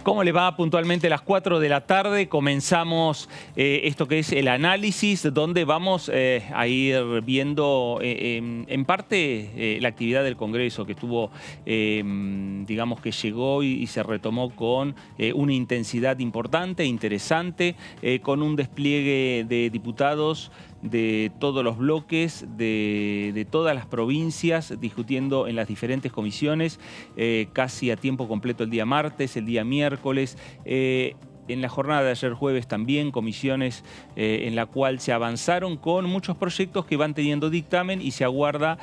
¿Cómo les va? Puntualmente a las 4 de la tarde comenzamos esto que es el análisis, donde vamos a ir viendo en parte la actividad del Congreso, que estuvo, digamos que llegó y se retomó con una intensidad importante, interesante, con un despliegue de diputados de todos los bloques, de todas las provincias, discutiendo en las diferentes comisiones, casi a tiempo completo el día martes, el día miércoles. En la jornada de ayer jueves también comisiones en la cual se avanzaron con muchos proyectos que van teniendo dictamen y se aguarda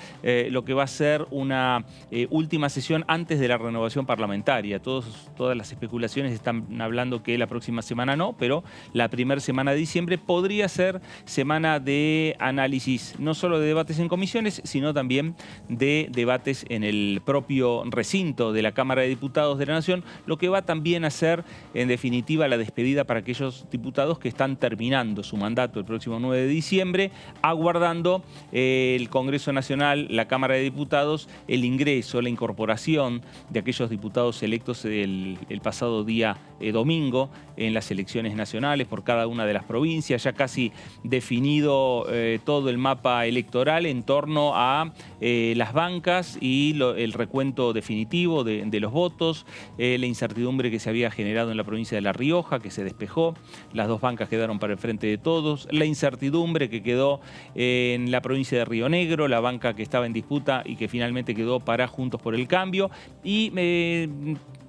lo que va a ser una última sesión antes de la renovación parlamentaria. Todas las especulaciones están hablando que la próxima semana no, pero la primera semana de diciembre podría ser semana de análisis, no solo de debates en comisiones, sino también de debates en el propio recinto de la Cámara de Diputados de la Nación, lo que va también a ser, en definitiva, la despedida para aquellos diputados que están terminando su mandato el próximo 9 de diciembre, aguardando el Congreso Nacional, la Cámara de Diputados, el ingreso, la incorporación de aquellos diputados electos el pasado día domingo en las elecciones nacionales por cada una de las provincias. Ya casi definido todo el mapa electoral en torno a las bancas y el recuento definitivo de los votos, la incertidumbre que se había generado en la provincia de La Rioja, que se despejó, las dos bancas quedaron para el Frente de Todos, la incertidumbre que quedó en la provincia de Río Negro, la banca que estaba en disputa y que finalmente quedó para Juntos por el Cambio, y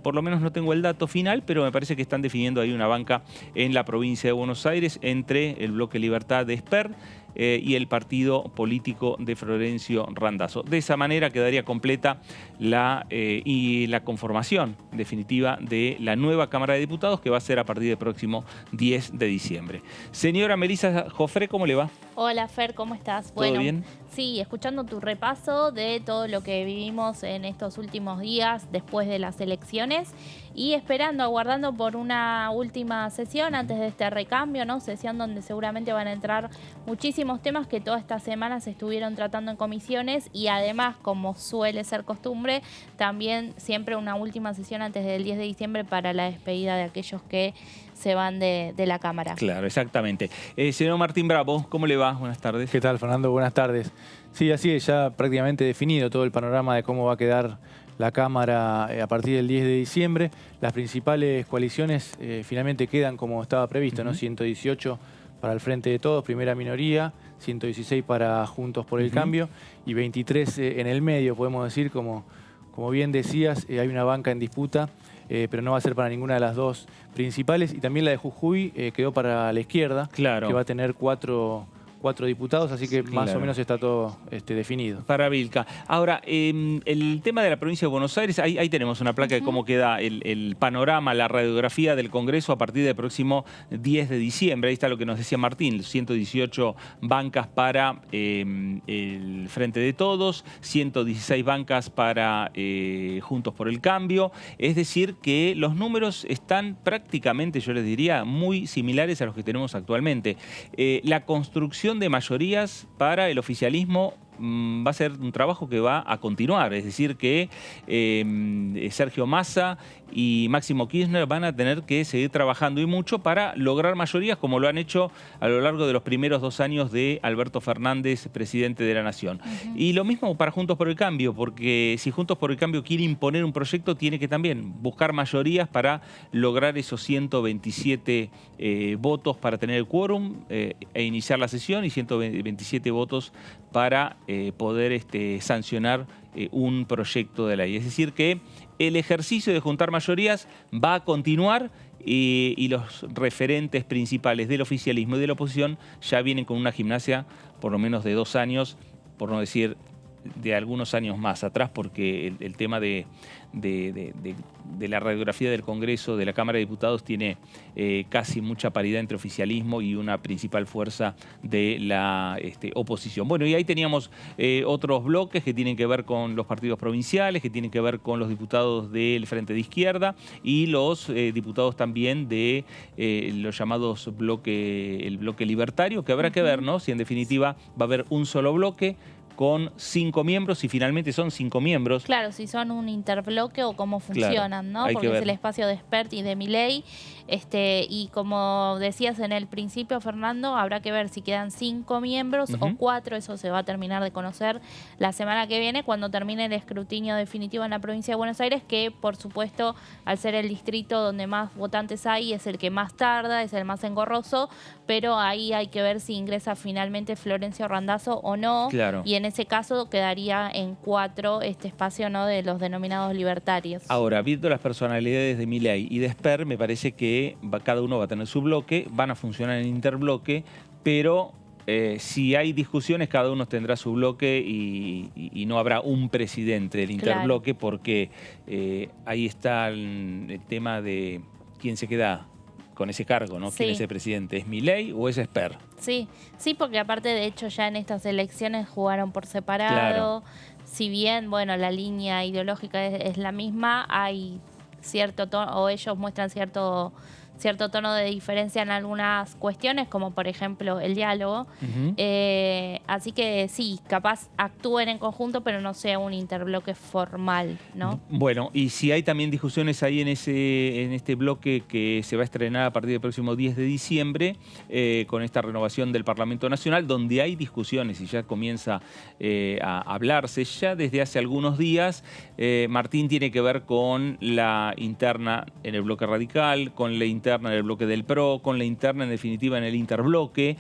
por lo menos no tengo el dato final, pero me parece que están definiendo ahí una banca en la provincia de Buenos Aires entre el Bloque Libertad de Esper y el partido político de Florencio Randazzo. De esa manera quedaría completa la conformación definitiva de la nueva Cámara de Diputados, que va a ser a partir del próximo 10 de diciembre. Señora Melissa Jofré, ¿cómo le va? Hola Fer, ¿cómo estás? ¿Todo bien? Sí, escuchando tu repaso de todo lo que vivimos en estos últimos días después de las elecciones y aguardando por una última sesión antes de este recambio, ¿no? Sesión donde seguramente van a entrar muchísimos temas que toda esta semana se estuvieron tratando en comisiones y además, como suele ser costumbre, también siempre una última sesión antes del 10 de diciembre para la despedida de aquellos que se van de la Cámara. Claro, exactamente. Señor Martín Bravo, ¿cómo le va? Buenas tardes. ¿Qué tal, Fernando? Buenas tardes. Sí, así es, ya prácticamente definido todo el panorama de cómo va a quedar la Cámara a partir del 10 de diciembre. Las principales coaliciones finalmente quedan como estaba previsto, ¿no? 118 para el Frente de Todos, primera minoría, 116 para Juntos por el Cambio y 23 en el medio, podemos decir, como bien decías, hay una banca en disputa, pero no va a ser para ninguna de las dos principales. Y también la de Jujuy quedó para la izquierda, claro, que va a tener cuatro diputados, así que más o menos está todo definido. Para Vilca. Ahora, el tema de la provincia de Buenos Aires, ahí tenemos una placa de cómo queda el panorama, la radiografía del Congreso a partir del próximo 10 de diciembre. Ahí está lo que nos decía Martín, 118 bancas para el Frente de Todos, 116 bancas para Juntos por el Cambio. Es decir, que los números están prácticamente, yo les diría, muy similares a los que tenemos actualmente. La construcción de mayorías para el oficialismo va a ser un trabajo que va a continuar, es decir que Sergio Massa y Máximo Kirchner van a tener que seguir trabajando y mucho para lograr mayorías como lo han hecho a lo largo de los primeros 2 años de Alberto Fernández, presidente de la Nación. Y lo mismo para Juntos por el Cambio, porque si Juntos por el Cambio quiere imponer un proyecto, tiene que también buscar mayorías para lograr esos 127 votos para tener el quórum e iniciar la sesión y 127 votos para poder sancionar un proyecto de ley. Es decir que el ejercicio de juntar mayorías va a continuar y los referentes principales del oficialismo y de la oposición ya vienen con una gimnasia por lo menos de 2 años, por no decir de algunos años más atrás, porque el tema de la radiografía del Congreso, de la Cámara de Diputados, tiene casi mucha paridad entre oficialismo y una principal fuerza de la oposición. Bueno, y ahí teníamos otros bloques que tienen que ver con los partidos provinciales, que tienen que ver con los diputados del Frente de Izquierda y los diputados también de los llamados el bloque libertario, que habrá que ver, ¿no? Si en definitiva va a haber un solo bloque, con 5 miembros, y finalmente son 5 miembros. Claro, si son un interbloque o cómo funcionan, ¿no? Hay que Porque es ver. el espacio de Spert y de Milei. Y como decías en el principio, Fernando, habrá que ver si quedan 5 miembros o 4. Eso se va a terminar de conocer la semana que viene, cuando termine el escrutinio definitivo en la provincia de Buenos Aires, que por supuesto, al ser el distrito donde más votantes hay, es el que más tarda, es el más engorroso, pero ahí hay que ver si ingresa finalmente Florencio Randazzo o no. Claro. Y en ese caso quedaría en 4 este espacio, ¿no?, de los denominados libertarios. Ahora, viendo las personalidades de Milei y de Spert, me parece que cada uno va a tener su bloque, van a funcionar en interbloque, pero si hay discusiones, cada uno tendrá su bloque y no habrá un presidente del interbloque, claro, porque ahí está el tema de quién se queda con ese cargo, ¿no? Sí. ¿Quién es el presidente? ¿Es Milei o es Spert? Sí, sí, porque aparte, de hecho, ya en estas elecciones jugaron por separado. Claro. Si bien, bueno, la línea ideológica es la misma, hay cierto tono, o ellos muestran cierto tono de diferencia en algunas cuestiones, como por ejemplo el diálogo. Así que sí, capaz actúen en conjunto, pero no sea un interbloque formal, ¿no? Bueno, y si hay también discusiones ahí en este bloque que se va a estrenar a partir del próximo 10 de diciembre, con esta renovación del Parlamento Nacional, donde hay discusiones y ya comienza a hablarse ya desde hace algunos días. Martín, tiene que ver con la interna en el bloque radical, con la interna en el bloque del PRO, con la interna en definitiva en el interbloque.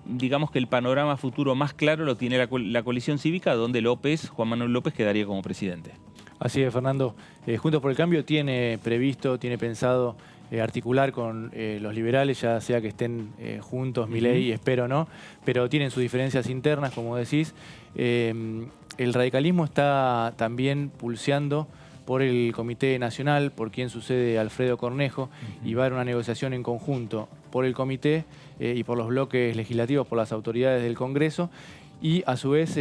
Digamos que el panorama futuro más claro lo tiene la coalición cívica, donde Juan Manuel López quedaría como presidente. Así es, Fernando. Juntos por el Cambio tiene pensado articular con los liberales, ya sea que estén juntos, Milei, espero no, pero tienen sus diferencias internas, como decís. El radicalismo está también pulseando por el Comité Nacional, por quien sucede Alfredo Cornejo, y va a haber una negociación en conjunto por el Comité y por los bloques legislativos, por las autoridades del Congreso, y a su vez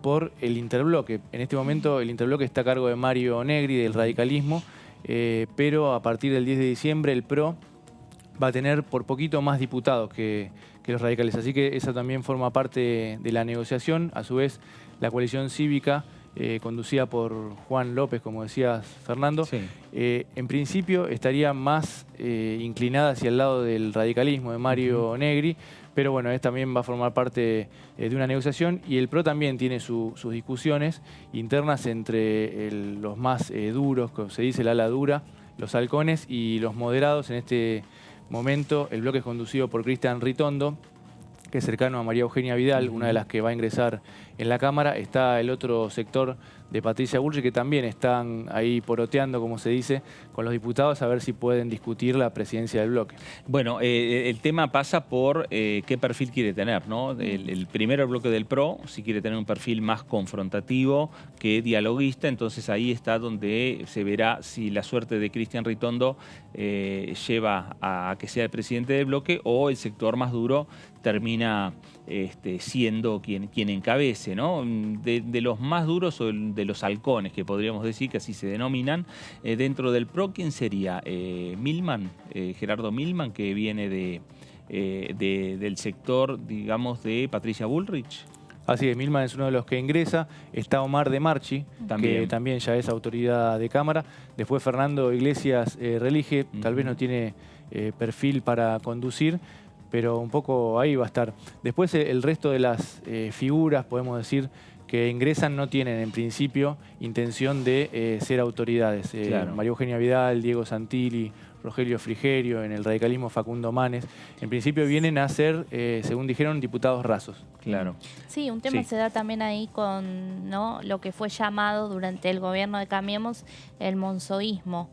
por el interbloque. En este momento el interbloque está a cargo de Mario Negri, del radicalismo, pero a partir del 10 de diciembre el PRO va a tener por poquito más diputados que los radicales. Así que esa también forma parte de la negociación. A su vez, la coalición cívica, conducida por Juan López, como decías, Fernando, sí, en principio estaría más inclinada hacia el lado del radicalismo de Mario Negri, pero bueno, también va a formar parte de una negociación, y el PRO también tiene sus discusiones internas entre los más duros, como se dice, el ala dura, los halcones, y los moderados. En este momento el bloque es conducido por Cristian Ritondo, que es cercano a María Eugenia Vidal, una de las que va a ingresar en la Cámara. Está el otro sector de Patricia Bullrich, que también están ahí poroteando, como se dice, con los diputados, a ver si pueden discutir la presidencia del bloque. Bueno, el tema pasa por qué perfil quiere tener, ¿no? Primero el bloque del PRO, si quiere tener un perfil más confrontativo que dialoguista, entonces ahí está donde se verá si la suerte de Cristian Ritondo lleva a que sea el presidente del bloque, o el sector más duro termina siendo quien encabece, ¿no? De los más duros, o de los halcones, que podríamos decir que así se denominan, dentro del PRO, ¿quién sería? Milman, Gerardo Milman, que viene del sector, digamos, de Patricia Bullrich. Así es, Milman es uno de los que ingresa. Está Omar de Marchi, que también ya es autoridad de Cámara. Después Fernando Iglesias Relige, tal vez no tiene perfil para conducir, pero un poco ahí va a estar. Después el resto de las figuras, podemos decir, que ingresan no tienen en principio intención de ser autoridades. Claro. María Eugenia Vidal, Diego Santilli, Rogelio Frigerio, en el radicalismo Facundo Manes. En principio vienen a ser, según dijeron, diputados rasos. Claro. Sí, un tema se da también ahí con, ¿no?, lo que fue llamado durante el gobierno de Cambiemos el monzoísmo.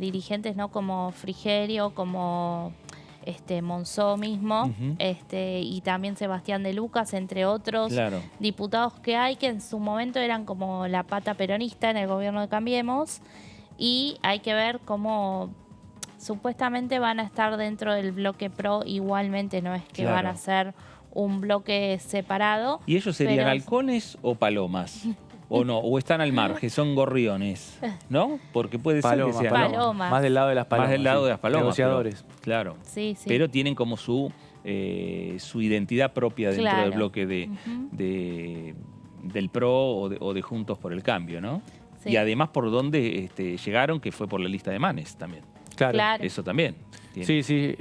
Dirigentes, ¿no?, como Frigerio, como Monzó mismo, y también Sebastián de Lucas, entre otros diputados que hay, que en su momento eran como la pata peronista en el gobierno de Cambiemos, y hay que ver cómo supuestamente van a estar dentro del bloque PRO igualmente, no es que van a ser un bloque separado. ¿Y ellos serían halcones o palomas? ¿O no? ¿O están al margen? Son gorriones, ¿no? Porque puede ser que sea... Palomas. Más del lado de las palomas. Más del lado de las palomas. Negociadores. Pero, claro. Sí, sí. Pero tienen como su identidad propia dentro Claro. del bloque del PRO o de Juntos por el Cambio, ¿no? Sí. Y además por dónde llegaron, que fue por la lista de Manes también. Claro. Eso también. tiene. Sí, sí.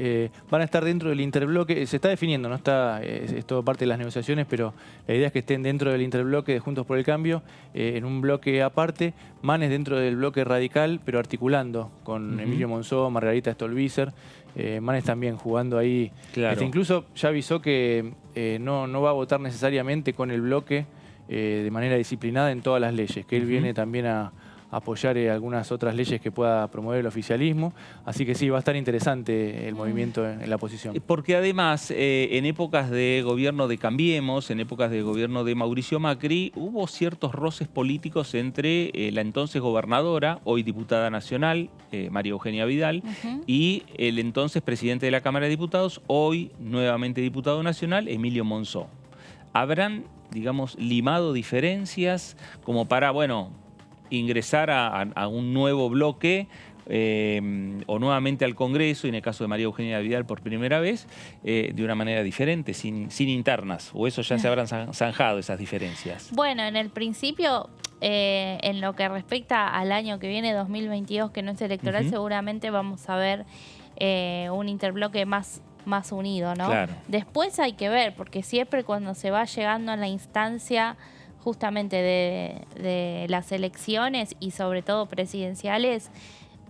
Van a estar dentro del interbloque. Se está definiendo, no está, es todo parte de las negociaciones, pero la idea es que estén dentro del interbloque de Juntos por el Cambio, en un bloque aparte. Manes dentro del bloque radical, pero articulando con Emilio Monzó, Margarita Stolbizer. Manes también jugando ahí. Claro. Incluso ya avisó que no va a votar necesariamente con el bloque de manera disciplinada en todas las leyes, que él viene también a apoyar algunas otras leyes que pueda promover el oficialismo. Así que sí, va a estar interesante el movimiento en la oposición. Porque además, en épocas de gobierno de Cambiemos, en épocas de gobierno de Mauricio Macri, hubo ciertos roces políticos entre la entonces gobernadora, hoy diputada nacional, María Eugenia Vidal, y el entonces presidente de la Cámara de Diputados, hoy nuevamente diputado nacional, Emilio Monzó. ¿Habrán, digamos, limado diferencias como para, bueno, ingresar a un nuevo bloque o nuevamente al Congreso, y en el caso de María Eugenia Vidal por primera vez, de una manera diferente, sin internas? ¿O eso ya se habrán zanjado, esas diferencias? Bueno, en el principio, en lo que respecta al año que viene, 2022, que no es electoral, seguramente vamos a ver un interbloque más unido, ¿no? Claro. Después hay que ver, porque siempre cuando se va llegando a la instancia justamente de las elecciones y sobre todo presidenciales,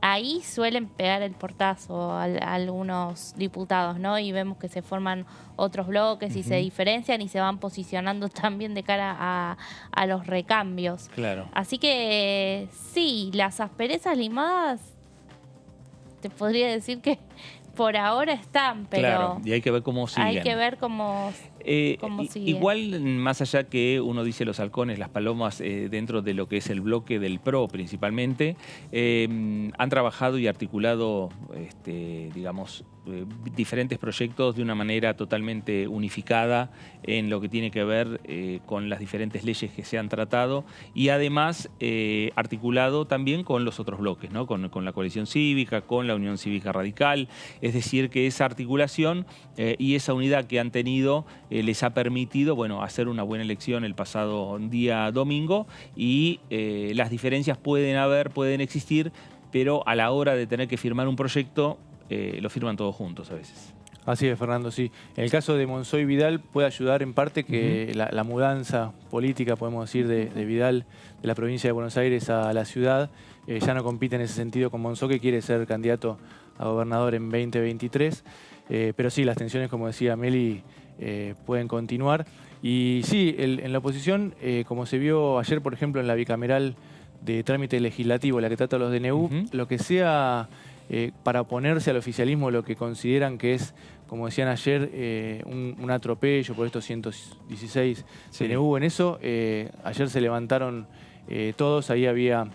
ahí suelen pegar el portazo a algunos diputados, ¿no? Y vemos que se forman otros bloques y se diferencian y se van posicionando también de cara a los recambios. Claro. Así que sí, las asperezas limadas, te podría decir que por ahora están, pero Claro, y hay que ver cómo siguen. hay que ver cómo sigue. Igual, más allá que uno dice los halcones, las palomas, dentro de lo que es el bloque del PRO principalmente, han trabajado y articulado, digamos, diferentes proyectos de una manera totalmente unificada en lo que tiene que ver con las diferentes leyes que se han tratado, y además articulado también con los otros bloques, ¿no? Con la coalición cívica, con la Unión Cívica Radical. Es decir, que esa articulación y esa unidad que han tenido les ha permitido, bueno, hacer una buena elección el pasado día domingo, y las diferencias pueden existir, pero a la hora de tener que firmar un proyecto, lo firman todos juntos a veces. Así es, Fernando, sí. En el caso de Monzó y Vidal puede ayudar en parte que la mudanza política, podemos decir, de Vidal, de la provincia de Buenos Aires a la ciudad, ya no compite en ese sentido con Monzó, que quiere ser candidato a gobernador en 2023. Pero sí, las tensiones, como decía Meli, pueden continuar. Y sí, en la oposición, como se vio ayer, por ejemplo, en la bicameral de trámite legislativo, la que trata los DNU, lo que sea para oponerse al oficialismo, lo que consideran que es, como decían ayer, un atropello por estos 116 DNU. En eso, ayer se levantaron todos, ahí había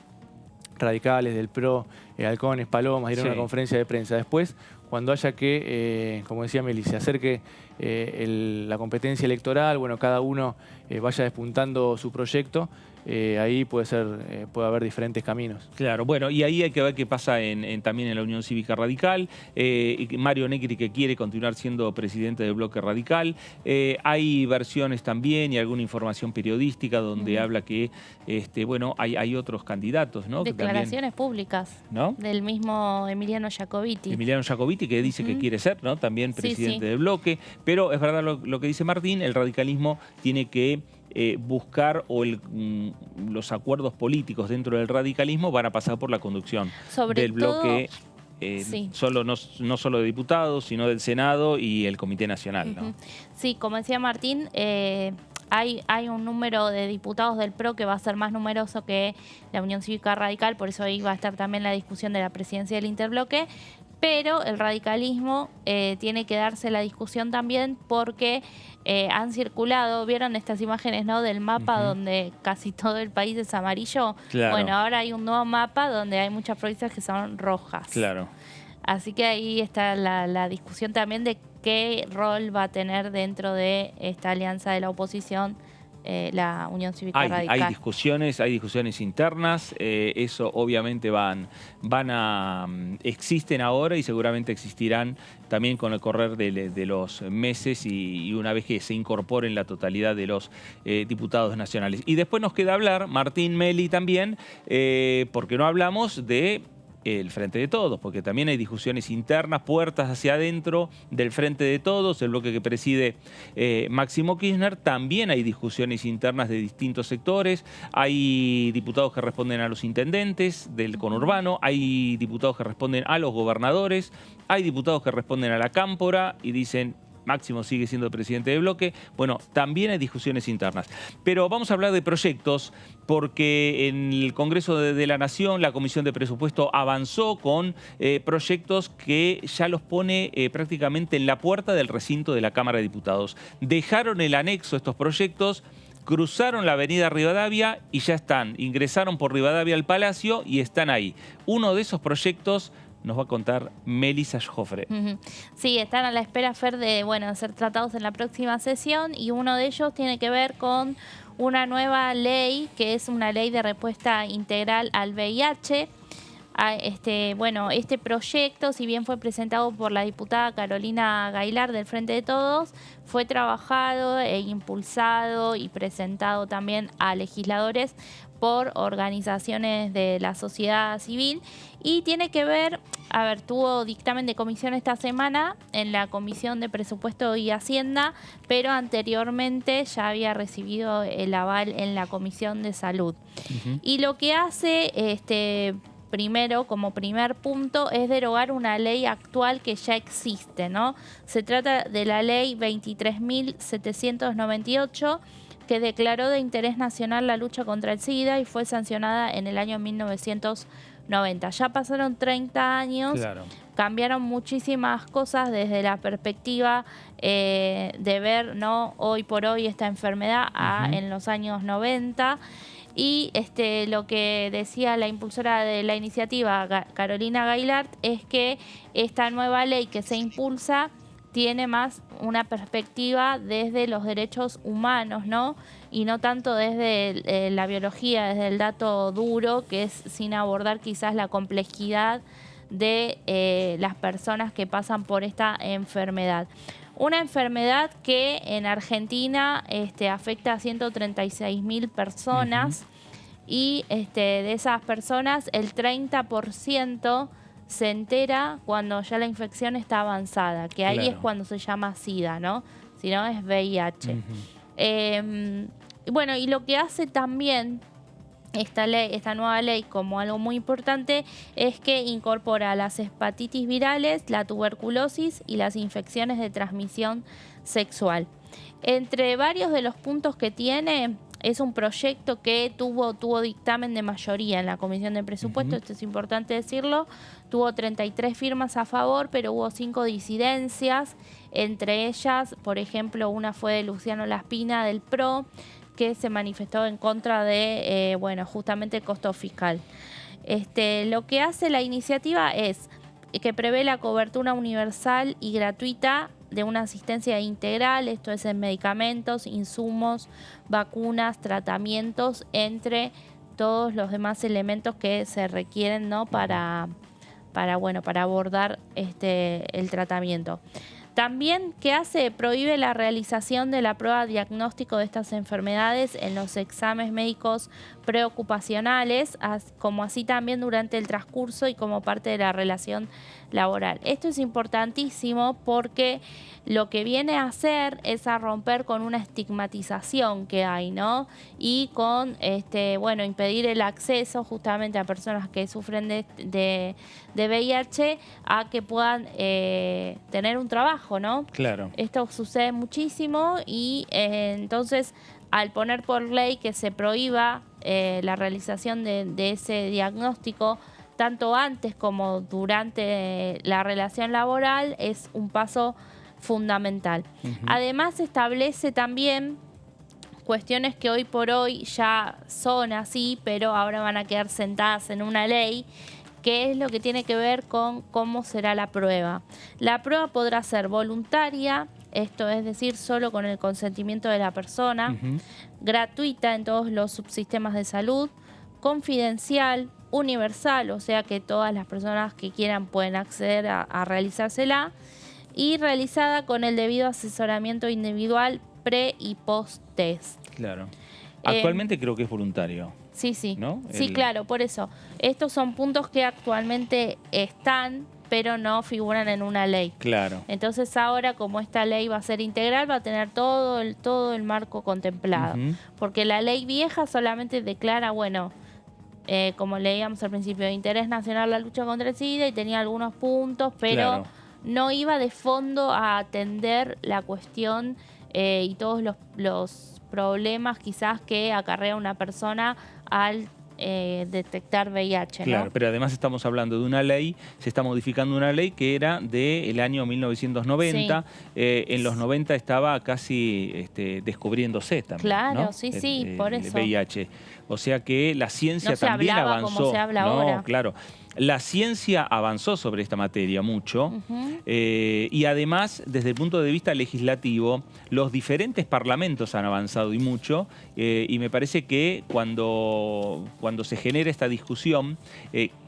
radicales del PRO, halcones, palomas, dieron una conferencia de prensa. Después, cuando haya que, como decía Meli, se acerque la competencia electoral, bueno, cada uno vaya despuntando su proyecto, ahí puede haber diferentes caminos. Claro, bueno, y ahí hay que ver qué pasa también en la Unión Cívica Radical. Mario Negri, que quiere continuar siendo presidente del bloque radical. Hay versiones también y alguna información periodística donde habla que, bueno, hay otros candidatos, ¿no? Declaraciones públicas, ¿no? Del mismo Emiliano Jacobiti. Emiliano Jacobiti, que dice que quiere ser, ¿no? También presidente del bloque. Pero es verdad lo que dice Martín, el radicalismo tiene que buscar, o los acuerdos políticos dentro del radicalismo van a pasar por la conducción del bloque, no solo de diputados, sino del Senado y el Comité Nacional, ¿no? Sí, como decía Martín, hay un número de diputados del PRO que va a ser más numeroso que la Unión Cívica Radical, por eso ahí va a estar también la discusión de la presidencia del interbloque. Pero el radicalismo tiene que darse la discusión también porque han circulado, ¿vieron estas imágenes, no, del mapa donde casi todo el país es amarillo? Claro. Bueno, ahora hay un nuevo mapa donde hay muchas provincias que son rojas. Claro. Así que ahí está la discusión también de qué rol va a tener dentro de esta alianza de la oposición la Unión Cívica Radical. Hay discusiones internas, eso obviamente existen ahora y seguramente existirán también con el correr de los meses y una vez que se incorporen la totalidad de los diputados nacionales. Y después nos queda hablar, Martín, Meli también, porque no hablamos de el Frente de Todos, porque también hay discusiones internas, puertas hacia adentro del Frente de Todos, el bloque que preside Máximo Kirchner. También hay discusiones internas de distintos sectores. Hay diputados que responden a los intendentes del conurbano, hay diputados que responden a los gobernadores, hay diputados que responden a la cámpora y dicen Máximo sigue siendo presidente de bloque. Bueno, también hay discusiones internas. Pero vamos a hablar de proyectos porque en el Congreso de la Nación la Comisión de Presupuesto avanzó con proyectos que ya los pone prácticamente en la puerta del recinto de la Cámara de Diputados. Dejaron el anexo estos proyectos, cruzaron la avenida Rivadavia y ya están. Ingresaron por Rivadavia al Palacio y están ahí. Uno de esos proyectos nos va a contar Melissa Joffre. Sí, están a la espera, Fer, de ser tratados en la próxima sesión y uno de ellos tiene que ver con una nueva ley que es una ley de respuesta integral al VIH. Este proyecto, si bien fue presentado por la diputada Carolina Gailard del Frente de Todos, fue trabajado e impulsado y presentado también a legisladores por organizaciones de la sociedad civil y tiene que ver, tuvo dictamen de comisión esta semana en la Comisión de Presupuesto y Hacienda, pero anteriormente ya había recibido el aval en la Comisión de Salud. Y lo que hace primero, como primer punto, es derogar una ley actual que ya existe, ¿no? Se trata de la ley 23.798, que declaró de interés nacional la lucha contra el SIDA y fue sancionada en el año 1990. Ya pasaron 30 años, cambiaron muchísimas cosas desde la perspectiva de ver, ¿no?, hoy por hoy esta enfermedad en los años 90. Y lo que decía la impulsora de la iniciativa, Carolina Gailard, es que esta nueva ley que se impulsa tiene más una perspectiva desde los derechos humanos, ¿no? Y no tanto desde la biología, desde el dato duro, que es sin abordar quizás la complejidad de las personas que pasan por esta enfermedad. Una enfermedad que en Argentina afecta a 136.000 personas y de esas personas el 30% se entera cuando ya la infección está avanzada, que ahí es cuando se llama SIDA, ¿no? Si no es VIH. Y lo que hace también esta nueva ley como algo muy importante es que incorpora las hepatitis virales, la tuberculosis y las infecciones de transmisión sexual. Entre varios de los puntos que tiene, es un proyecto que tuvo dictamen de mayoría en la Comisión de Presupuesto, esto es importante decirlo, tuvo 33 firmas a favor, pero hubo 5 disidencias, entre ellas, por ejemplo, una fue de Luciano Laspina del PRO, que se manifestó en contra de, justamente el costo fiscal. Lo que hace la iniciativa es que prevé la cobertura universal y gratuita de una asistencia integral, esto es en medicamentos, insumos, vacunas, tratamientos, entre todos los demás elementos que se requieren, ¿no?, para abordar el tratamiento. También, ¿qué hace? Prohíbe la realización de la prueba diagnóstico de estas enfermedades en los exámenes médicos preocupacionales, como así también durante el transcurso y como parte de la relación laboral. Esto es importantísimo porque lo que viene a hacer es a romper con una estigmatización que hay, ¿no? Y con, impedir el acceso justamente a personas que sufren de VIH a que puedan tener un trabajo, ¿no? Claro. Esto sucede muchísimo y entonces al poner por ley que se prohíba la realización de ese diagnóstico tanto antes como durante la relación laboral es un paso fundamental. Además establece también cuestiones que hoy por hoy ya son así, pero ahora van a quedar sentadas en una ley, que es lo que tiene que ver con cómo será la prueba. La prueba podrá ser voluntaria, esto es decir, solo con el consentimiento de la persona, gratuita en todos los subsistemas de salud, confidencial, universal, o sea que todas las personas que quieran pueden acceder a realizársela, y realizada con el debido asesoramiento individual pre y post test. Claro. Actualmente creo que es voluntario. Sí, ¿no? Sí, claro, por eso. Estos son puntos que actualmente están, pero no figuran en una ley. Claro. Entonces ahora, como esta ley va a ser integral, va a tener todo el marco contemplado. Porque la ley vieja solamente declara, bueno, como leíamos al principio, de interés nacional la lucha contra el SIDA, y tenía algunos puntos, pero no iba de fondo a atender la cuestión y todos los problemas quizás que acarrea una persona al detectar VIH, ¿no? Claro, pero además estamos hablando de una ley, se está modificando una ley que era del año 1990. En los 90 estaba casi descubriéndose también. Claro, ¿no? sí, por eso. El VIH. O sea que la ciencia no también se hablaba avanzó. Como se habla ahora. Claro. La ciencia avanzó sobre esta materia mucho y además, desde el punto de vista legislativo, los diferentes parlamentos han avanzado y mucho, y me parece que cuando se genera esta discusión,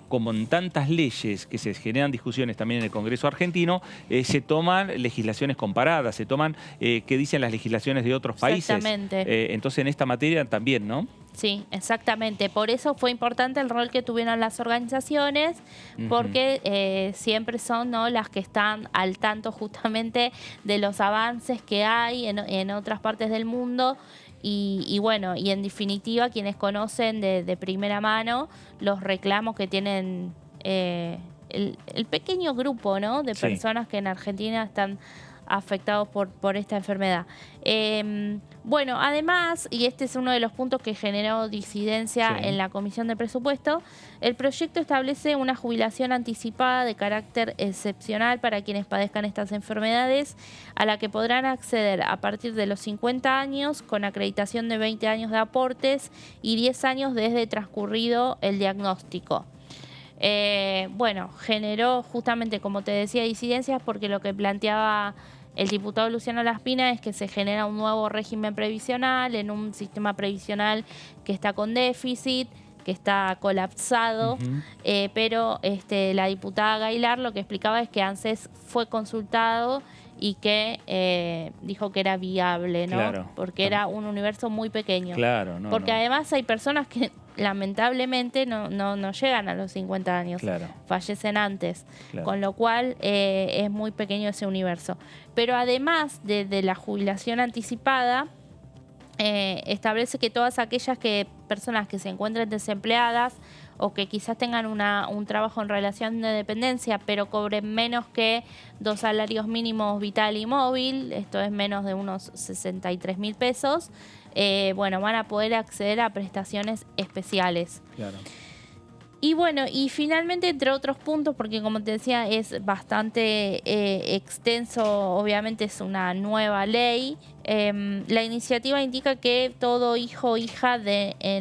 como en tantas leyes que se generan discusiones también en el Congreso argentino, se toman legislaciones comparadas, se toman qué dicen las legislaciones de otros países. Exactamente. Entonces en esta materia también, ¿no? Sí, exactamente. Por eso fue importante el rol que tuvieron las organizaciones, porque siempre son, ¿no?, las que están al tanto justamente de los avances que hay en otras partes del mundo. Y bueno, y en definitiva quienes conocen de primera mano los reclamos que tienen el pequeño grupo, ¿no?, de personas que en Argentina están afectados por esta enfermedad. Bueno, además, y este es uno de los puntos que generó disidencia en la Comisión de Presupuesto, el proyecto establece una jubilación anticipada de carácter excepcional para quienes padezcan estas enfermedades, a la que podrán acceder a partir de los 50 años con acreditación de 20 años de aportes y 10 años desde transcurrido el diagnóstico. Bueno, generó justamente, como te decía, disidencias porque lo que planteaba el diputado Luciano Laspina es que se genera un nuevo régimen previsional en un sistema previsional que está con déficit, que está colapsado, pero la diputada Gaylar lo que explicaba es que ANSES fue consultado y que dijo que era viable, ¿no? Claro. Porque era un universo muy pequeño. Claro, porque además hay personas que lamentablemente no llegan a los 50 años, fallecen antes, con lo cual es muy pequeño ese universo. Pero además de la jubilación anticipada, establece que todas aquellas personas que se encuentren desempleadas o que quizás tengan un trabajo en relación de dependencia, pero cobren menos que 2 salarios mínimos vital y móvil, esto es menos de unos 63.000 pesos, bueno, van a poder acceder a prestaciones especiales. Claro. Y bueno, y finalmente, entre otros puntos, porque como te decía, es bastante extenso, obviamente es una nueva ley, la iniciativa indica que todo hijo o hija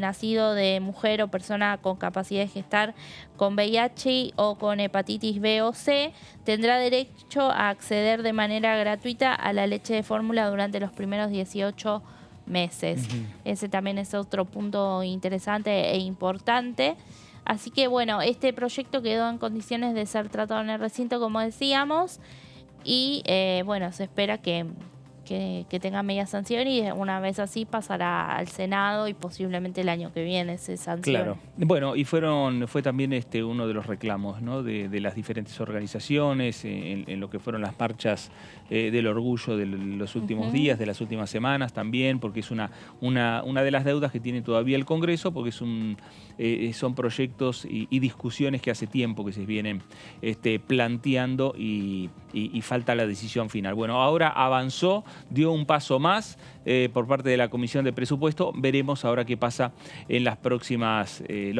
nacido de mujer o persona con capacidad de gestar con VIH o con hepatitis B o C tendrá derecho a acceder de manera gratuita a la leche de fórmula durante los primeros 18 meses. Ese también es otro punto interesante e importante. Así que bueno, este proyecto quedó en condiciones de ser tratado en el recinto, como decíamos, y bueno, se espera que tenga media sanción y una vez así pasará al Senado y posiblemente el año que viene se sancione. Claro. Bueno, y fue también uno de los reclamos, ¿no?, de las diferentes organizaciones en lo que fueron las marchas del orgullo de los últimos días, de las últimas semanas también, porque es una de las deudas que tiene todavía el Congreso, porque son proyectos y discusiones que hace tiempo que se vienen planteando y falta la decisión final. Bueno, ahora avanzó, dio un paso más por parte de la Comisión de Presupuesto. Veremos ahora qué pasa en los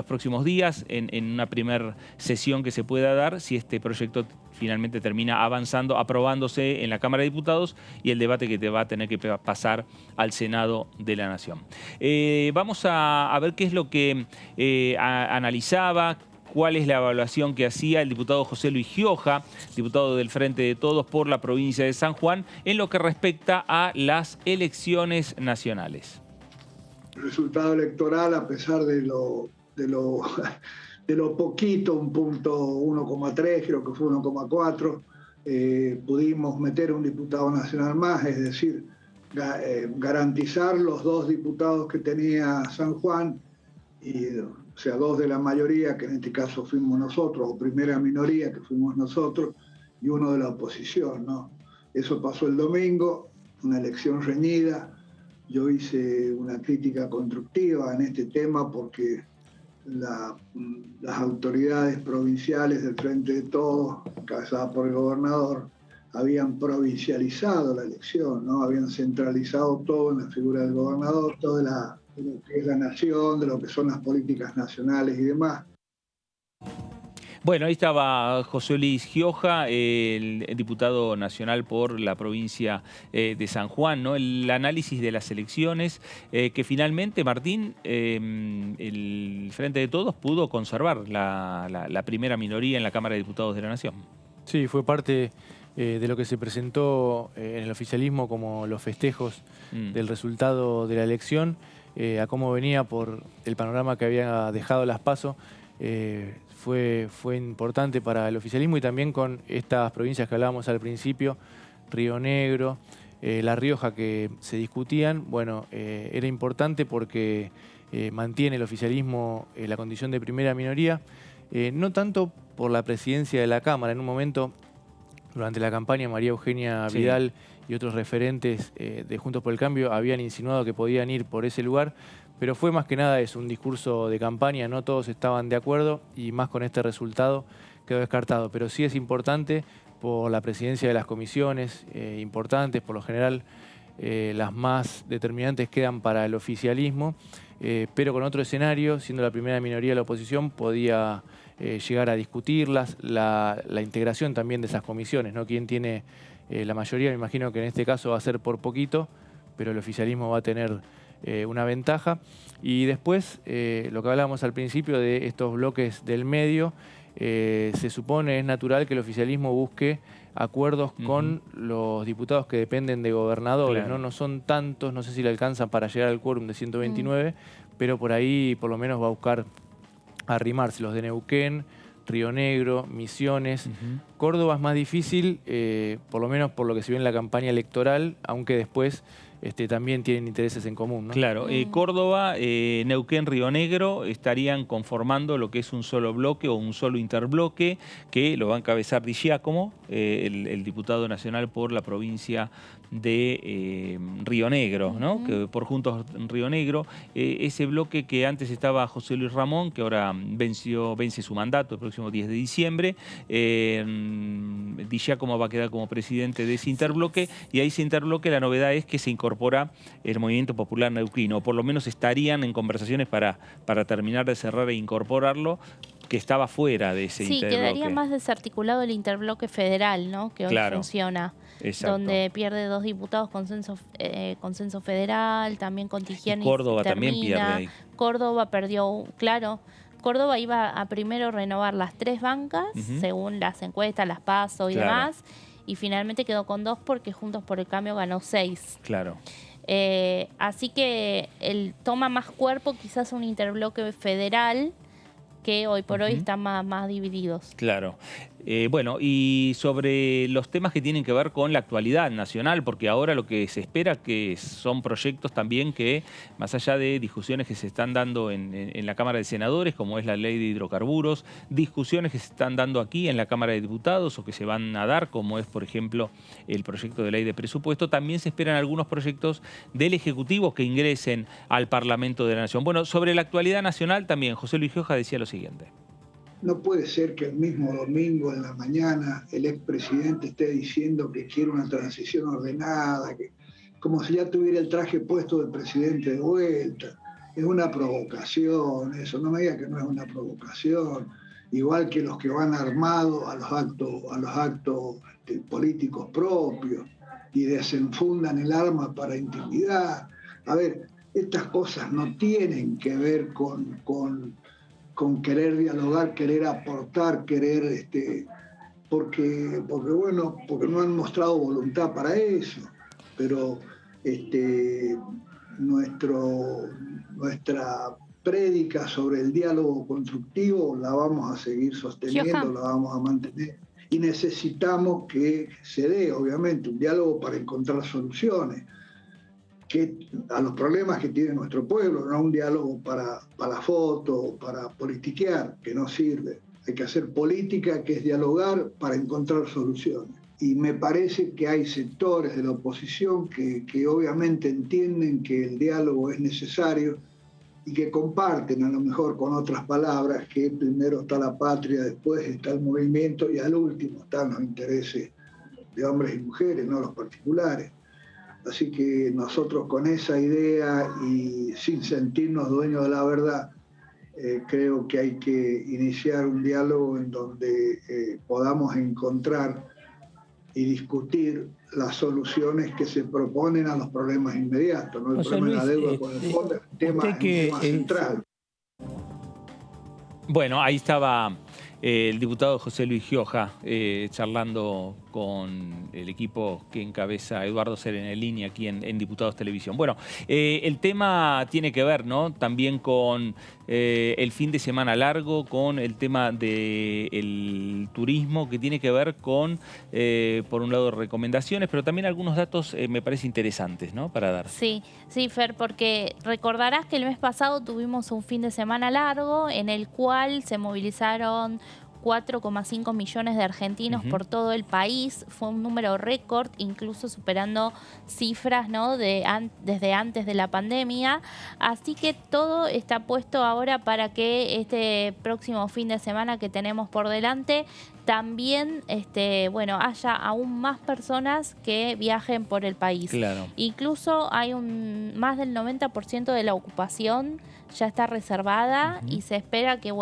próximos días, en una primera sesión que se pueda dar, si este proyecto finalmente termina avanzando, aprobándose en la Cámara de Diputados y el debate que te va a tener que pasar al Senado de la Nación. Vamos a ver qué es lo que analizaba, cuál es la evaluación que hacía el diputado José Luis Gioja, diputado del Frente de Todos por la provincia de San Juan, en lo que respecta a las elecciones nacionales. El resultado electoral, a pesar de lo poquito, un punto 1,3, creo que fue 1,4, pudimos meter un diputado nacional más, es decir, garantizar los 2 diputados que tenía San Juan, o sea, 2 de la mayoría, que en este caso fuimos nosotros, o primera minoría, que fuimos nosotros, y 1 de la oposición, ¿no? Eso pasó el domingo, una elección reñida. Yo hice una crítica constructiva en este tema porque las autoridades provinciales del Frente de Todos, encabezadas por el gobernador, habían provincializado la elección, ¿no? Habían centralizado todo en la figura del gobernador, todo de lo que es la nación, de lo que son las políticas nacionales y demás. Bueno, ahí estaba José Luis Gioja, el diputado nacional por la provincia de San Juan, ¿no? El análisis de las elecciones que finalmente, Martín, el Frente de Todos pudo conservar la primera minoría en la Cámara de Diputados de la Nación. Sí, fue parte de lo que se presentó en el oficialismo como los festejos del resultado de la elección, a cómo venía por el panorama que había dejado las PASO. Fue importante para el oficialismo y también con estas provincias que hablábamos al principio, Río Negro, La Rioja, que se discutían. Bueno, era importante porque mantiene el oficialismo la condición de primera minoría, no tanto por la presidencia de la Cámara. En un momento, durante la campaña, María Eugenia Vidal y otros referentes de Juntos por el Cambio habían insinuado que podían ir por ese lugar, pero fue más que nada un discurso de campaña, no todos estaban de acuerdo y más con este resultado quedó descartado. Pero sí es importante por la presidencia de las comisiones importantes, por lo general las más determinantes quedan para el oficialismo, pero con otro escenario, siendo la primera minoría de la oposición, podía llegar a discutirlas, la integración también de esas comisiones, ¿no? Quien tiene la mayoría, me imagino que en este caso va a ser por poquito, pero el oficialismo va a tener una ventaja. Y después, lo que hablábamos al principio de estos bloques del medio, se supone, es natural que el oficialismo busque acuerdos con los diputados que dependen de gobernadores, Claro. ¿no? No son tantos, no sé si le alcanzan para llegar al quórum de 129, pero por ahí por lo menos va a buscar arrimarse los de Neuquén, Río Negro, Misiones. Córdoba es más difícil, por lo menos por lo que se vio en la campaña electoral, aunque después también tienen intereses en común, ¿no? Claro, Córdoba, Neuquén, Río Negro estarían conformando lo que es un solo bloque o un solo interbloque que lo va a encabezar Di Giacomo, el diputado nacional por la provincia de Río Negro, ¿no? Que por Juntos Río Negro, ese bloque que antes estaba José Luis Ramón, que ahora vence su mandato el próximo 10 de diciembre, Di Giacomo va a quedar como presidente de ese interbloque, y a ese interbloque la novedad es que se incorpora el Movimiento Popular Neuquino, o por lo menos estarían en conversaciones para terminar de cerrar e incorporarlo, que estaba fuera de ese interbloque. Sí, quedaría más desarticulado el interbloque federal, ¿no? Que hoy funciona. Exacto. Donde pierde 2 diputados consenso federal, también con Tijiani. Córdoba también pierde ahí. Córdoba perdió, claro. Córdoba iba a primero renovar las 3 bancas, según las encuestas, las PASO y demás, y finalmente quedó con 2 porque Juntos por el Cambio ganó 6. Claro. Así que él toma más cuerpo quizás un interbloque federal que hoy por hoy están más divididos. Claro. Bueno, y sobre los temas que tienen que ver con la actualidad nacional, porque ahora lo que se espera que son proyectos también que, más allá de discusiones que se están dando en la Cámara de Senadores, como es la ley de hidrocarburos, discusiones que se están dando aquí en la Cámara de Diputados o que se van a dar, como es, por ejemplo, el proyecto de ley de presupuesto, también se esperan algunos proyectos del Ejecutivo que ingresen al Parlamento de la Nación. Bueno, sobre la actualidad nacional también, José Luis Gioja decía lo siguiente. No puede ser que el mismo domingo en la mañana el expresidente esté diciendo que quiere una transición ordenada, como si ya tuviera el traje puesto del presidente de vuelta. Es una provocación eso, no me diga que no es una provocación. Igual que los que van armados a los actos políticos propios y desenfundan el arma para intimidar. A ver, estas cosas no tienen que ver con con querer dialogar, querer aportar, querer, porque no han mostrado voluntad para eso. Pero nuestra prédica sobre el diálogo constructivo la vamos a seguir sosteniendo, la vamos a mantener. Y necesitamos que se dé, obviamente, un diálogo para encontrar soluciones a los problemas que tiene nuestro pueblo, no un diálogo para la foto, para politiquear, que no sirve. Hay que hacer política, que es dialogar para encontrar soluciones. Y me parece que hay sectores de la oposición que obviamente entienden que el diálogo es necesario y que comparten, a lo mejor con otras palabras, que primero está la patria, después está el movimiento y al último están los intereses de hombres y mujeres, no los particulares. Así que nosotros con esa idea y sin sentirnos dueños de la verdad, creo que hay que iniciar un diálogo en donde podamos encontrar y discutir las soluciones que se proponen a los problemas inmediatos, ¿no? El problema de la deuda con el fondo es un tema central. Bueno, ahí estaba el diputado José Luis Gioja charlando con el equipo que encabeza Eduardo Serenellini aquí en Diputados Televisión. Bueno, el tema tiene que ver, ¿no?, también con el fin de semana largo, con el tema del turismo, que tiene que ver con, por un lado, recomendaciones, pero también algunos datos me parece interesantes, ¿no?, para dar. Sí, sí, Fer, porque recordarás que el mes pasado tuvimos un fin de semana largo en el cual se movilizaron 4,5 millones de argentinos por todo el país. Fue un número récord, incluso superando cifras, ¿no?, desde antes de la pandemia. Así que todo está puesto ahora para que este próximo fin de semana que tenemos por delante también haya aún más personas que viajen por el país. Claro. Incluso hay más del 90% de la ocupación ya está reservada y se espera que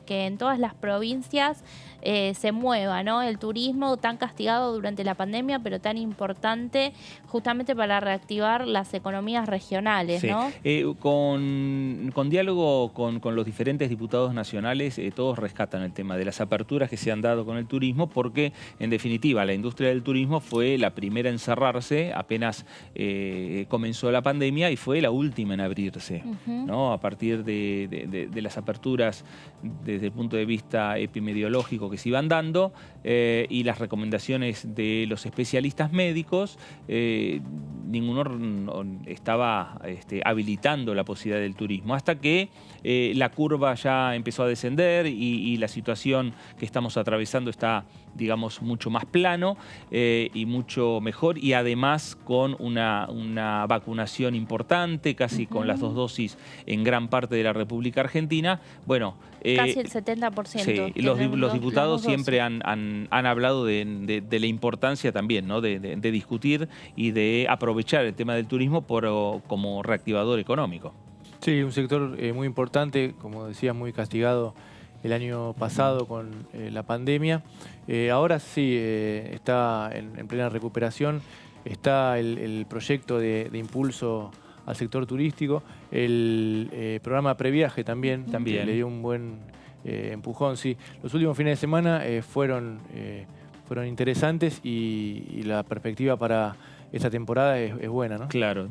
en todas las provincias se mueva, ¿no?, el turismo tan castigado durante la pandemia, pero tan importante justamente para reactivar las economías regionales, sí, ¿no? Con diálogo con los diferentes diputados nacionales, todos rescatan el tema de las aperturas que se han dado con el turismo, porque en definitiva la industria del turismo fue la primera en cerrarse apenas comenzó la pandemia y fue la última en abrirse, ¿no? A partir de las aperturas desde el punto de vista epidemiológico que se iban dando y las recomendaciones de los especialistas médicos, ninguno estaba habilitando la posibilidad del turismo, hasta que la curva ya empezó a descender y la situación que estamos atravesando está, digamos, mucho más plano y mucho mejor, y además con una vacunación importante, casi con las 2 dosis en gran parte de la República Argentina. Bueno, casi el 70%. Sí, los diputados siempre han hablado de la importancia también, ¿no?, de discutir y de aprovechar el tema del turismo como reactivador económico. Sí, un sector muy importante, como decías, muy castigado el año pasado con la pandemia. Ahora sí está en plena recuperación. Está el proyecto de impulso al sector turístico. El programa Previaje también le dio un buen empujón. Sí. Los últimos fines de semana fueron interesantes y la perspectiva para esta temporada es buena, ¿no? Claro,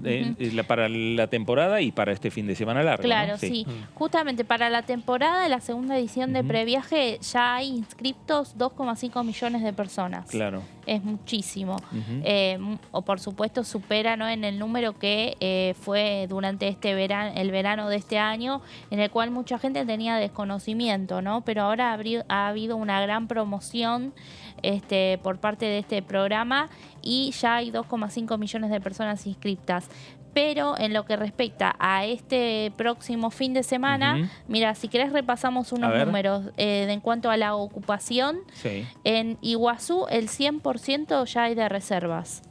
para la temporada y para este fin de semana largo, claro, ¿no? sí. Justamente para la temporada, la segunda edición de Previaje, ya hay inscriptos 2,5 millones de personas. Claro. Es muchísimo. O por supuesto supera, ¿no?, en el número que fue durante el verano de este año, en el cual mucha gente tenía desconocimiento, ¿no? Pero ahora ha habido una gran promoción por parte de este programa y ya hay 2,5 millones de personas inscriptas. Pero en lo que respecta a este próximo fin de semana, mira, si querés repasamos unos números en cuanto a la ocupación. Sí. En Iguazú el 100% ya hay de reservas.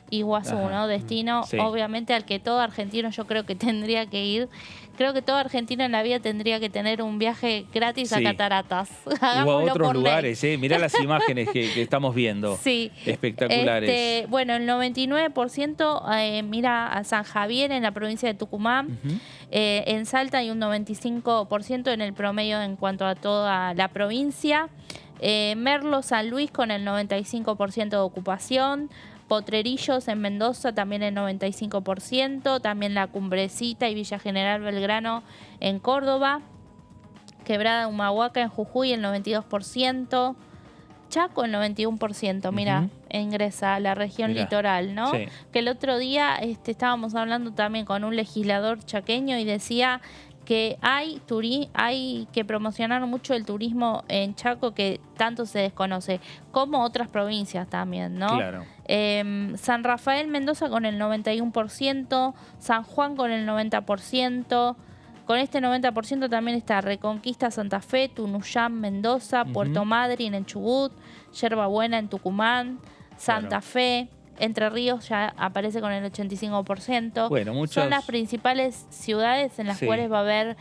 Iguazú, Ajá. ¿no? Destino, Sí. obviamente, al que todo argentino yo creo que tendría que ir. Creo que todo argentino en la vida tendría que tener un viaje gratis a Sí. Cataratas. O a Hagámoslo otros por ley. lugares, mirá las imágenes que estamos viendo. Sí. Espectaculares. Bueno, el 99% mira a San Javier en la provincia de Tucumán. Ujú. En Salta hay un 95% en el promedio en cuanto a toda la provincia. Merlo, San Luis con el 95% de ocupación. Potrerillos en Mendoza también el 95%. También La Cumbrecita y Villa General Belgrano en Córdoba. Quebrada Humahuaca en Jujuy el 92%. Chaco el 91%, mira, Ujú. ingresa a la región Mirá. litoral, ¿no? Sí. Que el otro día estábamos hablando también con un legislador chaqueño y decía que hay que promocionar mucho el turismo en Chaco que tanto se desconoce, como otras provincias también, ¿no? Claro. San Rafael, Mendoza con el 91%, San Juan con el 90%. Con este 90% también está Reconquista, Santa Fe, Tunuyán, Mendoza, Puerto Madryn en Chubut, Yerbabuena en Tucumán, Santa Fe, Entre Ríos ya aparece con el 85%. Bueno, Son las principales ciudades en las cuales va a haber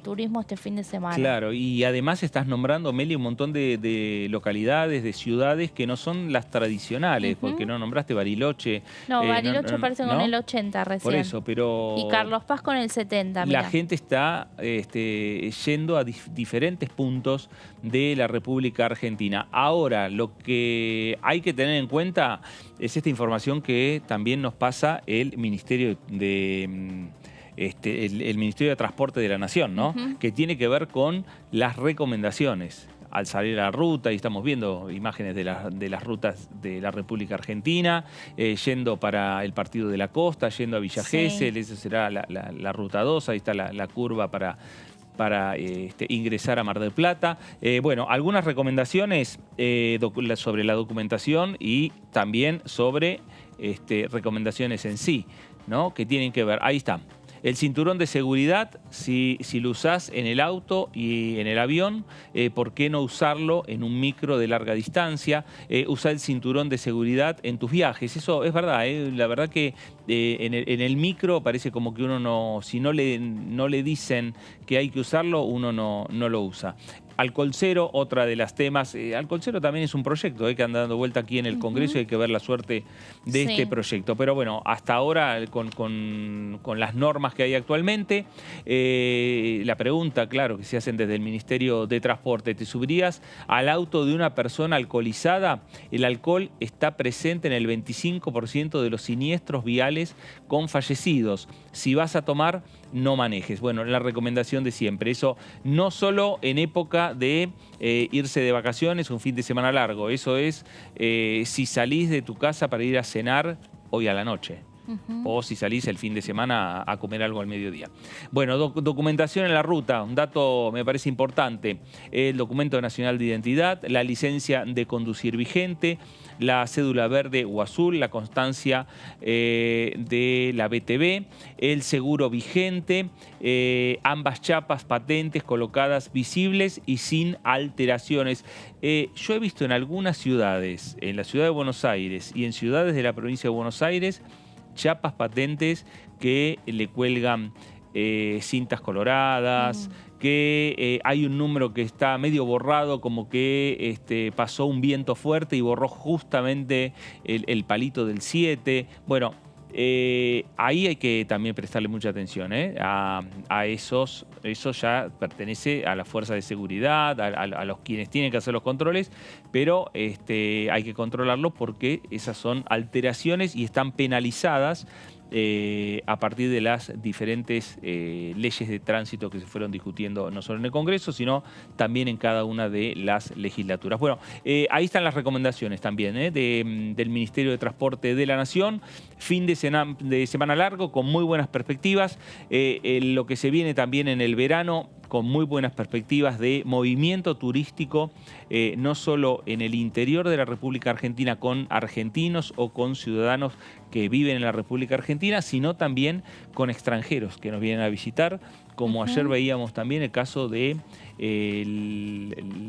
turismo este fin de semana. Claro, y además estás nombrando, Meli, un montón de localidades, de ciudades que no son las tradicionales, porque no nombraste Bariloche. No, Bariloche aparece con el 80 recién. Por eso, pero... Y Carlos Paz con el 70, La mirá. gente está yendo a diferentes puntos de la República Argentina. Ahora, lo que hay que tener en cuenta es esta información que también nos pasa el Ministerio de... el Ministerio de Transporte de la Nación, ¿no? Que tiene que ver con las recomendaciones. Al salir a la ruta, y estamos viendo imágenes de las rutas de la República Argentina, yendo para el Partido de la Costa, yendo a Villa Gesell, esa será la ruta 2, ahí está la curva para ingresar a Mar del Plata. Bueno, algunas recomendaciones sobre la documentación y también sobre recomendaciones en sí, ¿no? Que tienen que ver, ahí está. El cinturón de seguridad, si lo usás en el auto y en el avión, ¿por qué no usarlo en un micro de larga distancia? Usa el cinturón de seguridad en tus viajes. Eso es verdad, la verdad que en el micro parece como que uno no, si no le dicen que hay que usarlo, uno no lo usa. Alcohol cero, otra de las temas. Alcohol cero también es un proyecto que anda dando vuelta aquí en el Congreso y hay que ver la suerte de este proyecto. Pero bueno, hasta ahora con las normas que hay actualmente, la pregunta, claro, que se hacen desde el Ministerio de Transporte, ¿te subirías al auto de una persona alcoholizada? El alcohol está presente en el 25% de los siniestros viales con fallecidos. Si vas a tomar, no manejes. Bueno, la recomendación de siempre. Eso no solo en época de irse de vacaciones, un fin de semana largo. Eso es si salís de tu casa para ir a cenar hoy a la noche. O si salís el fin de semana a comer algo al mediodía. Bueno, documentación en la ruta, un dato me parece importante. El documento nacional de identidad, la licencia de conducir vigente, la cédula verde o azul, la constancia de la BTV, el seguro vigente, ambas chapas patentes colocadas visibles y sin alteraciones. Yo he visto en algunas ciudades, en la ciudad de Buenos Aires y en ciudades de la provincia de Buenos Aires, chapas patentes que le cuelgan cintas coloradas, que hay un número que está medio borrado, como que pasó un viento fuerte y borró justamente el palito del 7. Bueno, ahí hay que también prestarle mucha atención a esos. Eso ya pertenece a la fuerza de seguridad, a los quienes tienen que hacer los controles, pero hay que controlarlos porque esas son alteraciones y están penalizadas a partir de las diferentes leyes de tránsito que se fueron discutiendo no solo en el Congreso, sino también en cada una de las legislaturas. Bueno, ahí están las recomendaciones también del Ministerio de Transporte de la Nación. Fin de semana largo con muy buenas perspectivas. Lo que se viene también en el verano, con muy buenas perspectivas de movimiento turístico, no solo en el interior de la República Argentina con argentinos o con ciudadanos que viven en la República Argentina, sino también con extranjeros que nos vienen a visitar, como ayer veíamos también el caso de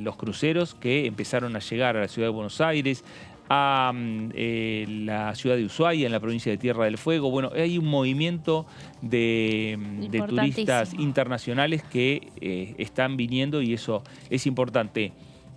los cruceros que empezaron a llegar a la ciudad de Buenos Aires, a la ciudad de Ushuaia, en la provincia de Tierra del Fuego. Bueno, hay un movimiento de turistas internacionales que están viniendo y eso es importante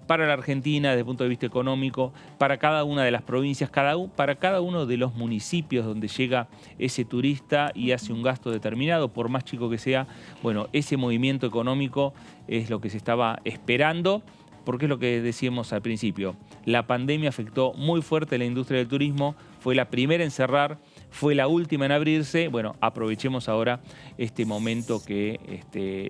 para la Argentina desde el punto de vista económico, para cada una de las provincias, para cada uno de los municipios donde llega ese turista y hace un gasto determinado, por más chico que sea. Bueno, ese movimiento económico es lo que se estaba esperando, porque es lo que decíamos al principio. La pandemia afectó muy fuerte a la industria del turismo, fue la primera en cerrar, fue la última en abrirse. Bueno, aprovechemos ahora este momento que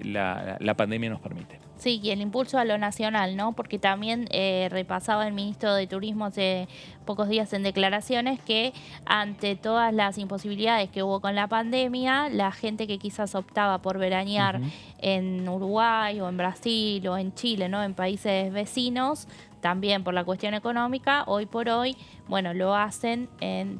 la pandemia nos permite. Sí, y el impulso a lo nacional, ¿no? Porque también repasaba el ministro de Turismo hace pocos días en declaraciones que ante todas las imposibilidades que hubo con la pandemia, la gente que quizás optaba por veranear en Uruguay o en Brasil o en Chile, ¿no? En países vecinos, también por la cuestión económica, hoy por hoy, bueno, lo hacen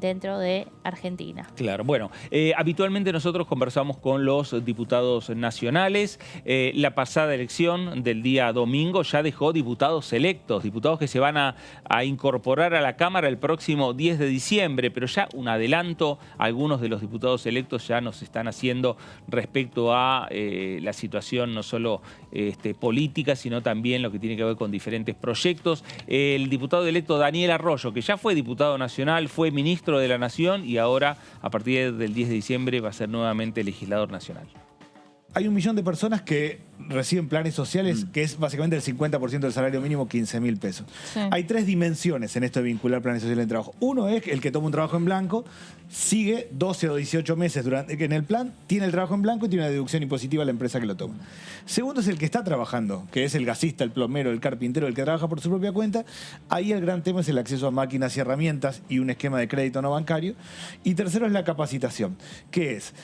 dentro de Argentina. Claro, bueno, habitualmente nosotros conversamos con los diputados nacionales. La pasada elección del día domingo ya dejó diputados electos, diputados que se van a incorporar a la Cámara el próximo 10 de diciembre, pero ya un adelanto, algunos de los diputados electos ya nos están haciendo respecto a la situación no solo política, sino también lo que tiene que ver con diferentes proyectos. El diputado electo Daniel Arroyo, que ya fue diputado nacional, fue ministro de la Nación y ahora, a partir del 10 de diciembre, va a ser nuevamente legislador nacional. Hay 1 millón de personas que reciben planes sociales, que es básicamente el 50% del salario mínimo, 15.000 pesos. Sí. Hay 3 dimensiones en esto de vincular planes sociales en trabajo. Uno es el que toma un trabajo en blanco, sigue 12 o 18 meses en el plan, tiene el trabajo en blanco y tiene una deducción impositiva a la empresa que lo toma. Segundo es el que está trabajando, que es el gasista, el plomero, el carpintero, el que trabaja por su propia cuenta. Ahí el gran tema es el acceso a máquinas y herramientas y un esquema de crédito no bancario. Y tercero es la capacitación, que es...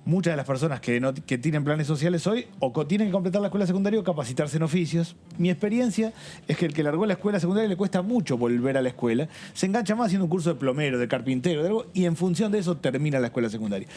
Muchas de las personas que tienen planes sociales hoy o tienen que completar la escuela secundaria o capacitarse en oficios. Mi experiencia es que el que largó la escuela secundaria le cuesta mucho volver a la escuela. Se engancha más haciendo un curso de plomero, de carpintero, de algo, y en función de eso termina la escuela secundaria.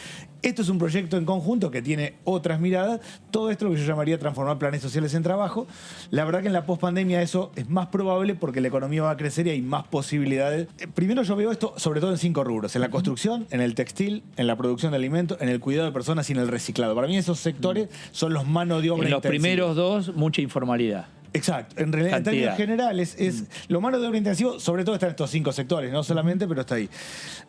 Esto es un proyecto en conjunto que tiene otras miradas. Todo esto es lo que yo llamaría transformar planes sociales en trabajo. La verdad que en la pospandemia eso es más probable porque la economía va a crecer y hay más posibilidades. Primero yo veo esto sobre todo en 5 rubros. En la construcción, en el textil, en la producción de alimentos, en el cuidado de personas y en el reciclado. Para mí esos sectores son los mano de obra intensivos. En los primeros 2, mucha informalidad. Exacto. En realidad, en términos generales, lo mano de obra intensivo, sobre todo está en estos 5 sectores, no solamente, pero está ahí.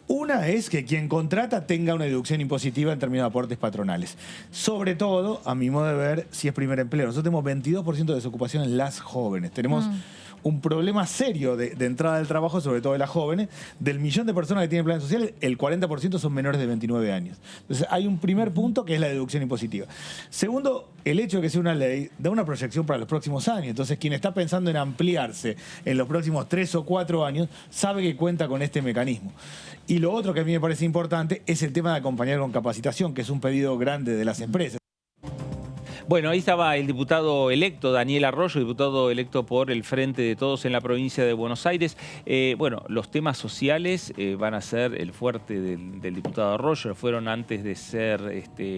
Una es que quien contrata tenga una deducción impositiva en términos de aportes patronales. Sobre todo, a mi modo de ver, si es primer empleo. Nosotros tenemos 22% de desocupación en las jóvenes. Tenemos un problema serio de entrada del trabajo, sobre todo de las jóvenes. Del millón de personas que tienen planes sociales, el 40% son menores de 29 años. Entonces hay un primer punto que es la deducción impositiva. Segundo, el hecho de que sea una ley da una proyección para los próximos años. Entonces quien está pensando en ampliarse en los próximos 3 o 4 años sabe que cuenta con este mecanismo. Y lo otro que a mí me parece importante es el tema de acompañar con capacitación, que es un pedido grande de las empresas. Bueno, ahí estaba el diputado electo, Daniel Arroyo, diputado electo por el Frente de Todos en la provincia de Buenos Aires. Bueno, los temas sociales van a ser el fuerte del diputado Arroyo. Fueron antes de ser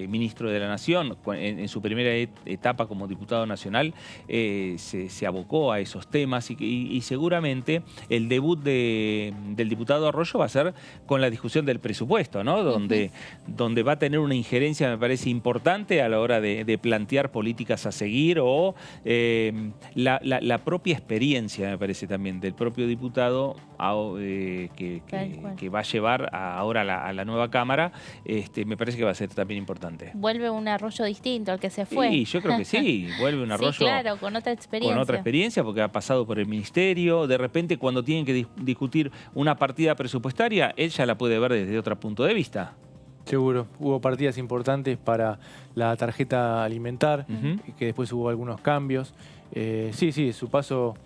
ministro de la Nación. En su primera etapa como diputado nacional se abocó a esos temas y seguramente el debut del diputado Arroyo va a ser con la discusión del presupuesto, ¿no? Donde va a tener una injerencia, me parece, importante a la hora de plantear políticas a seguir o la propia experiencia, me parece también, del propio diputado que va a llevar ahora a la nueva Cámara, me parece que va a ser también importante. Vuelve un Arroyo distinto al que se fue. Sí, yo creo que sí, vuelve un Arroyo. Sí, claro, con otra experiencia. Con otra experiencia, porque ha pasado por el ministerio. De repente, cuando tienen que discutir una partida presupuestaria, él ya la puede ver desde otro punto de vista. Seguro. Hubo partidas importantes para la tarjeta alimentar, que después hubo algunos cambios. Sí, su paso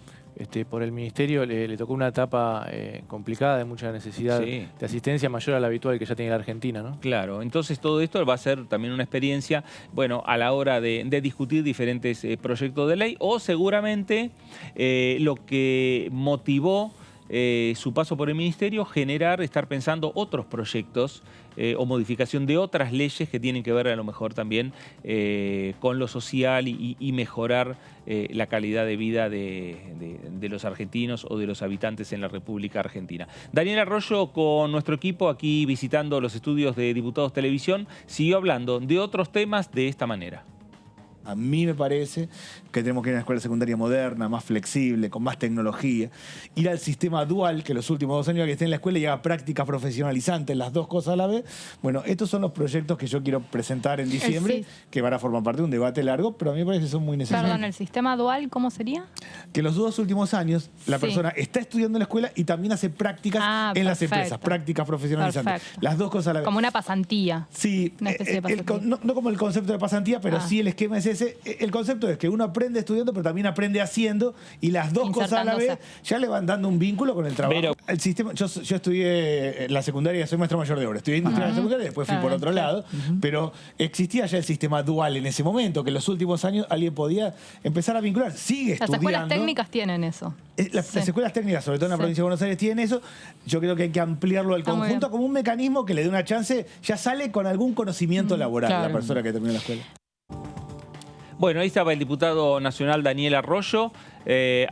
por el ministerio le tocó una etapa complicada, de mucha necesidad de asistencia mayor a la habitual que ya tiene la Argentina, ¿no? Claro, entonces todo esto va a ser también una experiencia, bueno, a la hora de discutir diferentes proyectos de ley o seguramente lo que motivó su paso por el ministerio, estar pensando otros proyectos o modificación de otras leyes que tienen que ver a lo mejor también con lo social y mejorar la calidad de vida de los argentinos o de los habitantes en la República Argentina. Daniel Arroyo, con nuestro equipo aquí visitando los estudios de Diputados Televisión, siguió hablando de otros temas de esta manera. A mí me parece que tenemos que ir a una escuela secundaria moderna, más flexible, con más tecnología. Ir al sistema dual, que los últimos 2 años que esté en la escuela y haga prácticas profesionalizantes, las dos cosas a la vez. Bueno, estos son los proyectos que yo quiero presentar en diciembre, que van a formar parte de un debate largo, pero a mí me parece que son muy necesarios. Perdón, ¿el sistema dual cómo sería? Que los 2 últimos años la persona está estudiando en la escuela y también hace prácticas en las empresas, prácticas profesionalizantes. Las dos cosas a la vez. Como una pasantía. Sí, una especie de pasantía. No como el concepto de pasantía, pero sí el esquema es ese. El concepto es que uno aprende estudiando, pero también aprende haciendo, y las dos cosas a la vez ya le van dando un vínculo con el trabajo. Pero el sistema, yo estudié en la secundaria, soy maestro mayor de obra, estudié industria en la secundaria, después fui por otro lado, pero existía ya el sistema dual en ese momento, que en los últimos años alguien podía empezar a vincular. Sigue estudiando. Las escuelas técnicas tienen eso. Las escuelas técnicas, sobre todo en la provincia de Buenos Aires, tienen eso. Yo creo que hay que ampliarlo al conjunto como un mecanismo que le dé una chance, ya sale con algún conocimiento laboral la persona que terminó la escuela. Bueno, ahí estaba el diputado nacional Daniel Arroyo,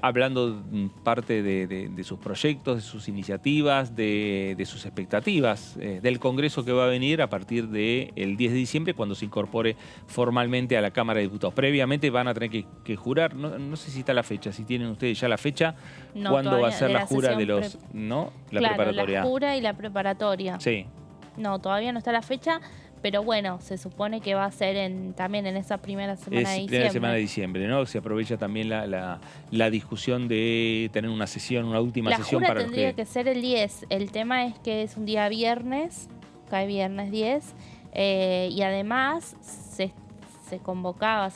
hablando parte de sus proyectos, de sus iniciativas, de sus expectativas, del Congreso que va a venir a partir del 10 de diciembre, cuando se incorpore formalmente a la Cámara de Diputados. Previamente van a tener que jurar, no sé si está la fecha, si tienen ustedes ya la fecha, cuándo va a ser la jura de los... ¿no? La preparatoria. La jura y la preparatoria. Sí. No, todavía no está la fecha. Pero bueno, se supone que va a ser también en esa primera semana de diciembre. Primera semana de diciembre, ¿no? Se aprovecha también la discusión de tener una sesión, una última sesión para los que... La jura tendría que ser el 10. El tema es que es un día viernes, cae viernes 10, y además se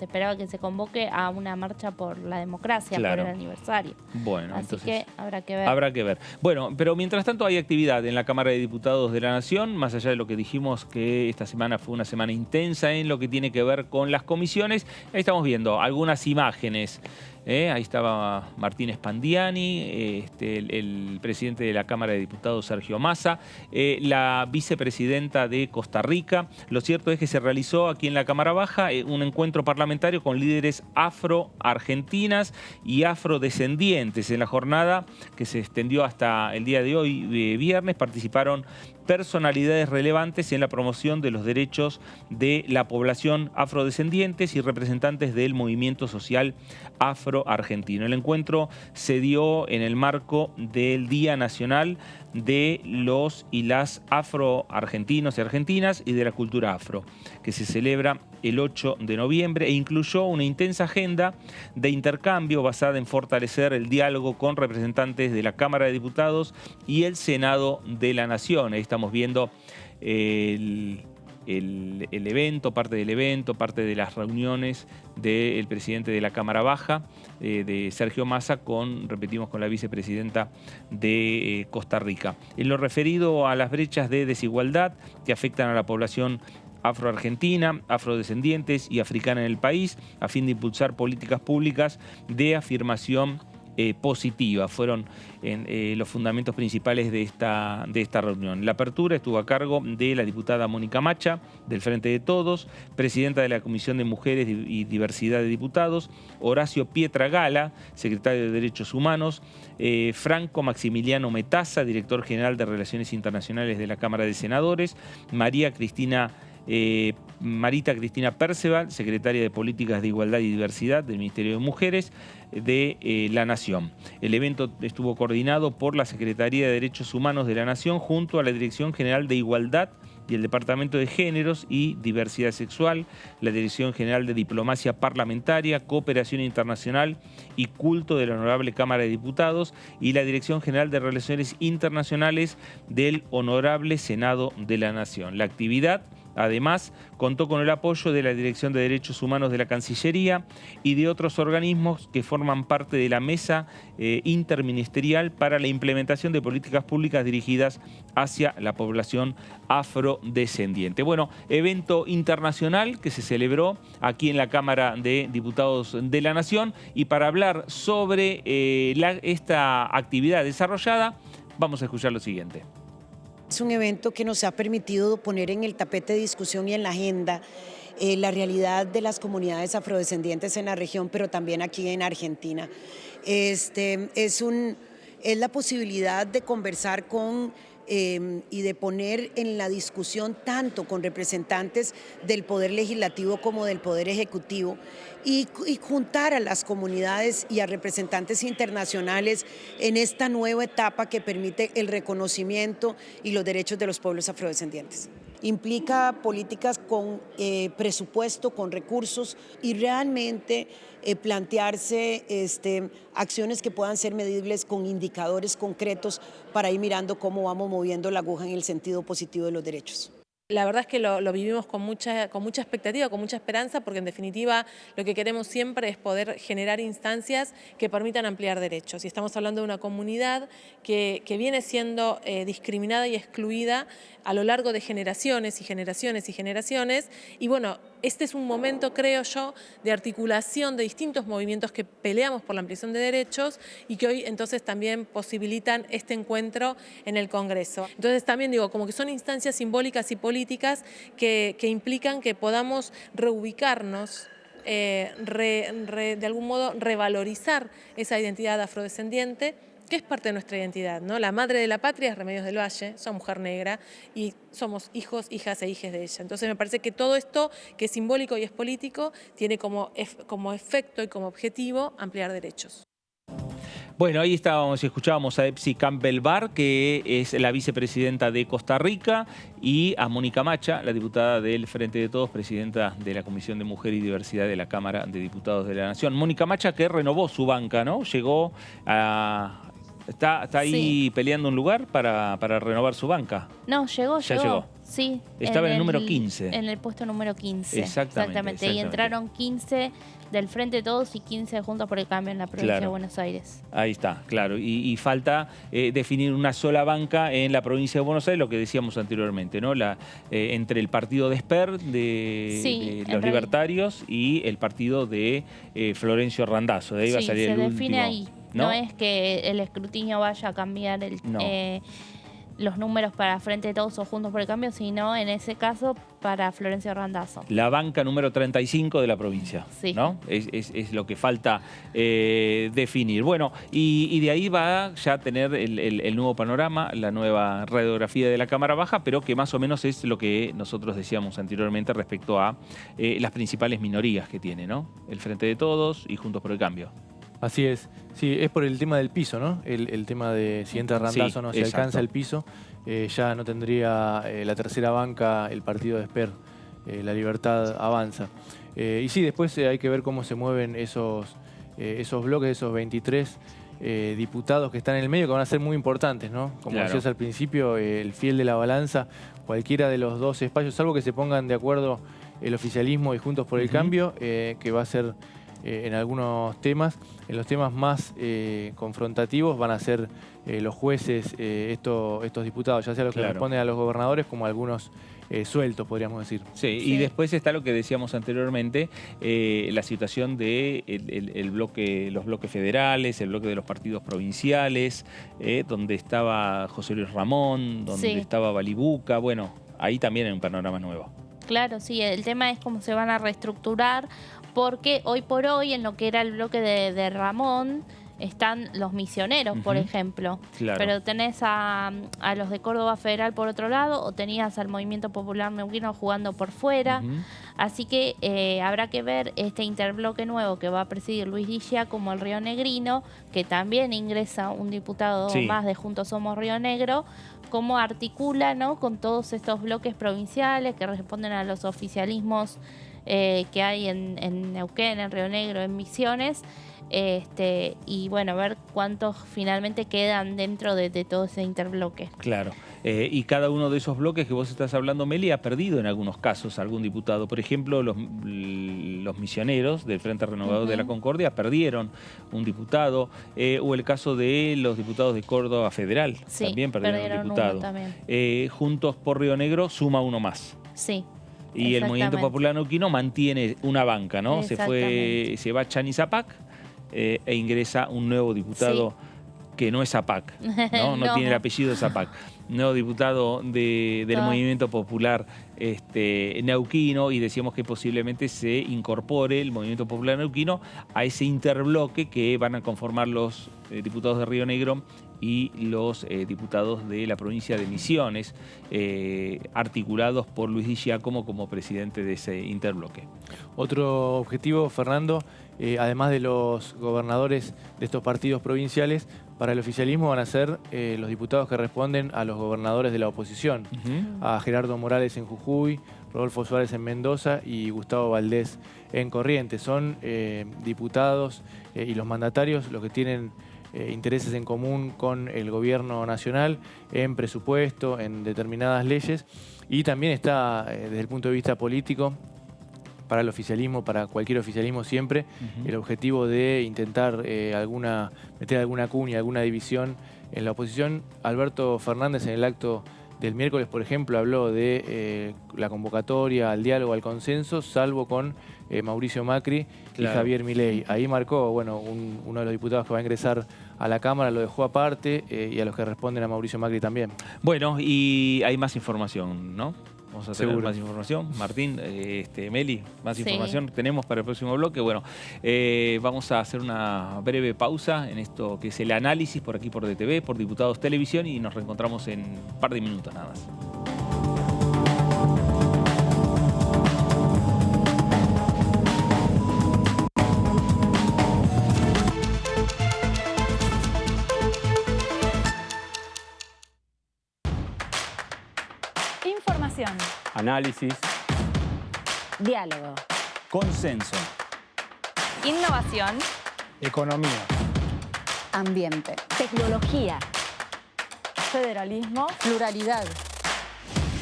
esperaba que se convoque a una marcha por la democracia, por el aniversario. Bueno, así entonces, que habrá que ver. Habrá que ver. Bueno, pero mientras tanto hay actividad en la Cámara de Diputados de la Nación, más allá de lo que dijimos que esta semana fue una semana intensa en lo que tiene que ver con las comisiones. Ahí estamos viendo algunas imágenes. Ahí estaba Martín Spandiani, el presidente de la Cámara de Diputados, Sergio Massa, la vicepresidenta de Costa Rica. Lo cierto es que se realizó aquí en la Cámara Baja un encuentro parlamentario con líderes afro-argentinas y afrodescendientes. En la jornada, que se extendió hasta el día de hoy, viernes, participaron personalidades relevantes en la promoción de los derechos de la población afrodescendientes y representantes del movimiento social afro-argentino. El encuentro se dio en el marco del Día Nacional de los y las afro-argentinos y argentinas y de la cultura afro, que se celebra el 8 de noviembre e incluyó una intensa agenda de intercambio basada en fortalecer el diálogo con representantes de la Cámara de Diputados y el Senado de la Nación. Ahí estamos viendo el evento, parte del evento, parte de las reuniones del presidente de la Cámara Baja, de Sergio Massa, repetimos, con la vicepresidenta de Costa Rica. En lo referido a las brechas de desigualdad que afectan a la población afroargentina, afrodescendientes y africana en el país, a fin de impulsar políticas públicas de afirmación positiva. Fueron los fundamentos principales de esta reunión. La apertura estuvo a cargo de la diputada Mónica Macha, del Frente de Todos, presidenta de la Comisión de Mujeres y Diversidad de Diputados, Horacio Pietragala, secretario de Derechos Humanos, Franco Maximiliano Metaza, director general de Relaciones Internacionales de la Cámara de Senadores, Marita Cristina Perceval, secretaria de Políticas de Igualdad y Diversidad del Ministerio de Mujeres de la Nación. El evento estuvo coordinado por la Secretaría de Derechos Humanos de la Nación junto a la Dirección General de Igualdad y el Departamento de Géneros y Diversidad Sexual, la Dirección General de Diplomacia Parlamentaria, Cooperación Internacional y Culto de la Honorable Cámara de Diputados y la Dirección General de Relaciones Internacionales del Honorable Senado de la Nación. La actividad Además, contó con el apoyo de la Dirección de Derechos Humanos de la Cancillería y de otros organismos que forman parte de la Mesa Interministerial para la implementación de políticas públicas dirigidas hacia la población afrodescendiente. Bueno, evento internacional que se celebró aquí en la Cámara de Diputados de la Nación, y para hablar sobre esta actividad desarrollada, vamos a escuchar lo siguiente. Es un evento que nos ha permitido poner en el tapete de discusión y en la agenda la realidad de las comunidades afrodescendientes en la región, pero también aquí en Argentina. Es la posibilidad de conversar con y de poner en la discusión tanto con representantes del Poder Legislativo como del Poder Ejecutivo y juntar a las comunidades y a representantes internacionales en esta nueva etapa que permite el reconocimiento y los derechos de los pueblos afrodescendientes. Implica políticas con presupuesto, con recursos y realmente plantearse acciones que puedan ser medibles con indicadores concretos para ir mirando cómo vamos moviendo la aguja en el sentido positivo de los derechos. La verdad es que lo vivimos con mucha expectativa, con mucha esperanza, porque en definitiva lo que queremos siempre es poder generar instancias que permitan ampliar derechos. Y estamos hablando de una comunidad que viene siendo discriminada y excluida a lo largo de generaciones y generaciones y generaciones. Y bueno, este es un momento, creo yo, de articulación de distintos movimientos que peleamos por la ampliación de derechos y que hoy entonces también posibilitan este encuentro en el Congreso. Entonces también digo, como que son instancias simbólicas y políticas que implican que podamos reubicarnos, de algún modo revalorizar esa identidad afrodescendiente, que es parte de nuestra identidad, ¿no? La madre de la patria es Remedios del Valle, soy mujer negra y somos hijos, hijas e hijes de ella. Entonces me parece que todo esto, que es simbólico y es político, tiene como efecto y como objetivo ampliar derechos. Bueno, ahí estábamos y escuchábamos a Epsi Campbell Barr, que es la vicepresidenta de Costa Rica, y a Mónica Macha, la diputada del Frente de Todos, presidenta de la Comisión de Mujer y Diversidad de la Cámara de Diputados de la Nación. Mónica Macha, que renovó su banca, ¿no? Llegó a... ¿Está ahí peleando un lugar para renovar su banca? No, llegó. Sí. Estaba en el número 15. En el puesto número 15. Exactamente. Y entraron 15 del Frente de Todos y 15 Juntos por el Cambio en la provincia de Buenos Aires. Ahí está, claro. Y falta definir una sola banca en la provincia de Buenos Aires, lo que decíamos anteriormente, ¿no? Entre el partido de Esper, de los libertarios, y el partido de Florencio Randazzo. De ahí va a salir el último. Se define ahí. No es que el escrutinio vaya a cambiar los números para Frente de Todos o Juntos por el Cambio, sino en ese caso para Florencio Randazzo. La banca número 35 de la provincia, ¿no? Es lo que falta definir. Bueno, y de ahí va ya a tener el nuevo panorama, la nueva radiografía de la Cámara Baja, pero que más o menos es lo que nosotros decíamos anteriormente respecto a las principales minorías que tiene, ¿no? El Frente de Todos y Juntos por el Cambio. Así es. Sí, es por el tema del piso, ¿no? El tema de si entra Randazzo o no, si alcanza el piso, ya no tendría la tercera banca el partido de Esper, La Libertad Avanza. Y sí, después hay que ver cómo se mueven esos bloques, esos 23 diputados que están en el medio, que van a ser muy importantes, ¿no? Como decías al principio, el fiel de la balanza, cualquiera de los dos espacios, salvo que se pongan de acuerdo el oficialismo y Juntos por el Cambio, que va a ser... en algunos temas, en los temas más confrontativos van a ser los jueces, estos diputados, ya sea los que responden a los gobernadores como algunos sueltos, podríamos decir. Sí, y después está lo que decíamos anteriormente, la situación de los bloques federales, el bloque de los partidos provinciales, donde estaba José Luis Ramón, donde estaba Balibuca. Bueno, ahí también hay un panorama nuevo. Claro, sí, el tema es cómo se van a reestructurar, porque hoy por hoy en lo que era el bloque de Ramón están los misioneros, por ejemplo. Pero tenés a los de Córdoba Federal por otro lado, o tenías al Movimiento Popular Neuquino jugando por fuera. Así que habrá que ver este interbloque nuevo que va a presidir Luis Guilla como el Río Negrino, que también ingresa un diputado más de Juntos Somos Río Negro, cómo articula, ¿no?, con todos estos bloques provinciales que responden a los oficialismos que hay en Neuquén, en Río Negro, en Misiones. Y bueno, ver cuántos finalmente quedan dentro de todo ese interbloque. Claro. Y cada uno de esos bloques que vos estás hablando, Meli, ha perdido en algunos casos algún diputado. Por ejemplo, los misioneros del Frente Renovador de la Concordia perdieron un diputado. O el caso de los diputados de Córdoba Federal, Sí, también perdieron un diputado. uno también. Juntos por Río Negro suma uno más. Sí. Y el Movimiento Popular Neuquino mantiene una banca, ¿no? Se va Chani Zapac e ingresa un nuevo diputado que no es Zapac, ¿no? No tiene el apellido de Zapac. Nuevo diputado del Movimiento Popular Neuquino, y decíamos que posiblemente se incorpore el Movimiento Popular Neuquino a ese interbloque que van a conformar los diputados de Río Negro y los diputados de la provincia de Misiones, articulados por Luis Di Giacomo como presidente de ese interbloque. Otro objetivo, Fernando, además de los gobernadores de estos partidos provinciales, para el oficialismo van a ser los diputados que responden a los gobernadores de la oposición, a Gerardo Morales en Jujuy, Rodolfo Suárez en Mendoza y Gustavo Valdés en Corrientes. Son diputados y los mandatarios los que tienen intereses en común con el gobierno nacional en presupuesto, en determinadas leyes, y también está desde el punto de vista político para el oficialismo, para cualquier oficialismo siempre, el objetivo de intentar meter alguna cuña, alguna división en la oposición. Alberto Fernández en el acto del miércoles, por ejemplo, habló de la convocatoria al diálogo, al consenso, salvo con Mauricio Macri y Javier Milei. Ahí marcó, bueno, uno de los diputados que va a ingresar a la Cámara, lo dejó aparte, y a los que responden a Mauricio Macri también. Bueno, y hay más información, ¿no? Vamos a tener Seguro. más información. Martín, Meli, más información tenemos para el próximo bloque. Bueno, vamos a hacer una breve pausa en esto que es el análisis por aquí por DTV, por Diputados Televisión, y nos reencontramos en un par de minutos nada más. Información. Análisis. Diálogo. Consenso. Innovación. Economía. Ambiente. Tecnología. Federalismo. Pluralidad.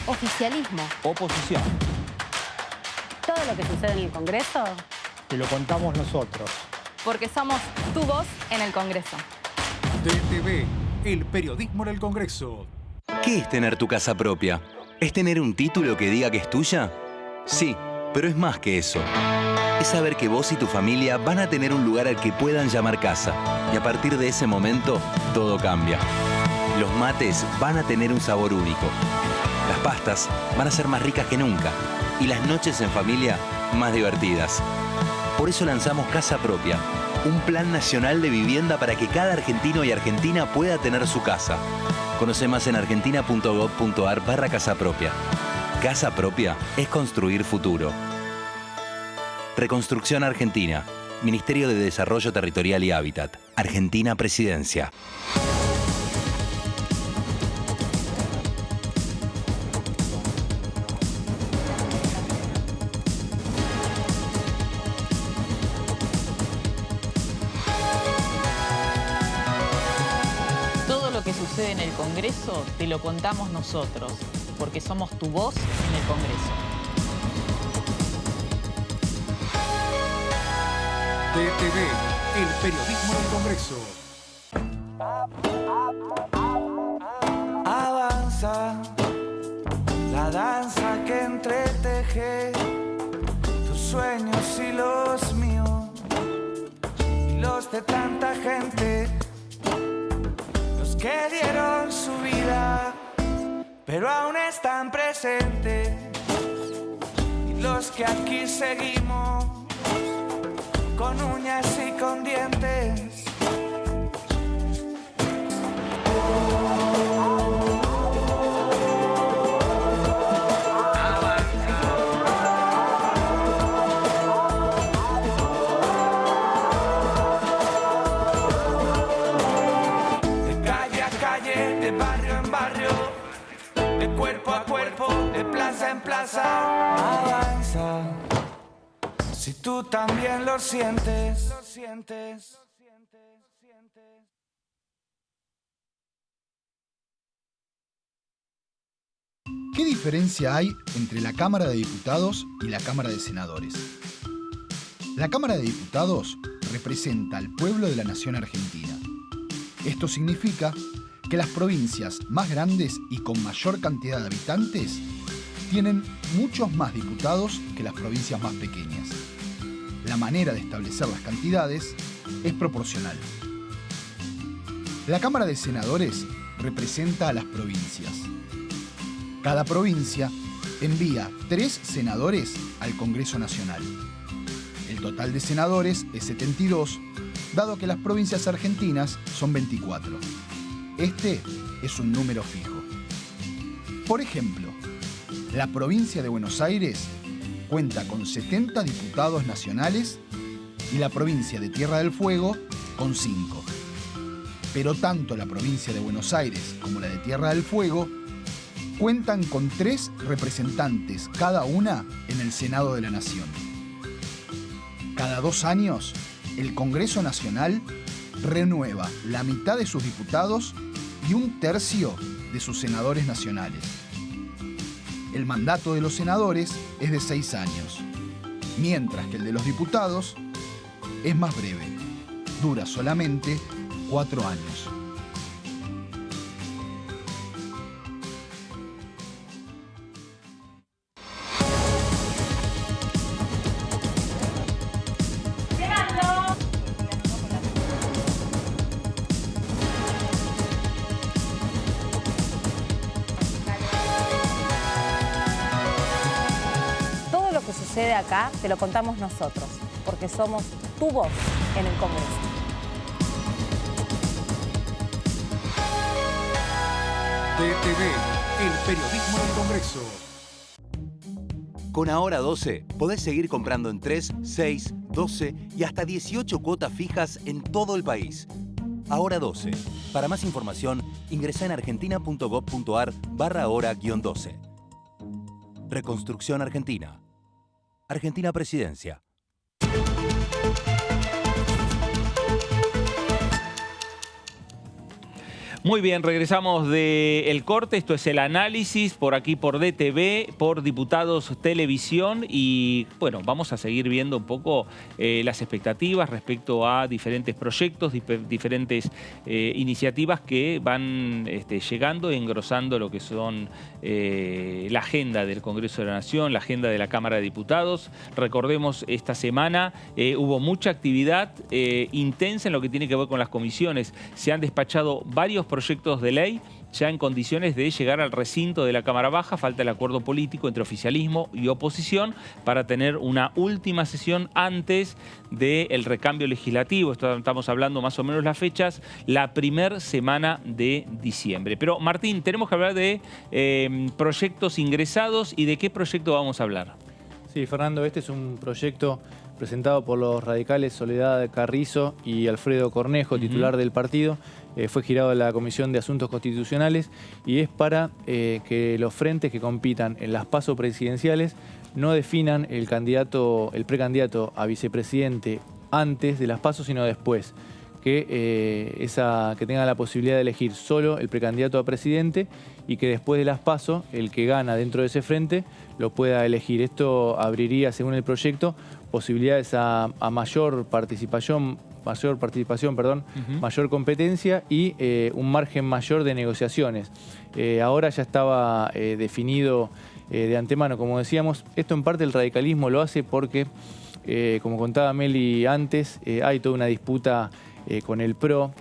Oficialismo. Oposición. Todo lo que sucede en el Congreso. Te lo contamos nosotros. Porque somos tu voz en el Congreso. DTV, el periodismo en el Congreso. ¿Qué es tener tu casa propia? ¿Es tener un título que diga que es tuya? Sí, pero es más que eso. Es saber que vos y tu familia van a tener un lugar al que puedan llamar casa. Y a partir de ese momento, todo cambia. Los mates van a tener un sabor único. Las pastas van a ser más ricas que nunca. Y las noches en familia, más divertidas. Por eso lanzamos Casa Propia, un plan nacional de vivienda para que cada argentino y argentina pueda tener su casa. Conoce más en argentina.gov.ar/Casa Propia. Casa Propia es construir futuro. Reconstrucción Argentina. Ministerio de Desarrollo Territorial y Hábitat. Argentina Presidencia. Todo lo que sucede en el Congreso te lo contamos nosotros, porque somos tu voz en el Congreso. DTV, el periodismo del Congreso. Avanza la danza que entreteje tus sueños y los míos y los de tanta gente, los que dieron su vida pero aún están presentes, y los que aquí seguimos con uñas y con dientes. De calle a calle, de barrio en barrio, de cuerpo a cuerpo, de plaza en plaza. Avanza Si tú también lo sientes. ¿Qué diferencia hay entre la Cámara de Diputados y la Cámara de Senadores? La Cámara de Diputados representa al pueblo de la nación argentina. Esto significa que las provincias más grandes y con mayor cantidad de habitantes tienen muchos más diputados que las provincias más pequeñas. La manera de establecer las cantidades es proporcional. La Cámara de Senadores representa a las provincias. Cada provincia envía 3 senadores al Congreso Nacional. El total de senadores es 72, dado que las provincias argentinas son 24. Este es un número fijo. Por ejemplo, la provincia de Buenos Aires cuenta con 70 diputados nacionales y la provincia de Tierra del Fuego con 5. Pero tanto la provincia de Buenos Aires como la de Tierra del Fuego cuentan con 3 representantes cada una en el Senado de la Nación. Cada 2 años, el Congreso Nacional renueva la mitad de sus diputados y 1/3 de sus senadores nacionales. El mandato de los senadores es de 6 años, mientras que el de los diputados es más breve, dura solamente 4 años. Sucede acá, te lo contamos nosotros, porque somos tu voz en el Congreso. DTV, el periodismo del Congreso. Con Ahora 12 podés seguir comprando en 3, 6, 12 y hasta 18 cuotas fijas en todo el país. Ahora 12. Para más información, ingresá en argentina.gov.ar/ahora-12. Reconstrucción Argentina. Argentina Presidencia. Muy bien, regresamos del corte. Esto es el análisis por aquí por DTV, por Diputados Televisión. Y bueno, vamos a seguir viendo un poco las expectativas respecto a diferentes proyectos, diferentes iniciativas que van llegando y engrosando lo que son la agenda del Congreso de la Nación, la agenda de la Cámara de Diputados. Recordemos, esta semana hubo mucha actividad intensa en lo que tiene que ver con las comisiones. Se han despachado varios proyectos de ley ya en condiciones de llegar al recinto de la Cámara Baja. Falta el acuerdo político entre oficialismo y oposición para tener una última sesión antes del recambio legislativo. Estamos hablando más o menos las fechas, la primera semana de diciembre. Pero Martín, tenemos que hablar de proyectos ingresados. ¿Y de qué proyecto vamos a hablar? Sí, Fernando, este es un proyecto presentado por los radicales Soledad Carrizo y Alfredo Cornejo, titular del partido. Fue girado a la Comisión de Asuntos Constitucionales y es para que los frentes que compitan en las PASO presidenciales no definan el precandidato a vicepresidente antes de las PASO, sino después. Que tengan la posibilidad de elegir solo el precandidato a presidente y que después de las PASO, el que gana dentro de ese frente lo pueda elegir. Esto abriría, según el proyecto, posibilidades a mayor participación, mayor competencia y un margen mayor de negociaciones. Ahora ya estaba definido de antemano, como decíamos. Esto en parte el radicalismo lo hace porque, como contaba Meli antes, hay toda una disputa con el PRO,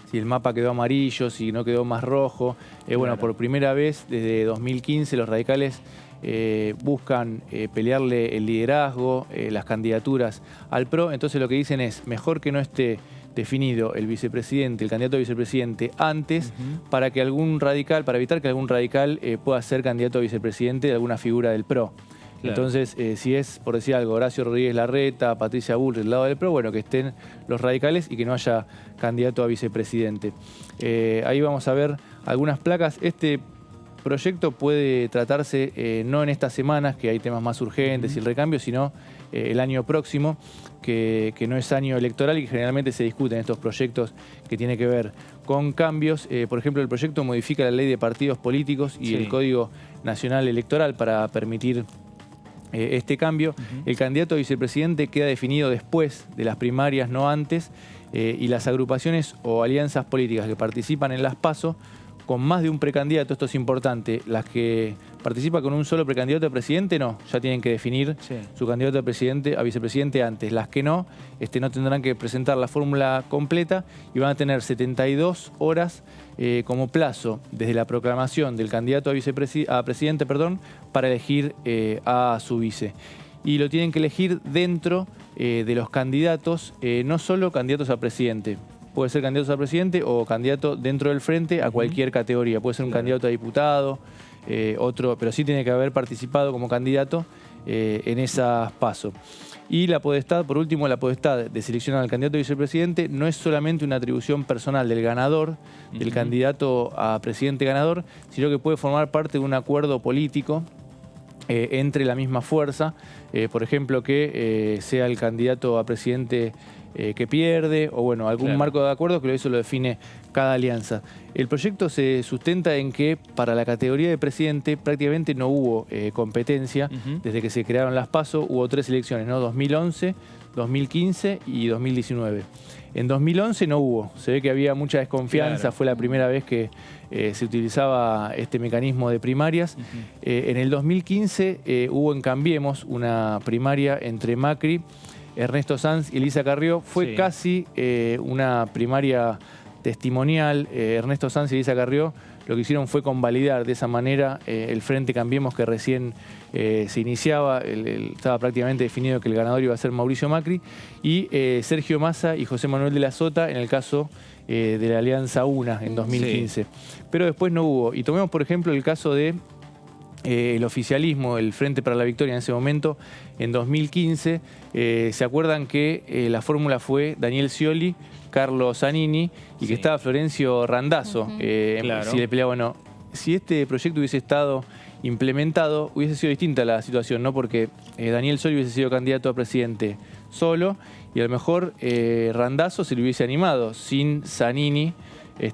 si el mapa quedó amarillo, si no quedó más rojo. Bueno, por primera vez desde 2015 los radicales buscan pelearle el liderazgo, las candidaturas al PRO. Entonces lo que dicen es, mejor que no esté definido el vicepresidente, el candidato a vicepresidente antes, para evitar que algún radical pueda ser candidato a vicepresidente de alguna figura del PRO. Claro. Entonces, si es, por decir algo, Horacio Rodríguez Larreta, Patricia Bullrich del lado del PRO, bueno, que estén los radicales y que no haya candidato a vicepresidente. Ahí vamos a ver algunas placas. Este proyecto puede tratarse no en estas semanas, que hay temas más urgentes y el recambio, sino el año próximo, que no es año electoral y que generalmente se discuten estos proyectos que tienen que ver con cambios. Por ejemplo, el proyecto modifica la ley de partidos políticos y el Código Nacional Electoral para permitir este cambio. El candidato a vicepresidente queda definido después de las primarias, no antes, y las agrupaciones o alianzas políticas que participan en las PASO con más de un precandidato, esto es importante, las que participan con un solo precandidato a presidente, no, ya tienen que definir su candidato a vicepresidente antes. Las que no, no tendrán que presentar la fórmula completa y van a tener 72 horas como plazo desde la proclamación del candidato a presidente, para elegir a su vice. Y lo tienen que elegir dentro de los candidatos, no solo candidatos a presidente. Puede ser candidato a presidente o candidato dentro del frente a cualquier categoría. Puede ser un candidato a diputado, otro, pero sí tiene que haber participado como candidato en esas PASO. Y la potestad, por último, la potestad de seleccionar al candidato a vicepresidente no es solamente una atribución personal del ganador, del candidato a presidente ganador, sino que puede formar parte de un acuerdo político entre la misma fuerza. Por ejemplo, que sea el candidato a presidente que pierde, o bueno, algún marco de acuerdo, que eso lo define cada alianza. El proyecto se sustenta en que para la categoría de presidente prácticamente no hubo competencia. Desde que se crearon las PASO hubo 3 elecciones, ¿no? 2011, 2015 y 2019. En 2011 no hubo, se ve que había mucha desconfianza, fue la primera vez que se utilizaba este mecanismo de primarias. En el 2015 hubo en Cambiemos una primaria entre Macri, Ernesto Sanz y Elisa Carrió. Fue casi una primaria testimonial. Ernesto Sanz y Elisa Carrió lo que hicieron fue convalidar de esa manera el Frente Cambiemos, que recién se iniciaba. Estaba prácticamente definido que el ganador iba a ser Mauricio Macri, y Sergio Massa y José Manuel de la Sota en el caso de la Alianza UNA en 2015. Pero después no hubo. Y tomemos, por ejemplo, el caso de el oficialismo, el Frente para la Victoria en ese momento, en 2015, ¿se acuerdan que la fórmula fue Daniel Scioli, Carlos Zanini y que estaba Florencio Randazzo? Si le peleaba, bueno, si este proyecto hubiese estado implementado, hubiese sido distinta la situación, ¿no? Porque Daniel Scioli hubiese sido candidato a presidente solo y a lo mejor Randazzo se le hubiese animado sin Zanini,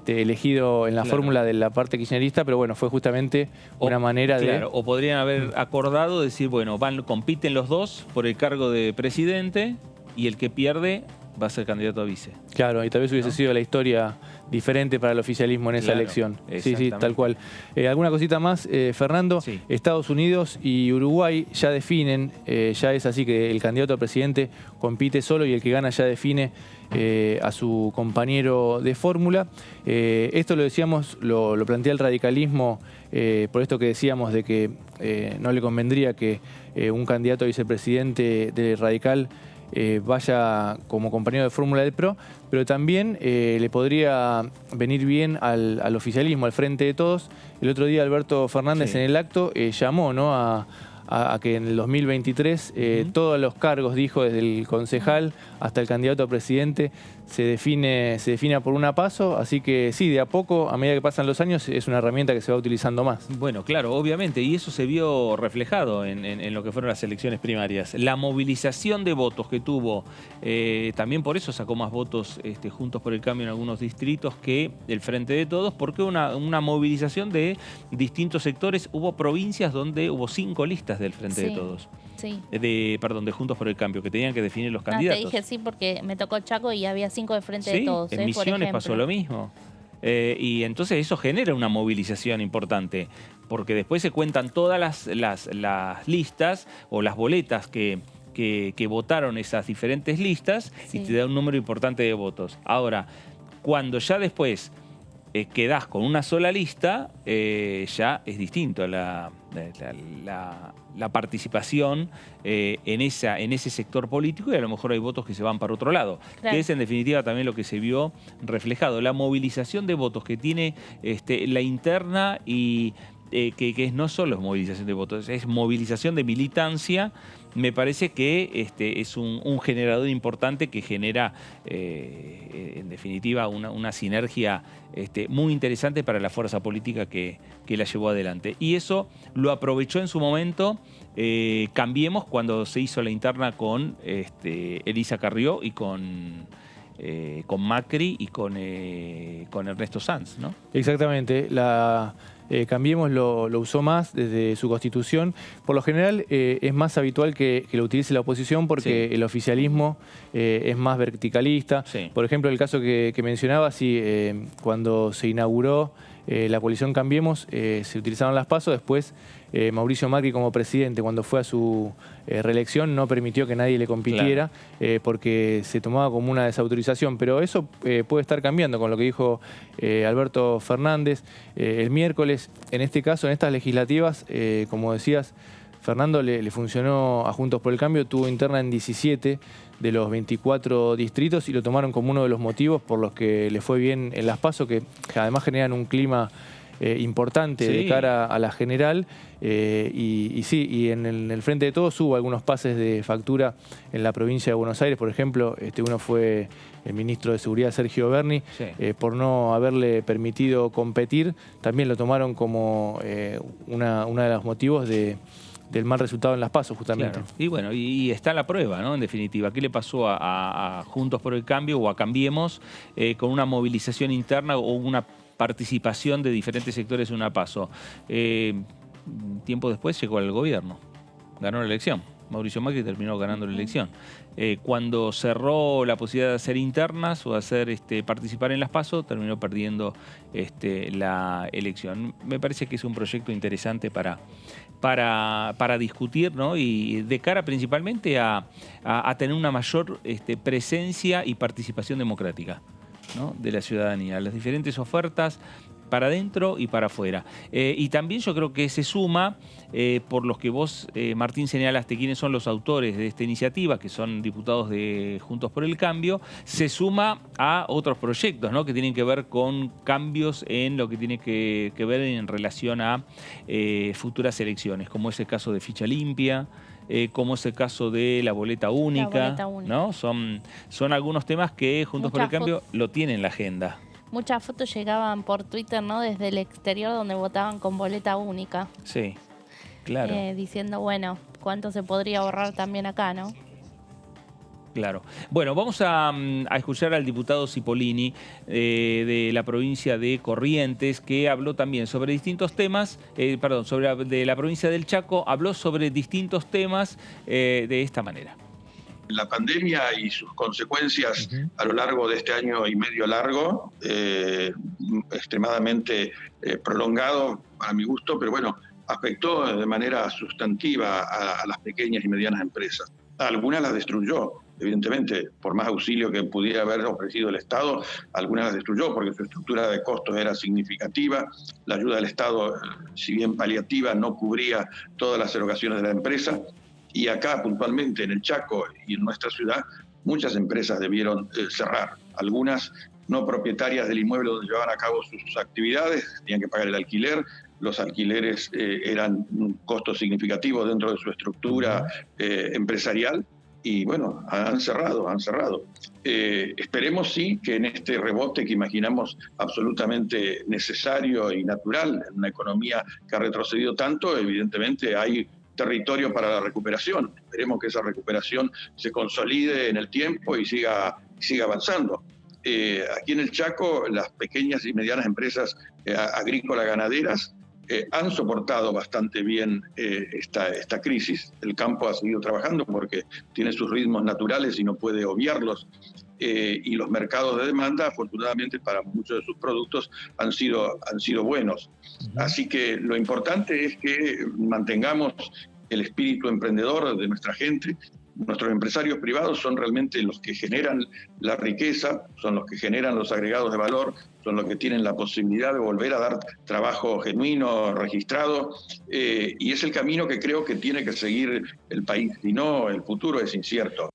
elegido en la fórmula de la parte kirchnerista, pero bueno, fue justamente una manera de... O podrían haber acordado decir, bueno, compiten los dos por el cargo de presidente y el que pierde va a ser candidato a vice. Claro, y tal vez hubiese sido la historia diferente para el oficialismo en esa elección. Sí, tal cual. ¿Alguna cosita más, Fernando? Estados Unidos y Uruguay ya definen, ya es así que el candidato a presidente compite solo y el que gana ya define a su compañero de fórmula. Esto lo decíamos, lo plantea el radicalismo, por esto que decíamos de que no le convendría que un candidato a vicepresidente de Radical vaya como compañero de fórmula del PRO, pero también le podría venir bien al oficialismo, al Frente de Todos. El otro día Alberto Fernández en el acto llamó, ¿no?, a que en el 2023 todos los cargos, dijo, desde el concejal hasta el candidato a presidente, se defina por una PASO, así que sí, de a poco, a medida que pasan los años, es una herramienta que se va utilizando más. Bueno, claro, obviamente, y eso se vio reflejado en lo que fueron las elecciones primarias. La movilización de votos que tuvo, también por eso sacó más votos Juntos por el Cambio en algunos distritos que el Frente de Todos, porque una movilización de distintos sectores. Hubo provincias donde hubo 5 listas del Frente de Todos. De Juntos por el Cambio, que tenían que definir los candidatos. Te dije sí porque me tocó Chaco y había 5 de Frente de Todos. En Misiones pasó lo mismo. Y entonces eso genera una movilización importante, porque después se cuentan todas las listas o las boletas que votaron esas diferentes listas y te da un número importante de votos. Ahora, cuando ya después quedás con una sola lista, ya es distinto la participación en ese sector político, y a lo mejor hay votos que se van para otro lado. Que es en definitiva también lo que se vio reflejado, la movilización de votos que tiene la interna y que no solo es movilización de votos, es movilización de militancia. Me parece que es un generador importante que genera, en definitiva, una sinergia muy interesante para la fuerza política que la llevó adelante. Y eso lo aprovechó en su momento Cambiemos cuando se hizo la interna con Elisa Carrió y con Macri y con Ernesto Sanz, ¿no? Exactamente. Cambiemos lo usó más desde su constitución. Por lo general es más habitual que lo utilice la oposición porque el oficialismo es más verticalista. Sí. Por ejemplo, el caso que mencionaba, cuando se inauguró la coalición Cambiemos, se utilizaron las PASO, después Mauricio Macri como presidente, cuando fue a su reelección, no permitió que nadie le compitiera, porque se tomaba como una desautorización. Pero eso puede estar cambiando con lo que dijo Alberto Fernández el miércoles. En este caso, en estas legislativas, como decías, Fernando le funcionó a Juntos por el Cambio, tuvo interna en 17 de los 24 distritos y lo tomaron como uno de los motivos por los que le fue bien en las PASO, que además generan un clima importante de cara a la general. Y en el Frente de Todos hubo algunos pases de factura en la provincia de Buenos Aires. Por ejemplo, uno fue el ministro de Seguridad, Sergio Berni, por no haberle permitido competir. También lo tomaron como uno de los motivos del mal resultado en las PASO, justamente. Claro. Y bueno, y está la prueba, ¿no? En definitiva, ¿qué le pasó a Juntos por el Cambio o a Cambiemos con una movilización interna o una participación de diferentes sectores en una PASO? Tiempo después llegó al gobierno, ganó la elección. Mauricio Macri terminó ganando la elección. Cuando cerró la posibilidad de hacer internas o de hacer participar en las PASO, terminó perdiendo la elección. Me parece que es un proyecto interesante para discutir, ¿no? Y de cara principalmente a tener una mayor presencia y participación democrática, ¿no? De la ciudadanía, las diferentes ofertas para adentro y para afuera. Y también yo creo que se suma, por los que vos, Martín, señalaste quiénes son los autores de esta iniciativa, que son diputados de Juntos por el Cambio, se suma a otros proyectos, ¿no? Que tienen que ver con cambios en lo que tiene que ver en relación a futuras elecciones, como es el caso de ficha limpia, como es el caso de la boleta única, ¿no? Son algunos temas que Juntos por el Cambio lo tienen en la agenda. Muchas fotos llegaban por Twitter, ¿no? Desde el exterior, donde votaban con boleta única. Sí, claro. Diciendo, bueno, cuánto se podría ahorrar también acá, ¿no? Claro. Bueno, vamos a escuchar al diputado Cipollini de la provincia de Corrientes, que habló también sobre distintos temas, de la provincia del Chaco, habló sobre distintos temas de esta manera. La pandemia y sus consecuencias a lo largo de este año y medio largo, extremadamente prolongado para mi gusto, pero bueno, afectó de manera sustantiva a las pequeñas y medianas empresas. Algunas las destruyó, evidentemente, por más auxilio que pudiera haber ofrecido el Estado, algunas las destruyó porque su estructura de costos era significativa. La ayuda del Estado, si bien paliativa, no cubría todas las erogaciones de la empresa. Y acá, puntualmente, en el Chaco y en nuestra ciudad, muchas empresas debieron cerrar. Algunas no propietarias del inmueble donde llevaban a cabo sus actividades, tenían que pagar el alquiler. Los alquileres eran un costo significativo dentro de su estructura empresarial. Y bueno, han cerrado. Esperemos sí que en este rebote que imaginamos absolutamente necesario y natural, en una economía que ha retrocedido tanto, evidentemente hay territorio para la recuperación. Esperemos que esa recuperación se consolide en el tiempo y siga avanzando. Aquí en el Chaco, las pequeñas y medianas empresas agrícolas ganaderas han soportado bastante bien esta crisis. El campo ha seguido trabajando porque tiene sus ritmos naturales y no puede obviarlos. Y los mercados de demanda, afortunadamente para muchos de sus productos, han sido buenos. Así que lo importante es que mantengamos el espíritu emprendedor de nuestra gente. Nuestros empresarios privados son realmente los que generan la riqueza, son los que generan los agregados de valor, son los que tienen la posibilidad de volver a dar trabajo genuino, registrado, y es el camino que creo que tiene que seguir el país. Si no, el futuro es incierto.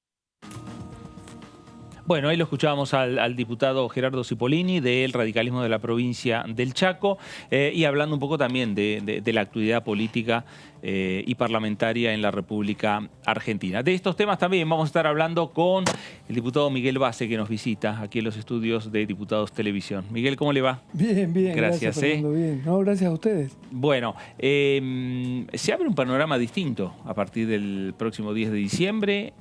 Bueno, ahí lo escuchábamos al diputado Gerardo Cipollini del radicalismo de la provincia del Chaco y hablando un poco también de la actividad política y parlamentaria en la República Argentina. De estos temas también vamos a estar hablando con el diputado Miguel Base, que nos visita aquí en los estudios de Diputados Televisión. Miguel, ¿cómo le va? Bien, bien. Gracias, Fernando, bien. No, gracias a ustedes. Bueno, se abre un panorama distinto a partir del próximo 10 de diciembre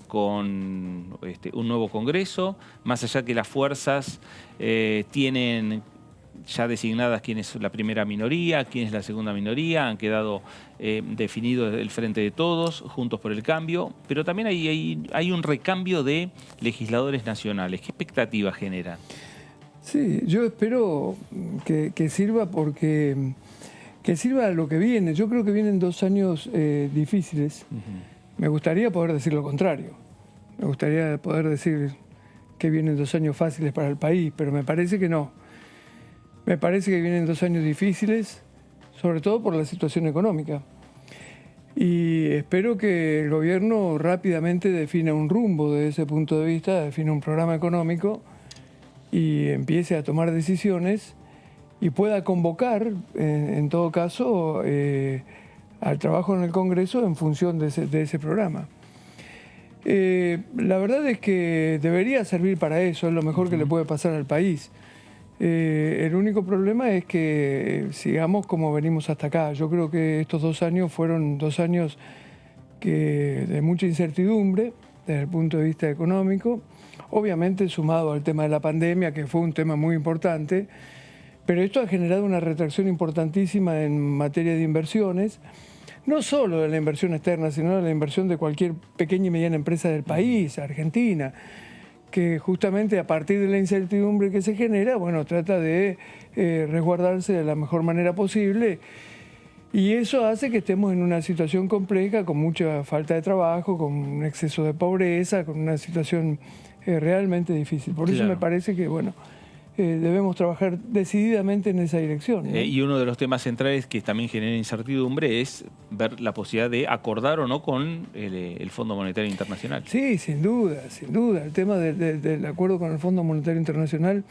con un nuevo Congreso, más allá que las fuerzas tienen ya designadas quién es la primera minoría, quién es la segunda minoría, han quedado definidos el Frente de Todos, Juntos por el Cambio, pero también hay un recambio de legisladores nacionales. ¿Qué expectativas generan? Sí, yo espero que sirva porque sirva a lo que viene. Yo creo que vienen 2 años difíciles. Me gustaría poder decir lo contrario. Me gustaría poder decir que vienen 2 años fáciles para el país, pero me parece que no. Me parece que vienen 2 años difíciles, sobre todo por la situación económica. Y espero que el gobierno rápidamente defina un rumbo desde ese punto de vista, defina un programa económico y empiece a tomar decisiones y pueda convocar, en todo caso, al trabajo en el Congreso en función de ese programa. La verdad es que debería servir para eso, es lo mejor que le puede pasar al país. El único problema es que sigamos como venimos hasta acá. Yo creo que estos 2 años fueron 2 años de mucha incertidumbre desde el punto de vista económico, obviamente sumado al tema de la pandemia, que fue un tema muy importante, pero esto ha generado una retracción importantísima en materia de inversiones, no solo de la inversión externa, sino de la inversión de cualquier pequeña y mediana empresa del país, Argentina, que justamente a partir de la incertidumbre que se genera, bueno, trata de resguardarse de la mejor manera posible y eso hace que estemos en una situación compleja, con mucha falta de trabajo, con un exceso de pobreza, con una situación realmente difícil. Por eso me parece que, bueno, debemos trabajar decididamente en esa dirección, ¿no? Y uno de los temas centrales que también genera incertidumbre es ver la posibilidad de acordar o no con el Fondo Monetario Internacional. Sí, sin duda, sin duda. El tema del acuerdo con el Fondo Monetario Internacional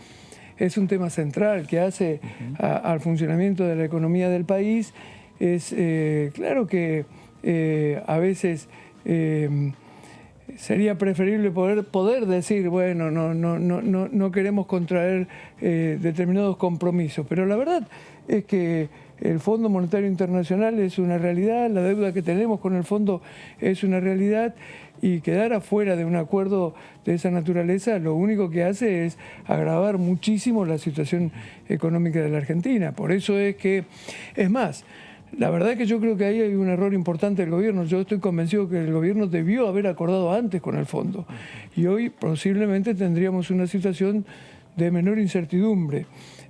es un tema central que hace al funcionamiento de la economía del país. Es claro que a veces sería preferible poder decir, bueno, no queremos contraer determinados compromisos, pero la verdad es que el Fondo Monetario Internacional es una realidad, la deuda que tenemos con el fondo es una realidad y quedar afuera de un acuerdo de esa naturaleza lo único que hace es agravar muchísimo la situación económica de la Argentina. Por eso es que, es más, la verdad es que yo creo que ahí hay un error importante del gobierno. Yo estoy convencido que el gobierno debió haber acordado antes con el fondo. Y hoy posiblemente tendríamos una situación de menor incertidumbre.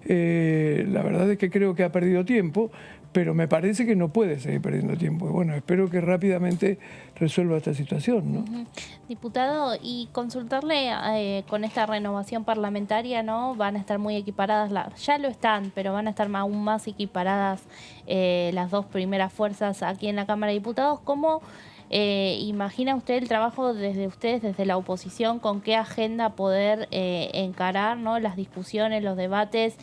La verdad es que creo que ha perdido tiempo, pero me parece que no puede seguir perdiendo tiempo. Y bueno, espero que rápidamente resuelva esta situación, ¿no? Diputado, y consultarle con esta renovación parlamentaria, ¿no? Van a estar muy equiparadas, ya lo están, pero van a estar aún más equiparadas las 2 primeras fuerzas aquí en la Cámara de Diputados. ¿Cómo imagina usted el trabajo desde ustedes, desde la oposición, con qué agenda poder encarar, ¿no? Las discusiones, los debates,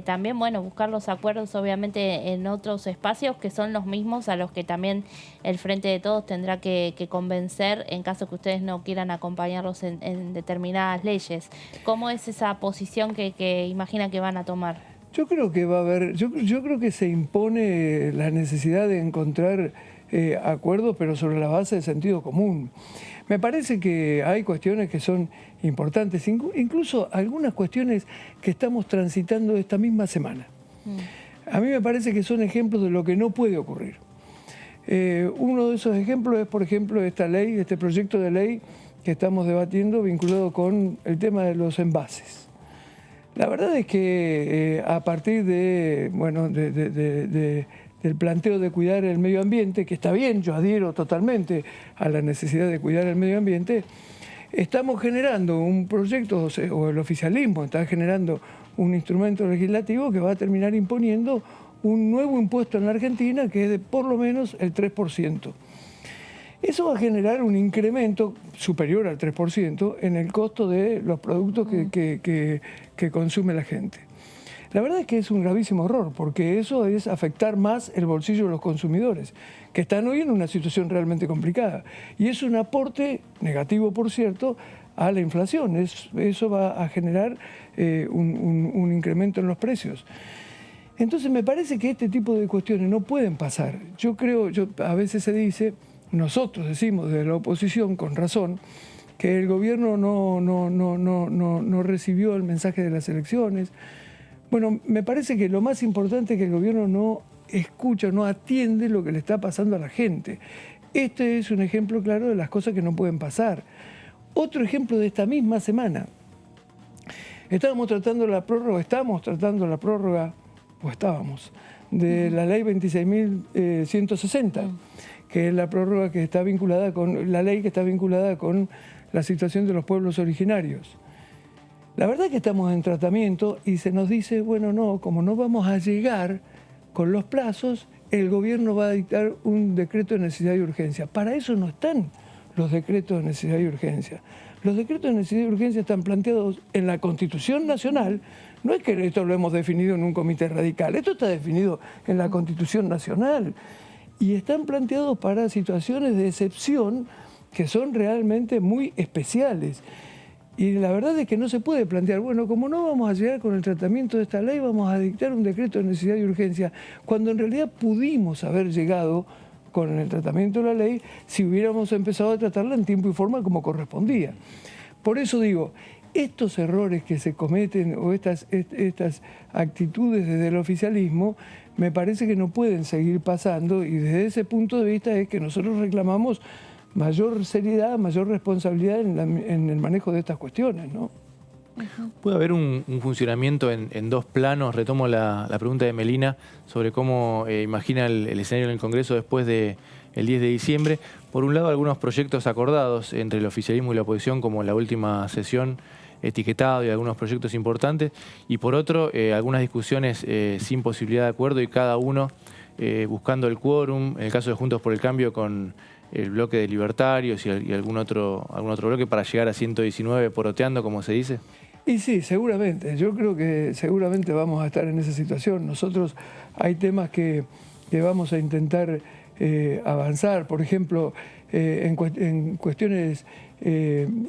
también, bueno, buscar los acuerdos obviamente en otros espacios que son los mismos a los que también el Frente de Todos tendrá que convencer en caso que ustedes no quieran acompañarlos en determinadas leyes? ¿Cómo es esa posición que imagina que van a tomar? Yo creo que va a haber, yo creo que se impone la necesidad de encontrar acuerdos, pero sobre la base de sentido común. Me parece que hay cuestiones que son importantes, incluso algunas cuestiones que estamos transitando esta misma semana. A mí me parece que son ejemplos de lo que no puede ocurrir. Uno de esos ejemplos es, por ejemplo, esta ley, este proyecto de ley que estamos debatiendo vinculado con el tema de los envases. La verdad es que a partir de, bueno, del planteo de cuidar el medio ambiente, que está bien, yo adhiero totalmente a la necesidad de cuidar el medio ambiente, estamos generando un proyecto, o el oficialismo está generando un instrumento legislativo que va a terminar imponiendo un nuevo impuesto en la Argentina que es de por lo menos el 3%. Eso va a generar un incremento superior al 3% en el costo de los productos que consume la gente. La verdad es que es un gravísimo error, porque eso es afectar más el bolsillo de los consumidores, que están hoy en una situación realmente complicada. Y es un aporte negativo, por cierto, a la inflación. Eso va a generar un incremento en los precios. Entonces me parece que este tipo de cuestiones no pueden pasar. Yo creo, a veces se dice, nosotros decimos desde la oposición, con razón, que el gobierno no recibió el mensaje de las elecciones. Bueno, me parece que lo más importante es que el gobierno no escucha, no atiende lo que le está pasando a la gente. Este es un ejemplo claro de las cosas que no pueden pasar. Otro ejemplo de esta misma semana. Estamos tratando la prórroga, de la ley 26.160, que es la prórroga que está vinculada con la ley que está vinculada con la situación de los pueblos originarios. La verdad es que estamos en tratamiento y se nos dice, bueno, no, como no vamos a llegar con los plazos, el gobierno va a dictar un decreto de necesidad y urgencia. Para eso no están los decretos de necesidad y urgencia. Los decretos de necesidad y urgencia están planteados en la Constitución Nacional. No es que esto lo hemos definido en un comité radical, esto está definido en la Constitución Nacional. Y están planteados para situaciones de excepción que son realmente muy especiales. Y la verdad es que no se puede plantear, bueno, como no vamos a llegar con el tratamiento de esta ley, vamos a dictar un decreto de necesidad y urgencia, cuando en realidad pudimos haber llegado con el tratamiento de la ley si hubiéramos empezado a tratarla en tiempo y forma como correspondía. Por eso digo, estos errores que se cometen o estas actitudes desde el oficialismo me parece que no pueden seguir pasando, y desde ese punto de vista es que nosotros reclamamos mayor seriedad, mayor responsabilidad en el manejo de estas cuestiones, ¿no? ¿Puede haber un funcionamiento en dos planos? Retomo la pregunta de Melina sobre cómo imagina el escenario en el Congreso después del 10 de diciembre. Por un lado, algunos proyectos acordados entre el oficialismo y la oposición, como la última sesión, etiquetado, y algunos proyectos importantes. Y por otro, algunas discusiones sin posibilidad de acuerdo y cada uno buscando el quórum. En el caso de Juntos por el Cambio, con el bloque de libertarios y algún otro bloque para llegar a 119 poroteando, como se dice. Y sí, seguramente. Yo creo que seguramente vamos a estar en esa situación. Nosotros hay temas que vamos a intentar avanzar, por ejemplo, en cuestiones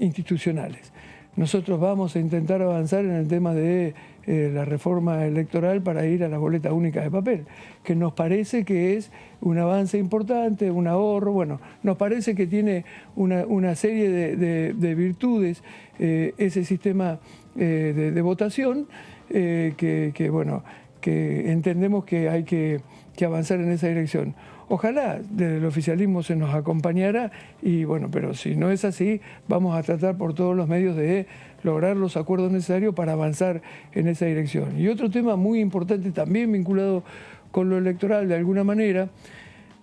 institucionales. Nosotros vamos a intentar avanzar en el tema de la reforma electoral para ir a la boleta única de papel, que nos parece que es un avance importante, un ahorro. Bueno, nos parece que tiene una serie de virtudes ese sistema de votación que entendemos que hay que avanzar en esa dirección. Ojalá desde el oficialismo se nos acompañara y bueno, pero si no es así, vamos a tratar por todos los medios de lograr los acuerdos necesarios para avanzar en esa dirección. Y otro tema muy importante también vinculado con lo electoral de alguna manera,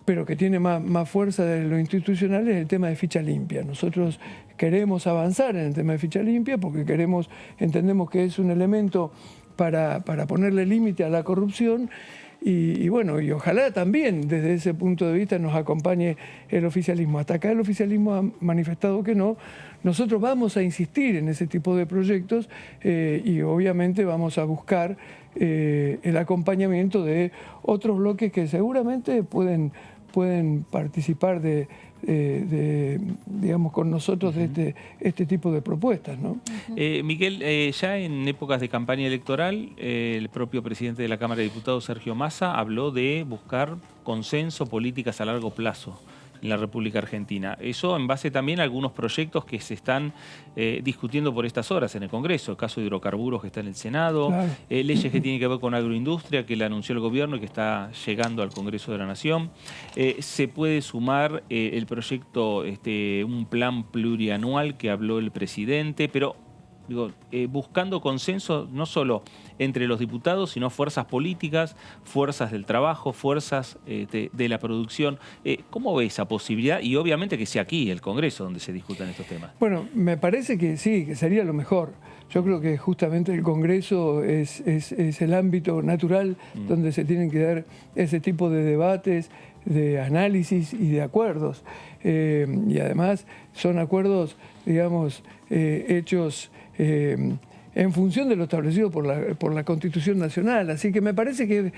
pero que tiene más fuerza de lo institucional, es el tema de ficha limpia. Nosotros queremos avanzar en el tema de ficha limpia porque entendemos que es un elemento para ponerle límite a la corrupción. Y bueno, y ojalá también desde ese punto de vista nos acompañe el oficialismo. Hasta acá el oficialismo ha manifestado que no. Nosotros vamos a insistir en ese tipo de proyectos y obviamente vamos a buscar el acompañamiento de otros bloques que seguramente pueden participar digamos, con nosotros de este tipo de propuestas, ¿no? Miguel, ya en épocas de campaña electoral, el propio presidente de la Cámara de Diputados, Sergio Massa, habló de buscar consenso, políticas a largo plazo en la República Argentina. Eso en base también a algunos proyectos que se están discutiendo por estas horas en el Congreso. El caso de hidrocarburos que está en el Senado, claro. Leyes que tienen que ver con agroindustria que le anunció el gobierno y que está llegando al Congreso de la Nación. Se puede sumar el proyecto, un plan plurianual que habló el presidente, pero digo, buscando consenso no solo entre los diputados, sino fuerzas políticas, fuerzas del trabajo, fuerzas de la producción. ¿Cómo ve esa posibilidad? Y obviamente que sea aquí, el Congreso, donde se discutan estos temas. Bueno, me parece que sí, que sería lo mejor. Yo creo que justamente el Congreso es el ámbito natural donde se tienen que dar ese tipo de debates, de análisis y de acuerdos. Y además son acuerdos, digamos, hechos en función de lo establecido por la Constitución Nacional. Así que me parece que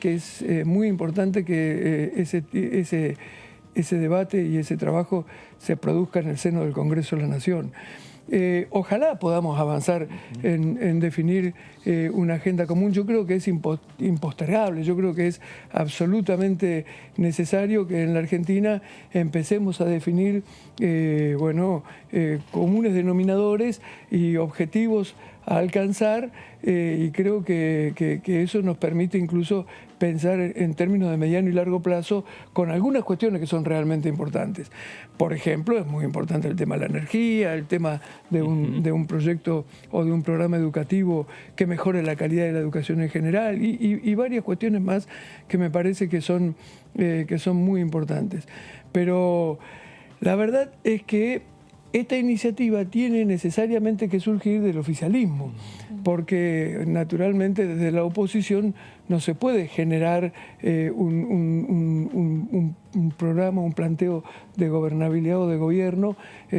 es muy importante que ese debate y ese trabajo se produzca en el seno del Congreso de la Nación. Ojalá podamos avanzar en definir una agenda común. Yo creo que es impostergable, yo creo que es absolutamente necesario que en la Argentina empecemos a definir comunes denominadores y objetivos a alcanzar, y creo que eso nos permite incluso pensar en términos de mediano y largo plazo con algunas cuestiones que son realmente importantes. Por ejemplo, es muy importante el tema de la energía, el tema de un proyecto o de un programa educativo que mejore la calidad de la educación en general y varias cuestiones más que me parece que son muy importantes. Pero la verdad es que esta iniciativa tiene necesariamente que surgir del oficialismo, porque naturalmente desde la oposición no se puede generar un programa, un planteo de gobernabilidad o de gobierno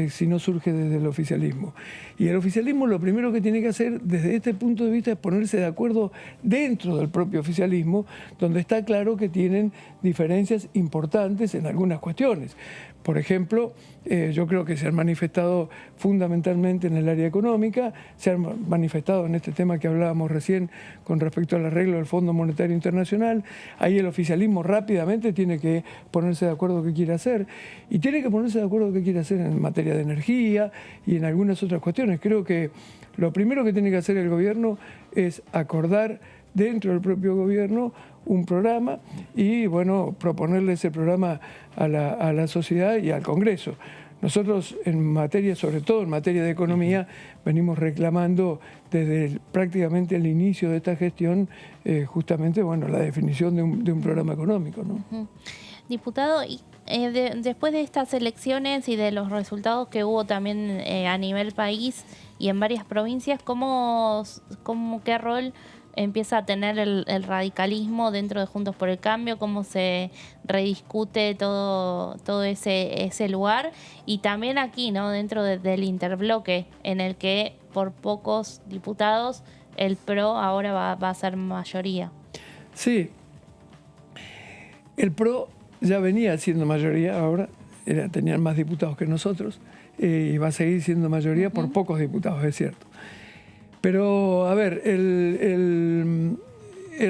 si no surge desde el oficialismo. Y el oficialismo lo primero que tiene que hacer desde este punto de vista es ponerse de acuerdo dentro del propio oficialismo, donde está claro que tienen diferencias importantes en algunas cuestiones. Por ejemplo, yo creo que se han manifestado fundamentalmente en el área económica, se han manifestado en este tema que hablábamos recién con respecto al arreglo del Fondo Monetario Internacional. Ahí el oficialismo rápidamente tiene que ponerse de acuerdo qué quiere hacer, y tiene que ponerse de acuerdo qué quiere hacer en materia de energía y en algunas otras cuestiones. Creo que lo primero que tiene que hacer el gobierno es acordar dentro del propio gobierno un programa y, bueno, proponerle ese programa a la sociedad y al Congreso. Nosotros en materia, sobre todo en materia de economía, venimos reclamando desde prácticamente el inicio de esta gestión justamente, bueno, la definición de un programa económico, ¿no? Diputado, después de estas elecciones y de los resultados que hubo también a nivel país y en varias provincias, ¿qué rol empieza a tener el radicalismo dentro de Juntos por el Cambio? ¿Cómo se rediscute todo ese lugar? Y también aquí, ¿no?, dentro del interbloque, en el que por pocos diputados el PRO ahora va a ser mayoría. Sí, el PRO ya venía siendo mayoría, ahora tenían más diputados que nosotros, y va a seguir siendo mayoría por pocos diputados, es cierto. Pero, a ver, el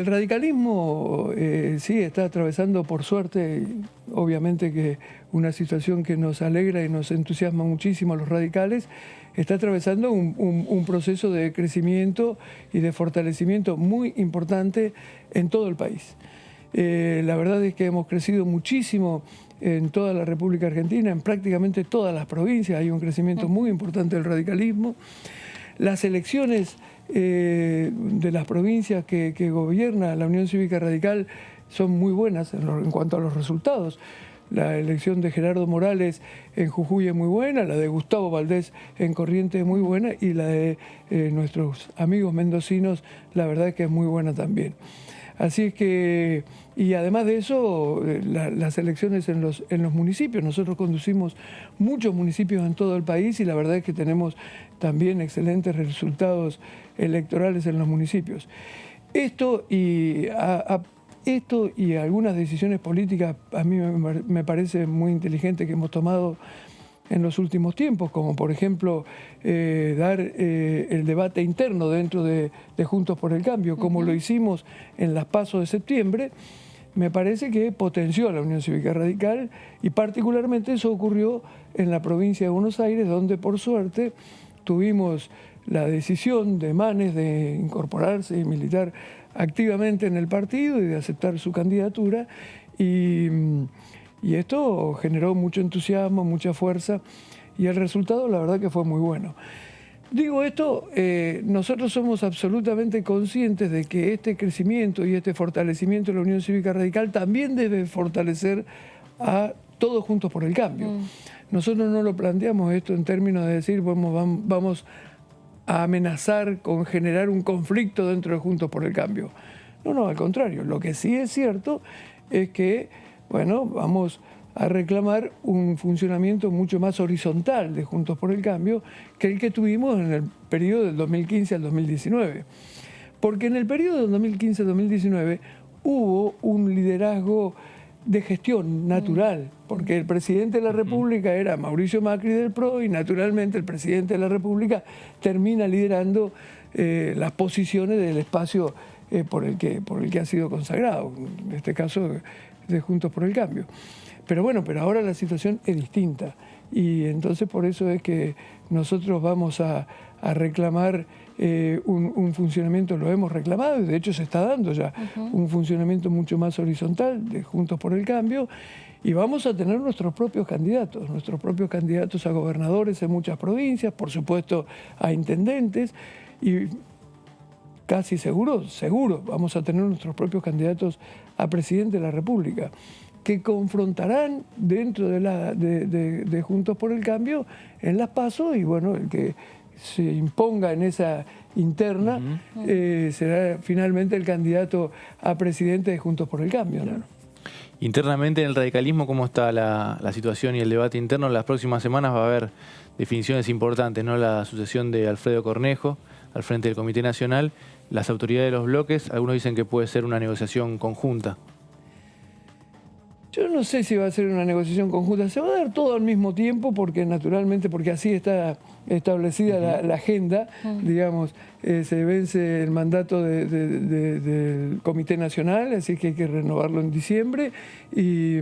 radicalismo sí está atravesando, por suerte, obviamente que una situación que nos alegra y nos entusiasma muchísimo a los radicales, está atravesando un proceso de crecimiento y de fortalecimiento muy importante en todo el país. La verdad es que hemos crecido muchísimo en toda la República Argentina, en prácticamente todas las provincias hay un crecimiento muy importante del radicalismo. Las elecciones de las provincias que gobierna la Unión Cívica Radical son muy buenas en cuanto a los resultados. La elección de Gerardo Morales en Jujuy es muy buena, la de Gustavo Valdés en Corrientes es muy buena, y la de nuestros amigos mendocinos, la verdad es que es muy buena también. Así es que, y además de eso, las elecciones en los municipios. Nosotros conducimos muchos municipios en todo el país y la verdad es que tenemos también excelentes resultados electorales en los municipios. Esto y algunas decisiones políticas a mí me parece muy inteligente que hemos tomado en los últimos tiempos, como por ejemplo dar el debate interno dentro de Juntos por el Cambio, como lo hicimos en las PASO de septiembre. Me parece que potenció a la Unión Cívica Radical, y particularmente eso ocurrió en la provincia de Buenos Aires, donde por suerte tuvimos la decisión de Manes de incorporarse y militar activamente en el partido y de aceptar su candidatura, y esto generó mucho entusiasmo, mucha fuerza, y el resultado la verdad que fue muy bueno. Digo esto, nosotros somos absolutamente conscientes de que este crecimiento y este fortalecimiento de la Unión Cívica Radical también debe fortalecer a todos Juntos por el Cambio. Nosotros no lo planteamos esto en términos de decir vamos a amenazar con generar un conflicto dentro de Juntos por el Cambio. No, al contrario. Lo que sí es cierto es que bueno, vamos a reclamar un funcionamiento mucho más horizontal de Juntos por el Cambio que el que tuvimos en el periodo del 2015 al 2019. Porque en el periodo del 2015 al 2019 hubo un liderazgo de gestión natural, porque el presidente de la República era Mauricio Macri del PRO y naturalmente el presidente de la República termina liderando las posiciones del espacio por el que ha sido consagrado, en este caso de Juntos por el Cambio. Pero bueno, pero ahora la situación es distinta y entonces por eso es que nosotros vamos a reclamar un funcionamiento, lo hemos reclamado y de hecho se está dando ya, un funcionamiento mucho más horizontal de Juntos por el Cambio y vamos a tener nuestros propios candidatos a gobernadores en muchas provincias, por supuesto a intendentes y casi seguro, vamos a tener nuestros propios candidatos a presidente de la República, que confrontarán dentro de Juntos por el Cambio en las PASO y bueno, el que se imponga en esa interna será finalmente el candidato a presidente de Juntos por el Cambio, ¿no? Internamente en el radicalismo, ¿cómo está la situación y el debate interno? En las próximas semanas va a haber definiciones importantes, ¿no? La sucesión de Alfredo Cornejo al frente del Comité Nacional, las autoridades de los bloques, algunos dicen que puede ser una negociación conjunta. Yo no sé si va a ser una negociación conjunta, se va a dar todo al mismo tiempo porque naturalmente, porque así está establecida la agenda, digamos, se vence el mandato del Comité Nacional, así que hay que renovarlo en diciembre y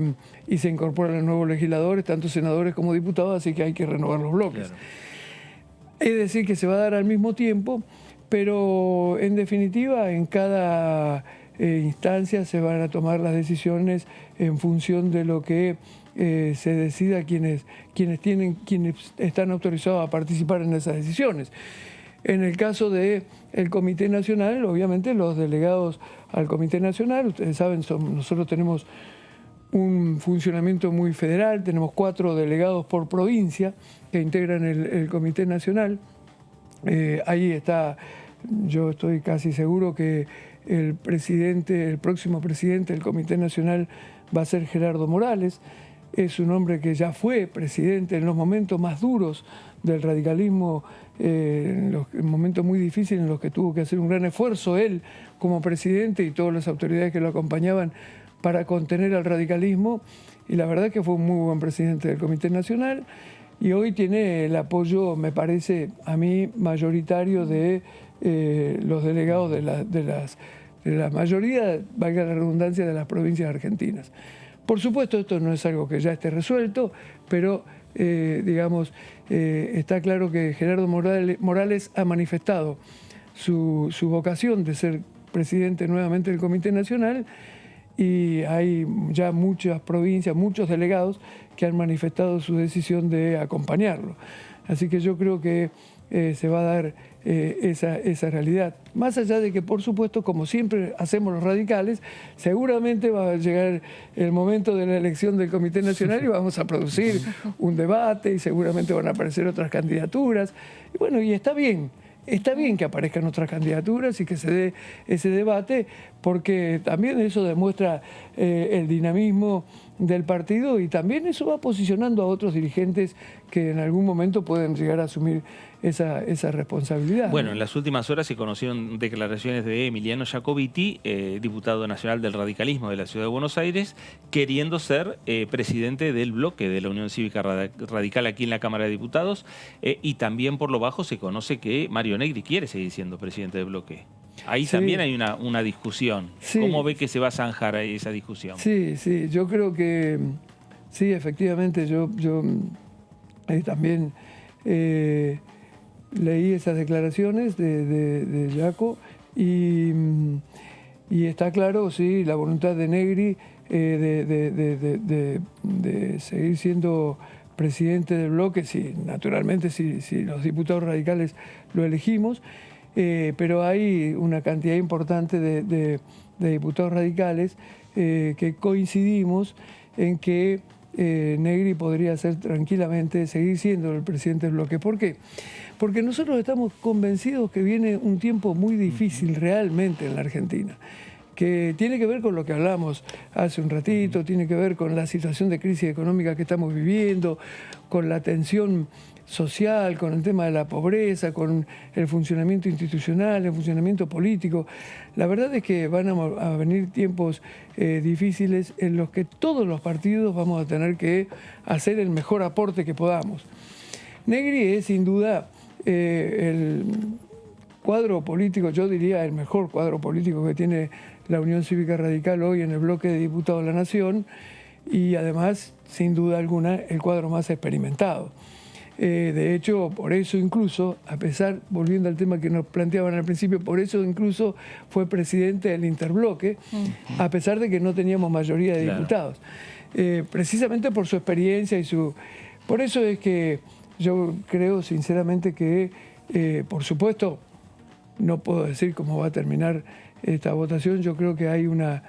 se incorporan los nuevos legisladores, tanto senadores como diputados, así que hay que renovar los bloques. Claro. Es decir, que se va a dar al mismo tiempo, pero en definitiva en cada instancia se van a tomar las decisiones en función de lo que se decida quienes están autorizados a participar en esas decisiones. En el caso del Comité Nacional, obviamente los delegados al Comité Nacional, ustedes saben, nosotros tenemos un funcionamiento muy federal, tenemos 4 delegados por provincia que integran el Comité Nacional. Ahí está, yo estoy casi seguro que el próximo presidente del Comité Nacional va a ser Gerardo Morales. Es un hombre que ya fue presidente en los momentos más duros del radicalismo, en los momentos muy difíciles en los que tuvo que hacer un gran esfuerzo él como presidente y todas las autoridades que lo acompañaban para contener al radicalismo. Y la verdad que fue un muy buen presidente del Comité Nacional y hoy tiene el apoyo, me parece a mí, mayoritario de los delegados de la mayoría, valga la redundancia, de las provincias argentinas. Por supuesto, esto no es algo que ya esté resuelto, pero digamos, está claro que Gerardo Morales ha manifestado su vocación de ser presidente nuevamente del Comité Nacional y hay ya muchas provincias, muchos delegados que han manifestado su decisión de acompañarlo. Así que yo creo que se va a dar esa realidad. Más allá de que, por supuesto, como siempre hacemos los radicales, seguramente va a llegar el momento de la elección del Comité Nacional y vamos a producir un debate y seguramente van a aparecer otras candidaturas. Y bueno, y está bien que aparezcan otras candidaturas y que se dé ese debate, porque también eso demuestra el dinamismo del partido y también eso va posicionando a otros dirigentes que en algún momento pueden llegar a asumir esa responsabilidad. Bueno, en las últimas horas se conocieron declaraciones de Emiliano Jacobiti, diputado nacional del radicalismo de la Ciudad de Buenos Aires, queriendo ser presidente del bloque de la Unión Cívica Radical aquí en la Cámara de Diputados, y también por lo bajo se conoce que Mario Negri quiere seguir siendo presidente del bloque. Ahí también hay una discusión. Sí. ¿Cómo ve que se va a zanjar ahí esa discusión? Sí, yo creo que sí, efectivamente, yo también leí esas declaraciones de Jaco y está claro, sí, la voluntad de Negri de seguir siendo presidente del bloque, sí, naturalmente si los diputados radicales lo elegimos. Pero hay una cantidad importante de diputados radicales que coincidimos en que Negri podría ser tranquilamente, seguir siendo el presidente del bloque. ¿Por qué? Porque nosotros estamos convencidos que viene un tiempo muy difícil realmente en la Argentina, que tiene que ver con lo que hablamos hace un ratito, tiene que ver con la situación de crisis económica que estamos viviendo, con la tensión social, con el tema de la pobreza, con el funcionamiento institucional, el funcionamiento político. La verdad es que van a venir tiempos difíciles en los que todos los partidos vamos a tener que hacer el mejor aporte que podamos. Negri es sin duda el cuadro político, yo diría el mejor cuadro político que tiene la Unión Cívica Radical hoy en el bloque de diputados de la Nación y además, sin duda alguna, el cuadro más experimentado. De hecho, por eso incluso, a pesar, volviendo al tema que nos planteaban al principio, por eso incluso fue presidente del interbloque, a pesar de que no teníamos mayoría de diputados. Precisamente por su experiencia y su... Por eso es que yo creo sinceramente que, por supuesto, no puedo decir cómo va a terminar esta votación. Yo creo que hay una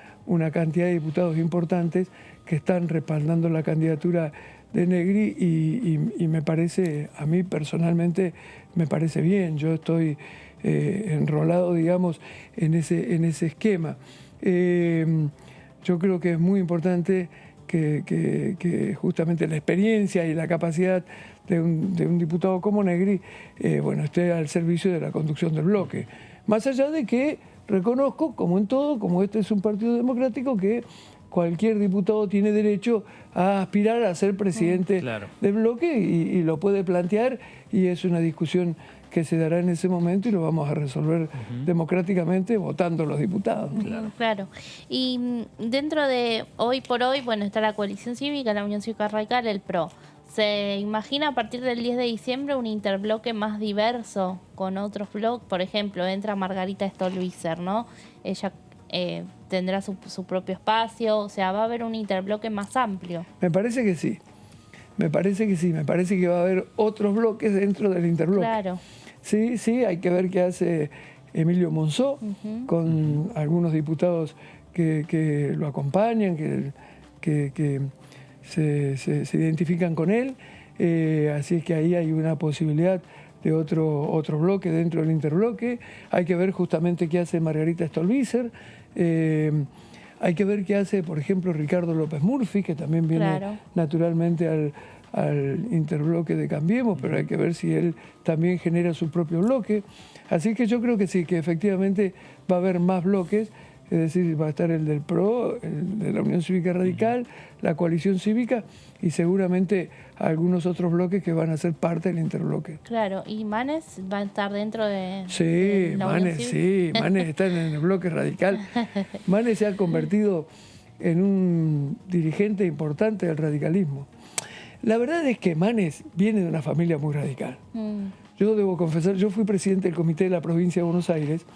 cantidad de diputados importantes que están respaldando la candidatura de Negri y me parece, a mí personalmente, me parece bien. Yo estoy enrolado, digamos, en ese esquema. Yo creo que es muy importante que justamente la experiencia y la capacidad de un diputado como Negri bueno, esté al servicio de la conducción del bloque. Más allá de que reconozco, como en todo, como este es un partido democrático, que cualquier diputado tiene derecho a aspirar a ser presidente del bloque y lo puede plantear, y es una discusión que se dará en ese momento y lo vamos a resolver democráticamente votando los diputados. Claro. Y dentro de hoy por hoy, bueno, está la Coalición Cívica, la Unión Cívica Radical, el PRO. ¿Se imagina a partir del 10 de diciembre un interbloque más diverso con otros bloques? Por ejemplo, entra Margarita Stolbizer, ¿no? Ella tendrá su propio espacio, o sea, va a haber un interbloque más amplio. Me parece que sí. Me parece que sí. Me parece que va a haber otros bloques dentro del interbloque. Claro. Sí, sí, hay que ver qué hace Emilio Monzó con algunos diputados que lo acompañan, que se identifican con él. Así es que ahí hay una posibilidad de otro bloque dentro del interbloque. Hay que ver justamente qué hace Margarita Stolbizer. Hay que ver qué hace, por ejemplo, Ricardo López Murphy, que también viene naturalmente al interbloque de Cambiemos, pero hay que ver si él también genera su propio bloque. Así que yo creo que sí, que efectivamente va a haber más bloques, es decir, va a estar el del PRO, el de la Unión Cívica Radical, la Coalición Cívica y seguramente algunos otros bloques que van a ser parte del interbloque. Claro, ¿y Manes va a estar dentro de la Unión Cívica? Manes está en el bloque radical. Manes se ha convertido en un dirigente importante del radicalismo. La verdad es que Manes viene de una familia muy radical. Yo debo confesar, yo fui presidente del Comité de la Provincia de Buenos Aires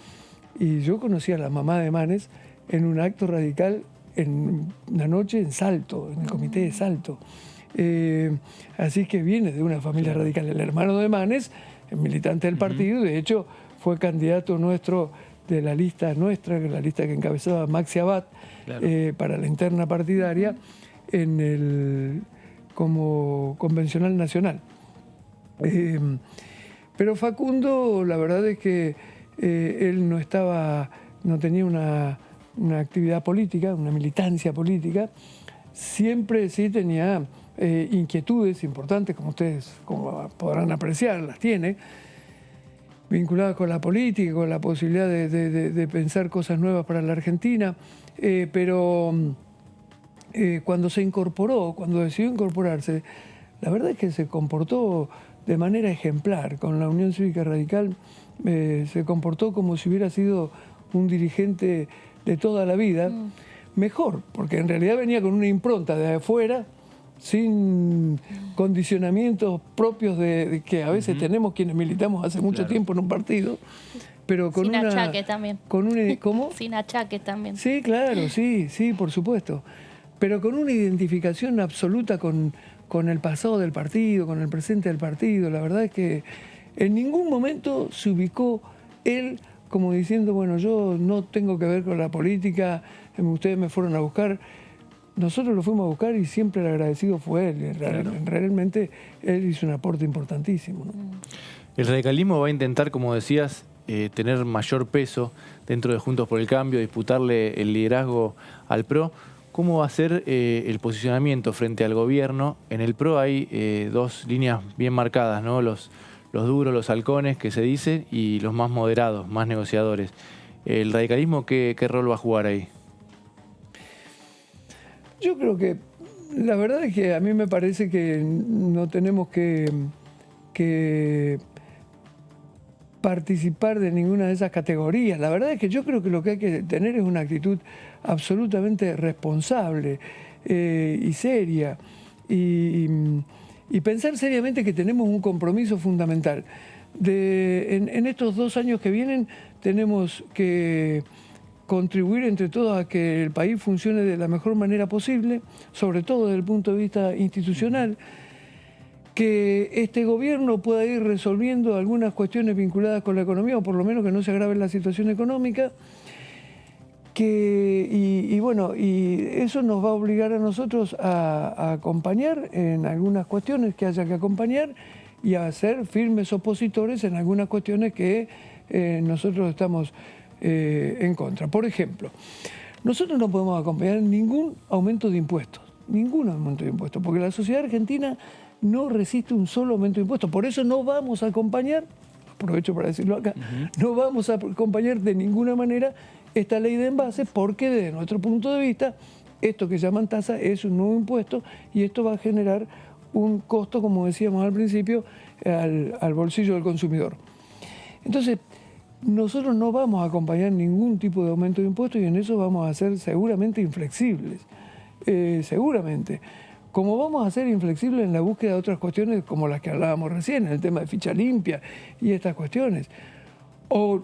y yo conocí a la mamá de Manes en un acto radical en una noche en Salto, en el Comité de Salto. Así que viene de una familia radical. El hermano de Manes, el militante del partido, de hecho fue candidato nuestro de la lista nuestra, la lista que encabezaba Maxi Abad, para la interna partidaria como convencional nacional. Pero Facundo, la verdad es que él no tenía una actividad política, una militancia política, siempre sí tenía inquietudes importantes, como ustedes podrán apreciar, las tiene, vinculadas con la política, con la posibilidad de pensar cosas nuevas para la Argentina, pero cuando se incorporó, cuando decidió incorporarse, la verdad es que se comportó de manera ejemplar. Con la Unión Cívica Radical se comportó como si hubiera sido un dirigente de toda la vida, mejor, porque en realidad venía con una impronta de afuera, sin condicionamientos propios de que a veces tenemos quienes militamos hace mucho tiempo en un partido, pero con sin achaques también. ¿Cómo? Sin achaques también. Sí, claro, sí, por supuesto. Pero con una identificación absoluta con el pasado del partido, con el presente del partido. La verdad es que en ningún momento se ubicó él como diciendo, bueno, yo no tengo que ver con la política, ustedes me fueron a buscar. Nosotros lo fuimos a buscar y siempre el agradecido fue él. Realmente él hizo un aporte importantísimo, ¿no? El radicalismo va a intentar, como decías, tener mayor peso dentro de Juntos por el Cambio, disputarle el liderazgo al PRO. ¿Cómo va a ser el posicionamiento frente al gobierno? En el PRO hay dos líneas bien marcadas, ¿no? Los duros, los halcones, que se dice, y los más moderados, más negociadores. ¿El radicalismo qué rol va a jugar ahí? Yo creo que la verdad es que a mí me parece que no tenemos que participar de ninguna de esas categorías. La verdad es que yo creo que lo que hay que tener es una actitud absolutamente responsable y seria y pensar seriamente que tenemos un compromiso fundamental. En estos 2 años que vienen tenemos que contribuir entre todos a que el país funcione de la mejor manera posible, sobre todo desde el punto de vista institucional, que este gobierno pueda ir resolviendo algunas cuestiones vinculadas con la economía, o por lo menos que no se agrave la situación económica, y eso nos va a obligar a nosotros a acompañar en algunas cuestiones que haya que acompañar y a ser firmes opositores en algunas cuestiones que nosotros estamos en contra. Por ejemplo, nosotros no podemos acompañar ningún aumento de impuestos, porque la sociedad argentina no resiste un solo aumento de impuestos. Por eso no vamos a acompañar, aprovecho para decirlo acá, no vamos a acompañar de ninguna manera esta ley de envase, porque desde nuestro punto de vista, esto que llaman tasa es un nuevo impuesto y esto va a generar un costo, como decíamos al principio, al bolsillo del consumidor. Entonces, nosotros no vamos a acompañar ningún tipo de aumento de impuestos y en eso vamos a ser seguramente inflexibles, seguramente. Como vamos a ser inflexibles en la búsqueda de otras cuestiones como las que hablábamos recién, en el tema de ficha limpia y estas cuestiones. O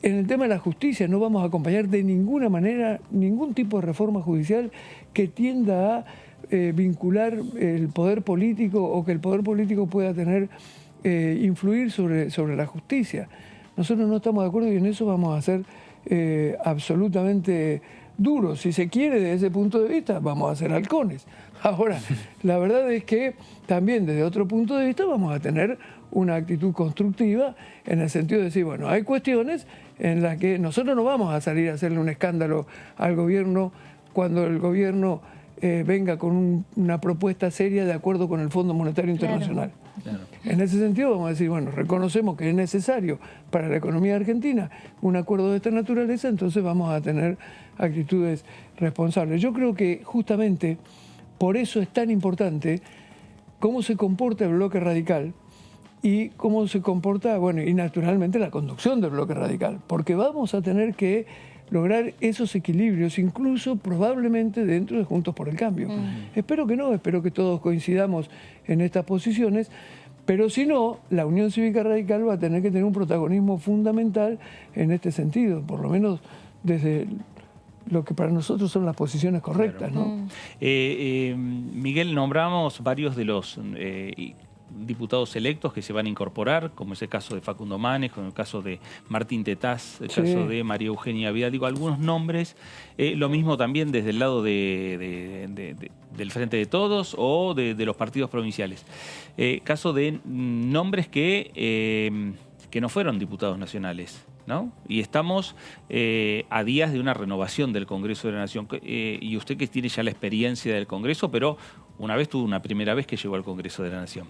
en el tema de la justicia no vamos a acompañar de ninguna manera ningún tipo de reforma judicial que tienda a vincular el poder político o que el poder político pueda influir sobre la justicia. Nosotros no estamos de acuerdo y en eso vamos a ser absolutamente duros. Si se quiere, desde ese punto de vista, vamos a ser halcones. Ahora, la verdad es que también desde otro punto de vista vamos a tener una actitud constructiva en el sentido de decir, bueno, hay cuestiones en las que nosotros no vamos a salir a hacerle un escándalo al gobierno cuando el gobierno venga con una propuesta seria de acuerdo con el Fondo Monetario Internacional. Claro. En ese sentido vamos a decir, bueno, reconocemos que es necesario para la economía argentina un acuerdo de esta naturaleza, entonces vamos a tener actitudes responsables. Yo creo que justamente por eso es tan importante cómo se comporta el bloque radical y cómo se comporta, bueno, y naturalmente la conducción del bloque radical, porque vamos a tener que lograr esos equilibrios, incluso probablemente dentro de Juntos por el Cambio. Espero que no, espero que todos coincidamos en estas posiciones, pero si no, la Unión Cívica Radical va a tener que tener un protagonismo fundamental en este sentido, por lo menos desde lo que para nosotros son las posiciones correctas, claro. ¿no? Miguel, nombramos varios de los diputados electos que se van a incorporar, como es el caso de Facundo Manes, como el caso de Martín Tetaz, el caso de María Eugenia Vidal, digo algunos nombres, lo mismo también desde el lado del Frente de Todos o de los partidos provinciales. Caso de nombres que no fueron diputados nacionales, ¿no? Y estamos a días de una renovación del Congreso de la Nación. Y usted que tiene ya la experiencia del Congreso, pero una vez tuvo una primera vez que llegó al Congreso de la Nación.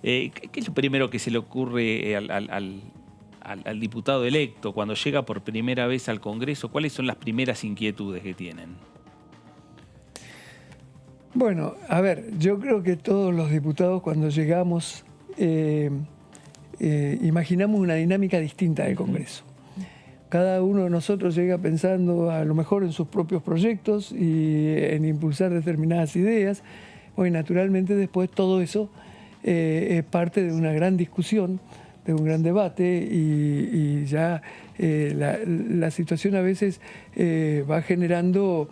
¿Qué es lo primero que se le ocurre al diputado electo cuando llega por primera vez al Congreso? ¿Cuáles son las primeras inquietudes que tienen? Bueno, a ver, yo creo que todos los diputados cuando llegamos imaginamos una dinámica distinta del Congreso. Cada uno de nosotros llega pensando a lo mejor en sus propios proyectos y en impulsar determinadas ideas. Hoy, naturalmente, después todo eso es parte de una gran discusión, de un gran debate y ya la situación a veces va generando,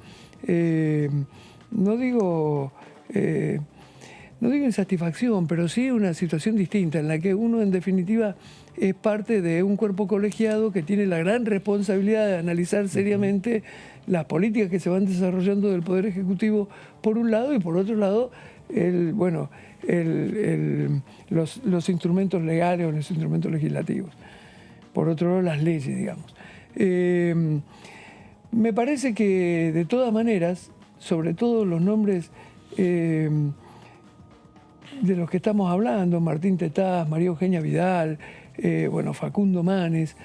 no digo insatisfacción, pero sí una situación distinta en la que uno, en definitiva, es parte de un cuerpo colegiado que tiene la gran responsabilidad de analizar seriamente las políticas que se van desarrollando del Poder Ejecutivo por un lado y por otro lado los instrumentos legales o los instrumentos legislativos. por otro lado las leyes, digamos. Me parece que de todas maneras, sobre todo los nombres de los que estamos hablando, Martín Tetaz, María Eugenia Vidal, Facundo Manes,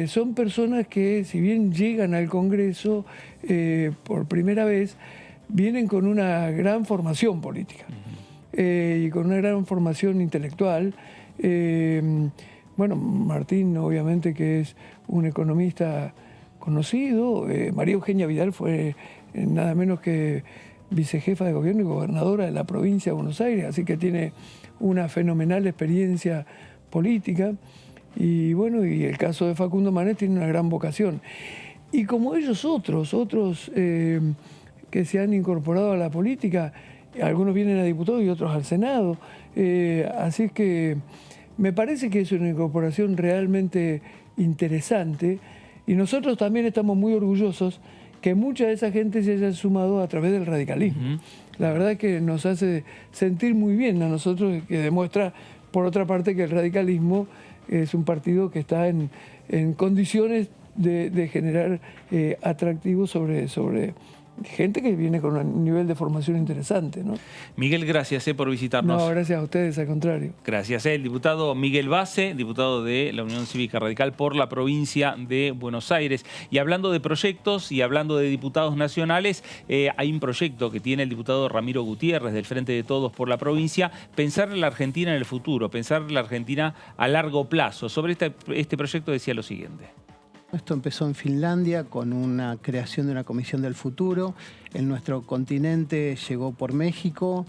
son personas que, si bien llegan al Congreso por primera vez, vienen con una gran formación política y con una gran formación intelectual. Martín, obviamente, que es un economista conocido. María Eugenia Vidal fue nada menos que vicejefa de gobierno y gobernadora de la provincia de Buenos Aires, así que tiene una fenomenal experiencia política. Y el caso de Facundo Manes tiene una gran vocación. Y como ellos otros que se han incorporado a la política, algunos vienen a diputados y otros al Senado. Así es que me parece que es una incorporación realmente interesante y nosotros también estamos muy orgullosos que mucha de esa gente se haya sumado a través del radicalismo. La verdad es que nos hace sentir muy bien a nosotros, que demuestra, por otra parte, que el radicalismo es un partido que está en condiciones de generar atractivos sobre gente que viene con un nivel de formación interesante, ¿no? Miguel, gracias por visitarnos. No, gracias a ustedes, al contrario. Gracias. El diputado Miguel Base, diputado de la Unión Cívica Radical por la provincia de Buenos Aires. Y hablando de proyectos y hablando de diputados nacionales, hay un proyecto que tiene el diputado Ramiro Gutiérrez del Frente de Todos por la provincia, pensar en la Argentina en el futuro, pensar en la Argentina a largo plazo. Sobre este proyecto decía lo siguiente. Esto empezó en Finlandia con una creación de una comisión del futuro. En nuestro continente llegó por México,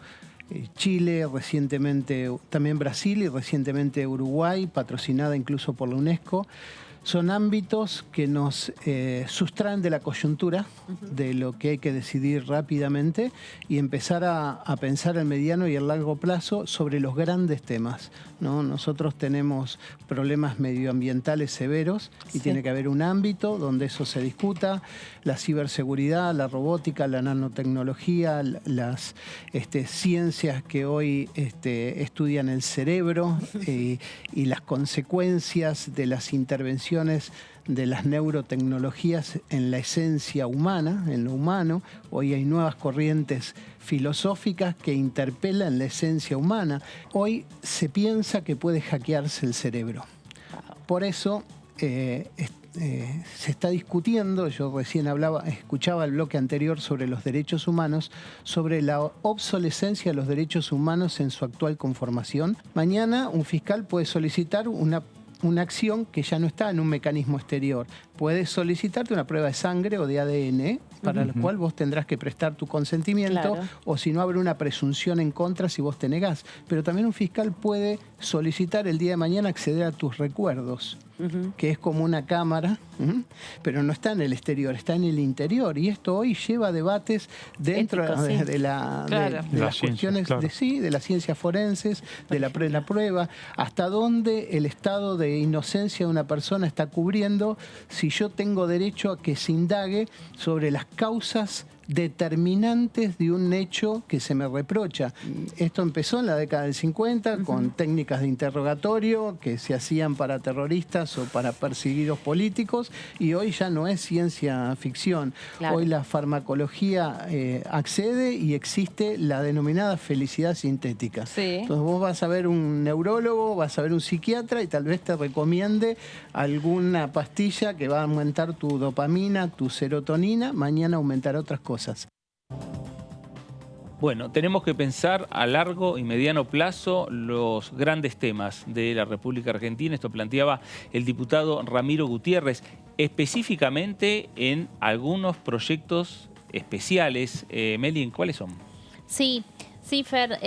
Chile, recientemente también Brasil y recientemente Uruguay, patrocinada incluso por la UNESCO. Son ámbitos que nos sustraen de la coyuntura, de lo que hay que decidir rápidamente y empezar a pensar el mediano y el largo plazo sobre los grandes temas, ¿no? Nosotros tenemos problemas medioambientales severos y tiene que haber un ámbito donde eso se discuta. La ciberseguridad, la robótica, la nanotecnología, las ciencias que hoy estudian el cerebro y las consecuencias de las intervenciones de las neurotecnologías en la esencia humana, en lo humano. Hoy hay nuevas corrientes filosóficas que interpelan la esencia humana. Hoy se piensa que puede hackearse el cerebro. Por eso se está discutiendo, yo recién escuchaba el bloque anterior sobre los derechos humanos, sobre la obsolescencia de los derechos humanos en su actual conformación. Mañana un fiscal puede solicitar una acción que ya no está en un mecanismo exterior. Puedes solicitarte una prueba de sangre o de ADN, para la cual vos tendrás que prestar tu consentimiento, o si no, habrá una presunción en contra si vos te negás. Pero también un fiscal puede solicitar el día de mañana acceder a tus recuerdos, que es como una cámara, pero no está en el exterior, está en el interior. Y esto hoy lleva debates dentro de las cuestiones de las ciencias forenses, de la prueba, hasta dónde el estado de inocencia de una persona está cubriendo si yo tengo derecho a que se indague sobre las causas determinantes de un hecho que se me reprocha. Esto empezó en la década del 50 con técnicas de interrogatorio que se hacían para terroristas o para perseguidos políticos, y hoy ya no es ciencia ficción. Hoy la farmacología accede y existe la denominada felicidad sintética. Entonces vos vas a ver un neurólogo, vas a ver un psiquiatra y tal vez te recomiende alguna pastilla que va a aumentar tu dopamina, tu serotonina, mañana aumentará otras cosas. Bueno, tenemos que pensar a largo y mediano plazo los grandes temas de la República Argentina. Esto planteaba el diputado Ramiro Gutiérrez, específicamente en algunos proyectos especiales. Meli, ¿cuáles son? Sí, Fer,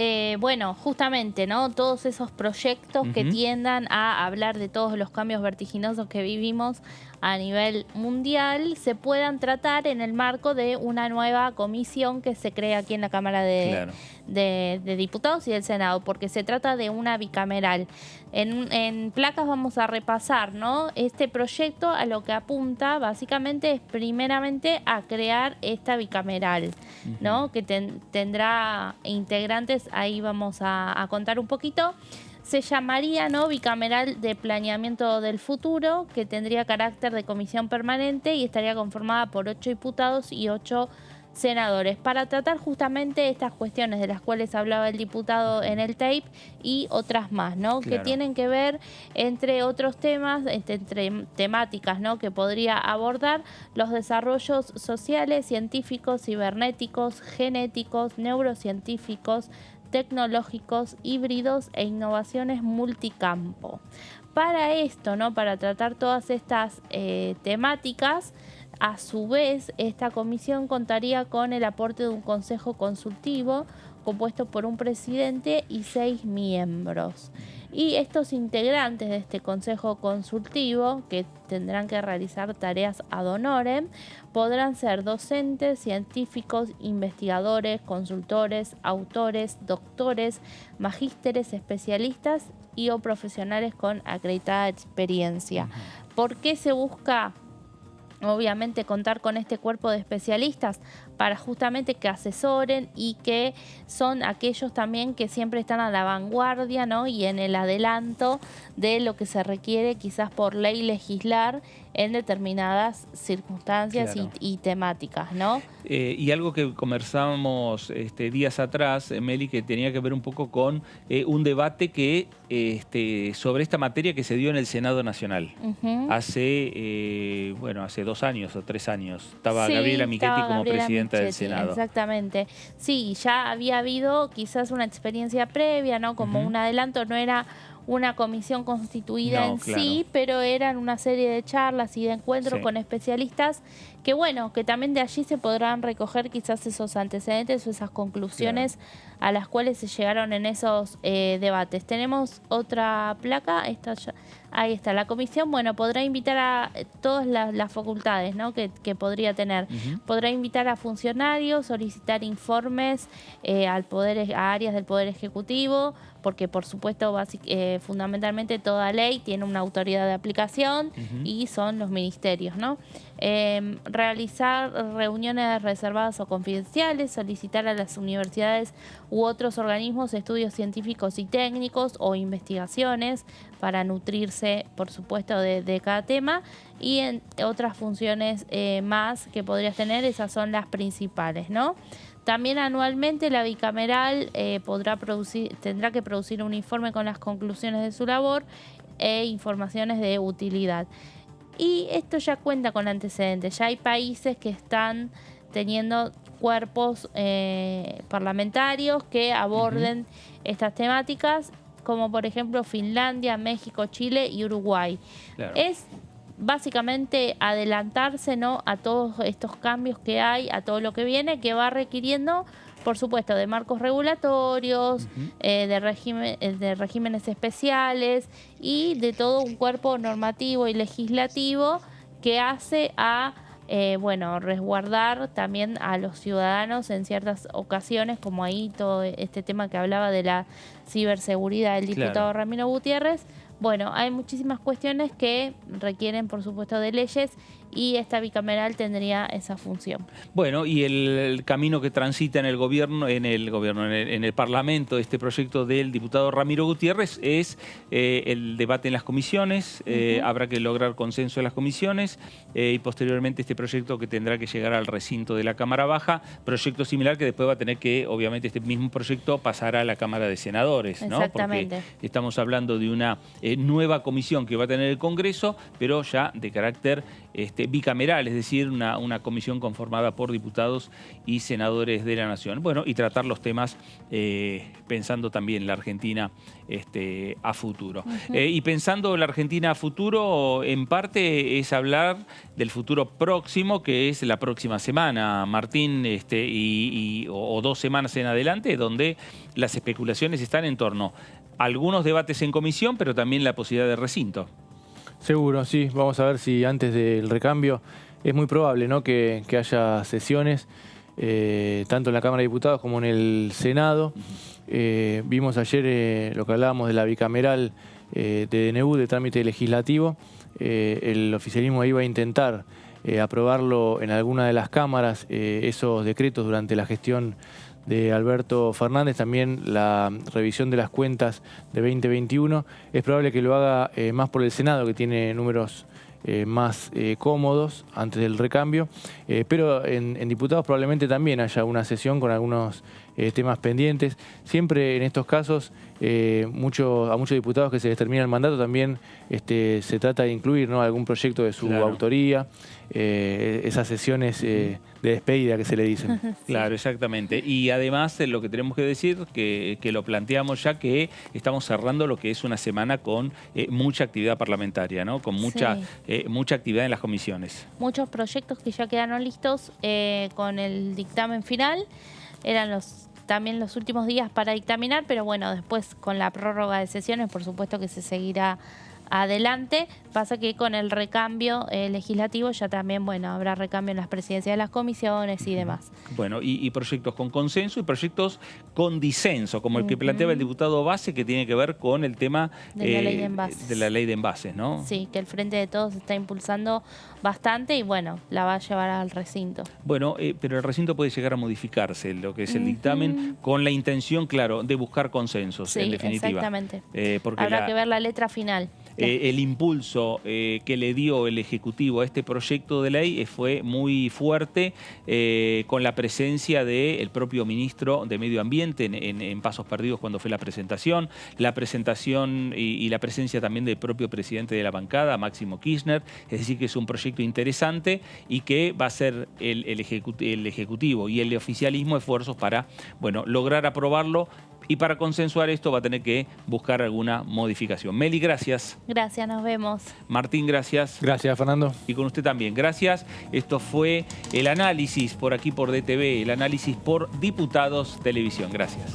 justamente, ¿no? Todos esos proyectos que tiendan a hablar de todos los cambios vertiginosos que vivimos a nivel mundial se puedan tratar en el marco de una nueva comisión que se crea aquí en la Cámara de Diputados y del Senado, porque se trata de una bicameral. En placas vamos a repasar, ¿no? Este proyecto a lo que apunta básicamente es primeramente a crear esta bicameral, ¿no? Que tendrá integrantes, ahí vamos a contar un poquito. se llamaría, ¿no?, Bicameral de Planeamiento del Futuro, que tendría carácter de comisión permanente y estaría conformada por 8 diputados y 8 senadores, para tratar justamente estas cuestiones de las cuales hablaba el diputado en el tape y otras más, ¿no? Claro. Que tienen que ver, entre otros temas, entre temáticas, ¿no?, que podría abordar los desarrollos sociales, científicos, cibernéticos, genéticos, neurocientíficos, tecnológicos, híbridos e innovaciones multicampo. Para esto, ¿no?, para tratar todas estas temáticas, a su vez, esta comisión contaría con el aporte de un consejo consultivo compuesto por un presidente y 6 miembros. Y estos integrantes de este consejo consultivo, que tendrán que realizar tareas ad honorem, podrán ser docentes, científicos, investigadores, consultores, autores, doctores, magísteres, especialistas y o profesionales con acreditada experiencia. ¿Por qué se busca, obviamente, contar con este cuerpo de especialistas? Para justamente que asesoren y que son aquellos también que siempre están a la vanguardia, ¿no?, y en el adelanto de lo que se requiere quizás por ley legislar en determinadas circunstancias. Claro. y temáticas, ¿no? Y algo que conversábamos días atrás, Meli, que tenía que ver un poco con un debate que sobre esta materia que se dio en el Senado Nacional. Hace 2 años o 3 años. Estaba Sí, Gabriela Michetti estaba como Gabriela presidenta del Michetti, Senado. Exactamente. Sí, ya había habido quizás una experiencia previa, ¿no?, como un adelanto. No era una comisión constituida No, en claro. sí, pero eran una serie de charlas y de encuentros Sí. con especialistas que, bueno, que también de allí se podrán recoger quizás esos antecedentes o esas conclusiones a las cuales se llegaron en esos debates. Tenemos otra placa, ahí está. La comisión, bueno, podrá invitar a todas las facultades, ¿no?, que podría tener. Podrá invitar a funcionarios, solicitar informes a áreas del Poder Ejecutivo, porque por supuesto fundamentalmente toda ley tiene una autoridad de aplicación y son los ministerios, ¿no? Realizar reuniones reservadas o confidenciales, solicitar a las universidades u otros organismos estudios científicos y técnicos o investigaciones para nutrirse, por supuesto, de cada tema, y en otras funciones más que podrías tener. Esas son las principales, ¿no? También anualmente la bicameral tendrá que producir un informe con las conclusiones de su labor e informaciones de utilidad. Y esto ya cuenta con antecedentes. Ya hay países que están teniendo cuerpos parlamentarios que aborden estas temáticas, como por ejemplo Finlandia, México, Chile y Uruguay. Claro. Es básicamente adelantarse, ¿no?, a todos estos cambios que hay, a todo lo que viene, que va requiriendo, por supuesto, de marcos regulatorios, de regímenes especiales y de todo un cuerpo normativo y legislativo que hace a resguardar también a los ciudadanos en ciertas ocasiones, como ahí todo este tema que hablaba de la ciberseguridad del diputado Ramiro Gutiérrez. Bueno, hay muchísimas cuestiones que requieren, por supuesto, de leyes, y esta bicameral tendría esa función. Bueno, y el camino que transita en el Parlamento, este proyecto del diputado Ramiro Gutiérrez, es el debate en las comisiones. Habrá que lograr consenso en las comisiones y posteriormente este proyecto que tendrá que llegar al recinto de la Cámara Baja, proyecto similar que después va a tener que, obviamente, este mismo proyecto pasar a la Cámara de Senadores, ¿no? Exactamente. Porque estamos hablando de una nueva comisión que va a tener el Congreso, pero ya de carácter bicameral, es decir, una comisión conformada por diputados y senadores de la Nación. Bueno, y tratar los temas pensando también la Argentina a futuro. Y pensando la Argentina a futuro, en parte es hablar del futuro próximo, que es la próxima semana, Martín, o 2 semanas en adelante, donde las especulaciones están en torno a algunos debates en comisión, pero también la posibilidad de recinto. Seguro, sí. Vamos a ver si antes del recambio es muy probable, ¿no?, que haya sesiones tanto en la Cámara de Diputados como en el Senado. Vimos ayer lo que hablábamos de la bicameral de DNU, de trámite legislativo. El oficialismo iba a intentar aprobarlo en alguna de las cámaras, esos decretos durante la gestión de Alberto Fernández, también la revisión de las cuentas de 2021. Es probable que lo haga más por el Senado, que tiene números más cómodos antes del recambio, pero en diputados probablemente también haya una sesión con algunos temas pendientes. Siempre en estos casos, a muchos diputados que se les termina el mandato también se trata de incluir, ¿no?, algún proyecto de su autoría, esas sesiones de despedida que se le dicen. Sí. Claro, exactamente. Y además lo que tenemos que decir, que lo planteamos ya, que estamos cerrando lo que es una semana con mucha actividad parlamentaria, ¿no? Con mucha actividad en las comisiones. Muchos proyectos que ya quedaron listos con el dictamen final. Eran también los últimos días para dictaminar, pero bueno, después con la prórroga de sesiones, por supuesto que se seguirá adelante. Pasa que con el recambio legislativo ya también, bueno, habrá recambio en las presidencias de las comisiones y demás. Bueno, y proyectos con consenso y proyectos con disenso, como el que planteaba el diputado Base, que tiene que ver con el tema de la ley de envases. De la ley de envases, ¿no? Sí, que el Frente de Todos está impulsando bastante y bueno, la va a llevar al recinto. Bueno, pero el recinto puede llegar a modificarse, lo que es el dictamen, con la intención, claro, de buscar consensos, en definitiva. Exactamente. Porque habrá que ver la letra final. El impulso que le dio el Ejecutivo a este proyecto de ley fue muy fuerte, con la presencia del propio ministro de Medio Ambiente en Pasos Perdidos cuando fue la presentación y la presencia también del propio presidente de la bancada, Máximo Kirchner. Es decir, que es un proyecto interesante y que va a ser el Ejecutivo y el oficialismo esfuerzos para, bueno, lograr aprobarlo. Y para consensuar esto va a tener que buscar alguna modificación. Meli, gracias. Gracias, nos vemos. Martín, gracias. Gracias, Fernando. Y con usted también, gracias. Esto fue el análisis por aquí por DTV, el análisis por Diputados Televisión. Gracias.